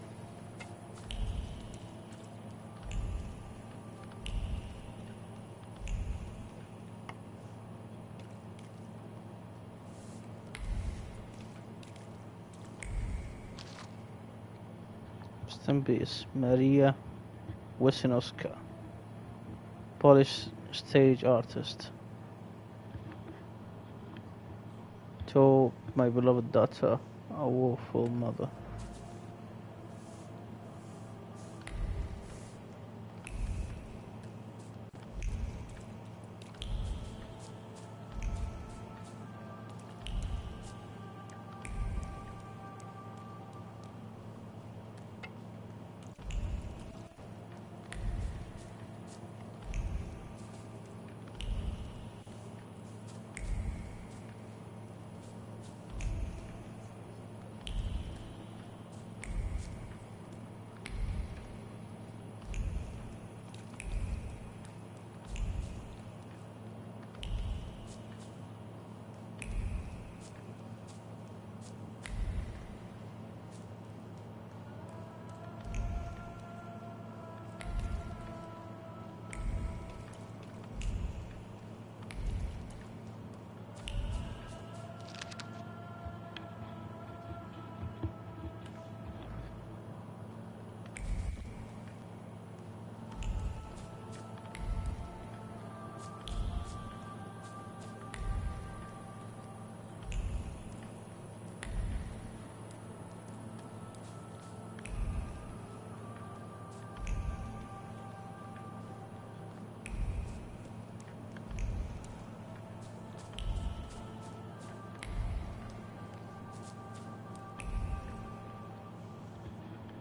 Rest in peace, Maria Wisniewska, Polish stage artist. To my beloved daughter, a woeful mother.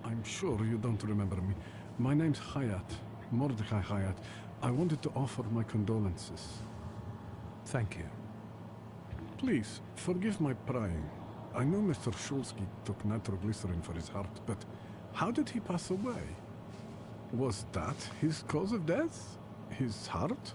I'm sure you don't remember me. My name's Hayat, Mordecai Hayat. I wanted to offer my condolences. Thank you. Please, forgive my prying. I know Mr. Shulsky took nitroglycerin for his heart, but how did he pass away? Was that his cause of death? His heart?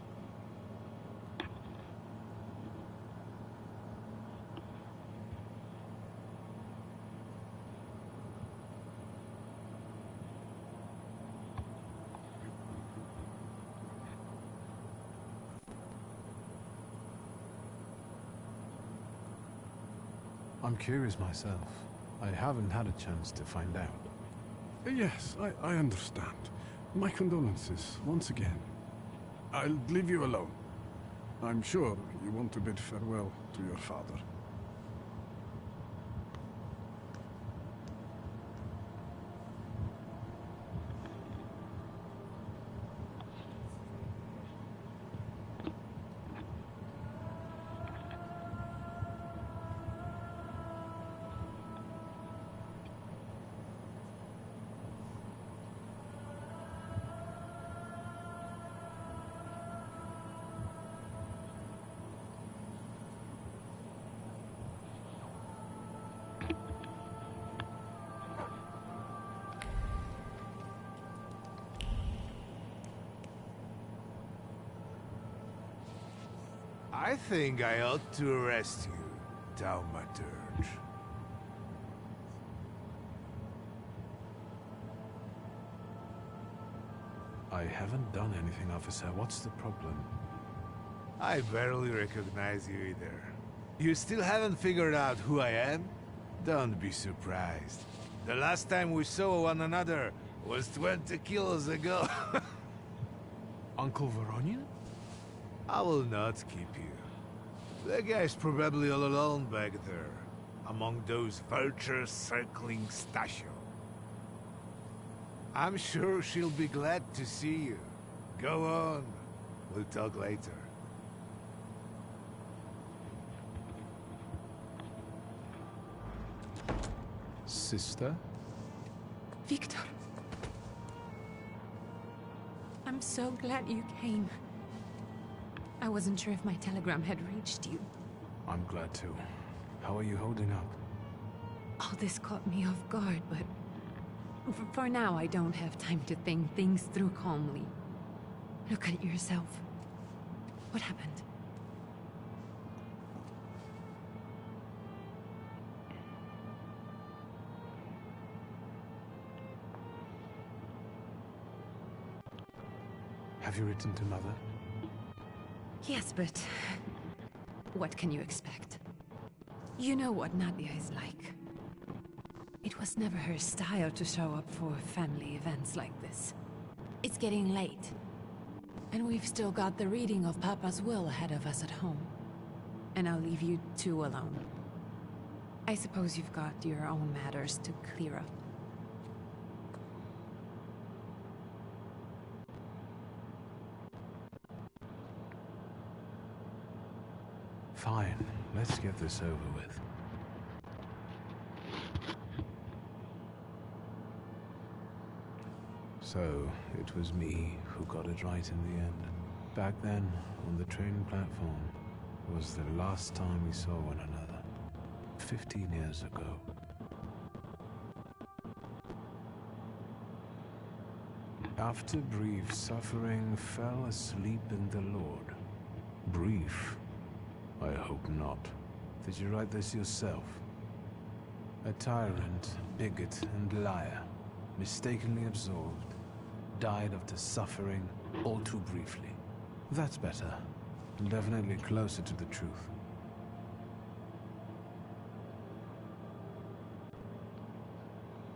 I'm curious myself. I haven't had a chance to find out. Yes, I understand. My condolences, once again. I'll leave you alone. I'm sure you want to bid farewell to your father. I think I ought to arrest you, Taumaturge. I haven't done anything, officer. What's the problem? I barely recognize you either. You still haven't figured out who I am? Don't be surprised. The last time we saw one another was 20 kilos ago. Uncle Voronian? I will not keep you. That guy's probably all alone back there, among those vultures circling Stasio. I'm sure she'll be glad to see you. Go on. We'll talk later. Sister? Victor. I'm so glad you came. I wasn't sure if my telegram had reached you. I'm glad to. How are you holding up? All this caught me off guard, but... For now, I don't have time to think things through calmly. Look at yourself. What happened? Have you written to Mother? Yes, but... what can you expect? You know what Nadia is like. It was never her style to show up for family events like this. It's getting late. And we've still got the reading of Papa's will ahead of us at home. And I'll leave you two alone. I suppose you've got your own matters to clear up. Fine, let's get this over with. So, it was me who got it right in the end. Back then, on the train platform, was the last time we saw one another. 15 years ago. After brief suffering, fell asleep in the Lord. Brief? I hope not. Did you write this yourself? A tyrant, bigot, and liar, mistakenly absolved, died after suffering all too briefly. That's better. Definitely closer to the truth.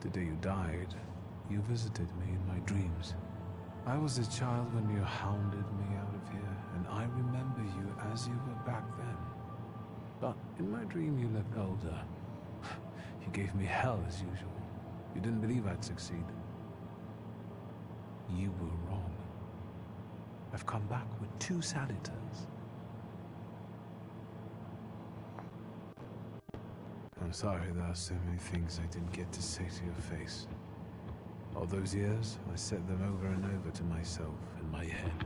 The day you died, you visited me in my dreams. I was a child when you hounded me out of here, and I remember you as you were back then. But in my dream you looked older. You gave me hell as usual. You didn't believe I'd succeed. You were wrong. I've come back with 2 Salutars. I'm sorry there are so many things I didn't get to say to your face. All those years, I said them over and over to myself in my head.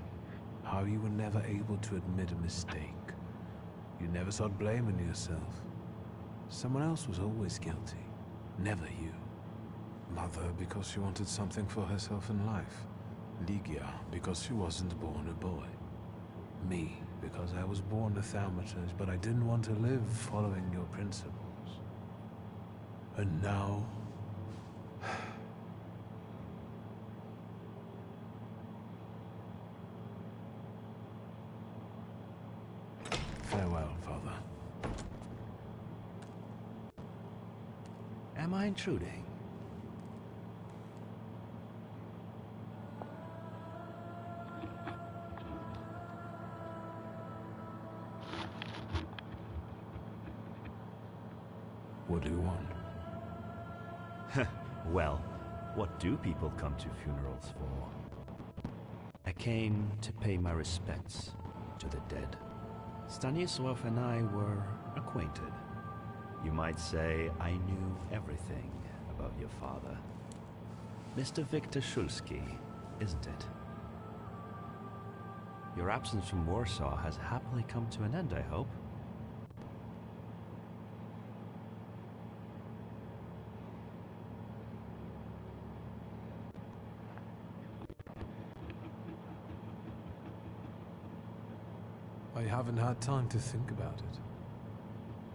How you were never able to admit a mistake. You never sought blame in yourself. Someone else was always guilty, never you. Mother because she wanted something for herself in life. Ligia because she wasn't born a boy. Me because I was born a thaumaturge, but I didn't want to live following your principles. And now... Farewell, Father. Am I intruding? What do you want? Well, what do people come to funerals for? I came to pay my respects to the dead. Stanislav and I were acquainted. You might say I knew everything about your father. Mr. Victor Shulsky, isn't it? Your absence from Warsaw has happily come to an end, I hope. I haven't had time to think about it.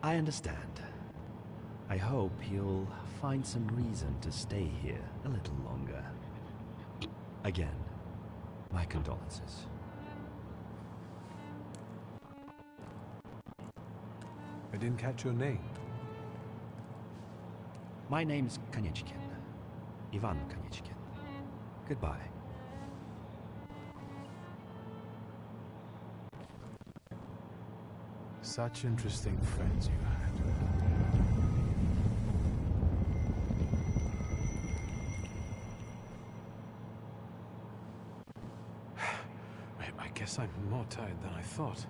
I understand. I hope you'll find some reason to stay here a little longer. Again, my condolences. I didn't catch your name. My name's Kaniechkin. Ivan Kaniechkin. Goodbye. Such interesting friends you had. I guess I'm more tired than I thought.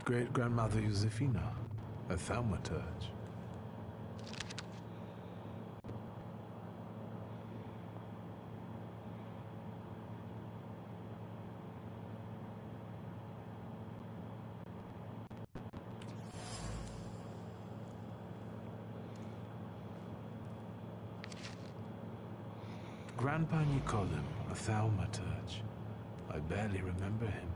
great-grandmother Josefina, a thaumaturge. Grandpa Nikodem, a thaumaturge. I barely remember him.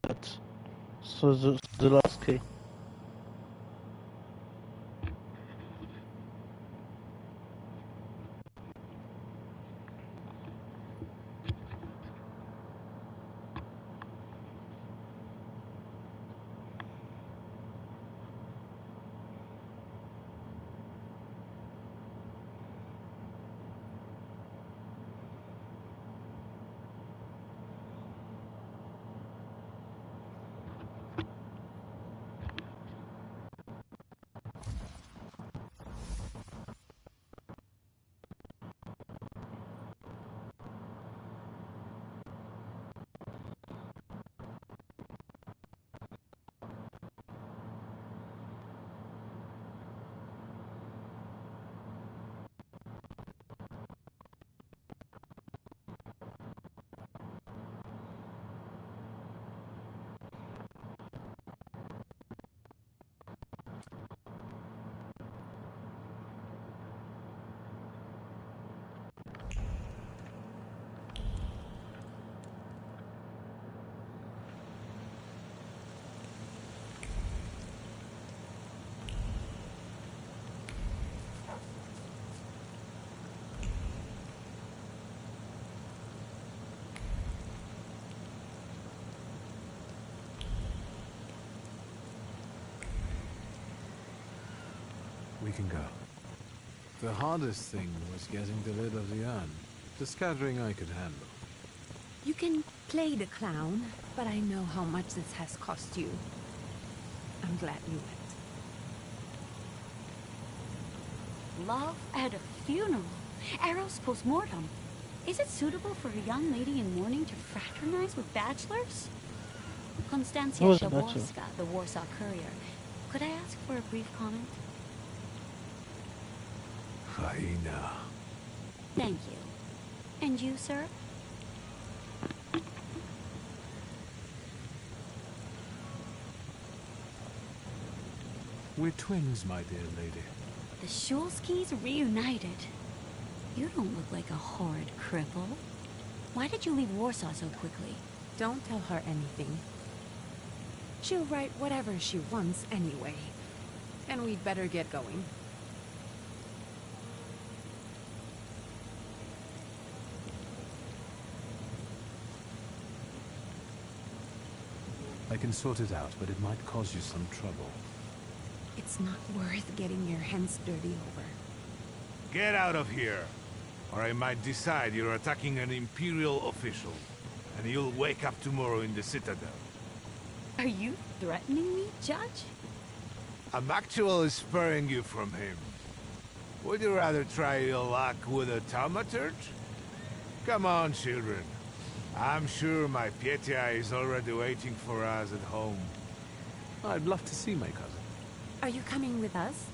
That. So the last key. We can go. The hardest thing was getting the lid of the urn. The scattering I could handle. You can play the clown, but I know how much this has cost you. I'm glad you went. Love at a funeral. Eros post-mortem. Is it suitable for a young lady in mourning to fraternize with bachelors? Konstancja Shaborska, the Warsaw Courier. Could I ask for a brief comment? Hyena. Thank you. And you, sir? We're twins, my dear lady. The Shulskis reunited. You don't look like a horrid cripple. Why did you leave Warsaw so quickly? Don't tell her anything. She'll write whatever she wants anyway. And we'd better get going. I can sort it out, but it might cause you some trouble. It's not worth getting your hands dirty over. Get out of here, or I might decide you're attacking an Imperial official, and you'll wake up tomorrow in the Citadel. Are you threatening me, Judge? I'm actually spurring you from him. Would you rather try your luck with a thaumaturge? Come on, children. I'm sure my Pietia is already waiting for us at home. I'd love to see my cousin. Are you coming with us?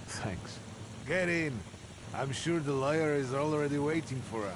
Thanks. Get in. I'm sure the lawyer is already waiting for us.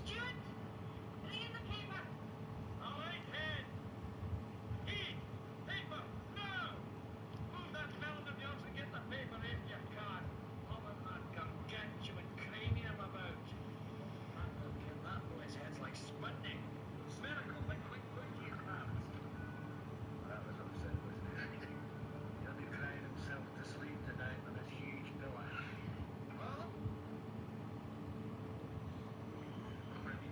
Stuart! Bring in the paper! All right, head! Heed! Paper! No! Move that melon of yours and get the paper in your car. Over that gargantuan cranium about. That will kill that boy's head's like Sputnik. Miracle liquid cookie crabs. That was upset with me. He'll be crying himself to sleep tonight on his huge pillow. Well? Already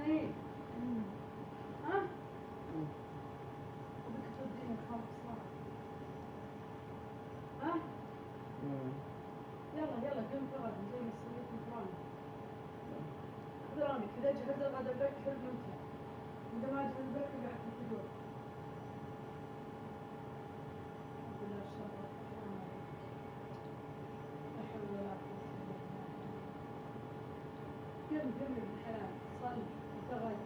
ايه ها وبدك توديني خمس صار ها يلا قم تغرب زي ما سويت فرانك فرانك اذا جهز الغدا بكر ممتع اذا ما جهز بكر قاعد تدور بلا شر لا حول ولا قوة إلا بالله قم بالحلال صل وتغير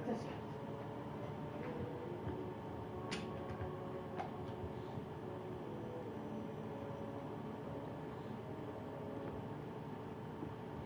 تغتسل.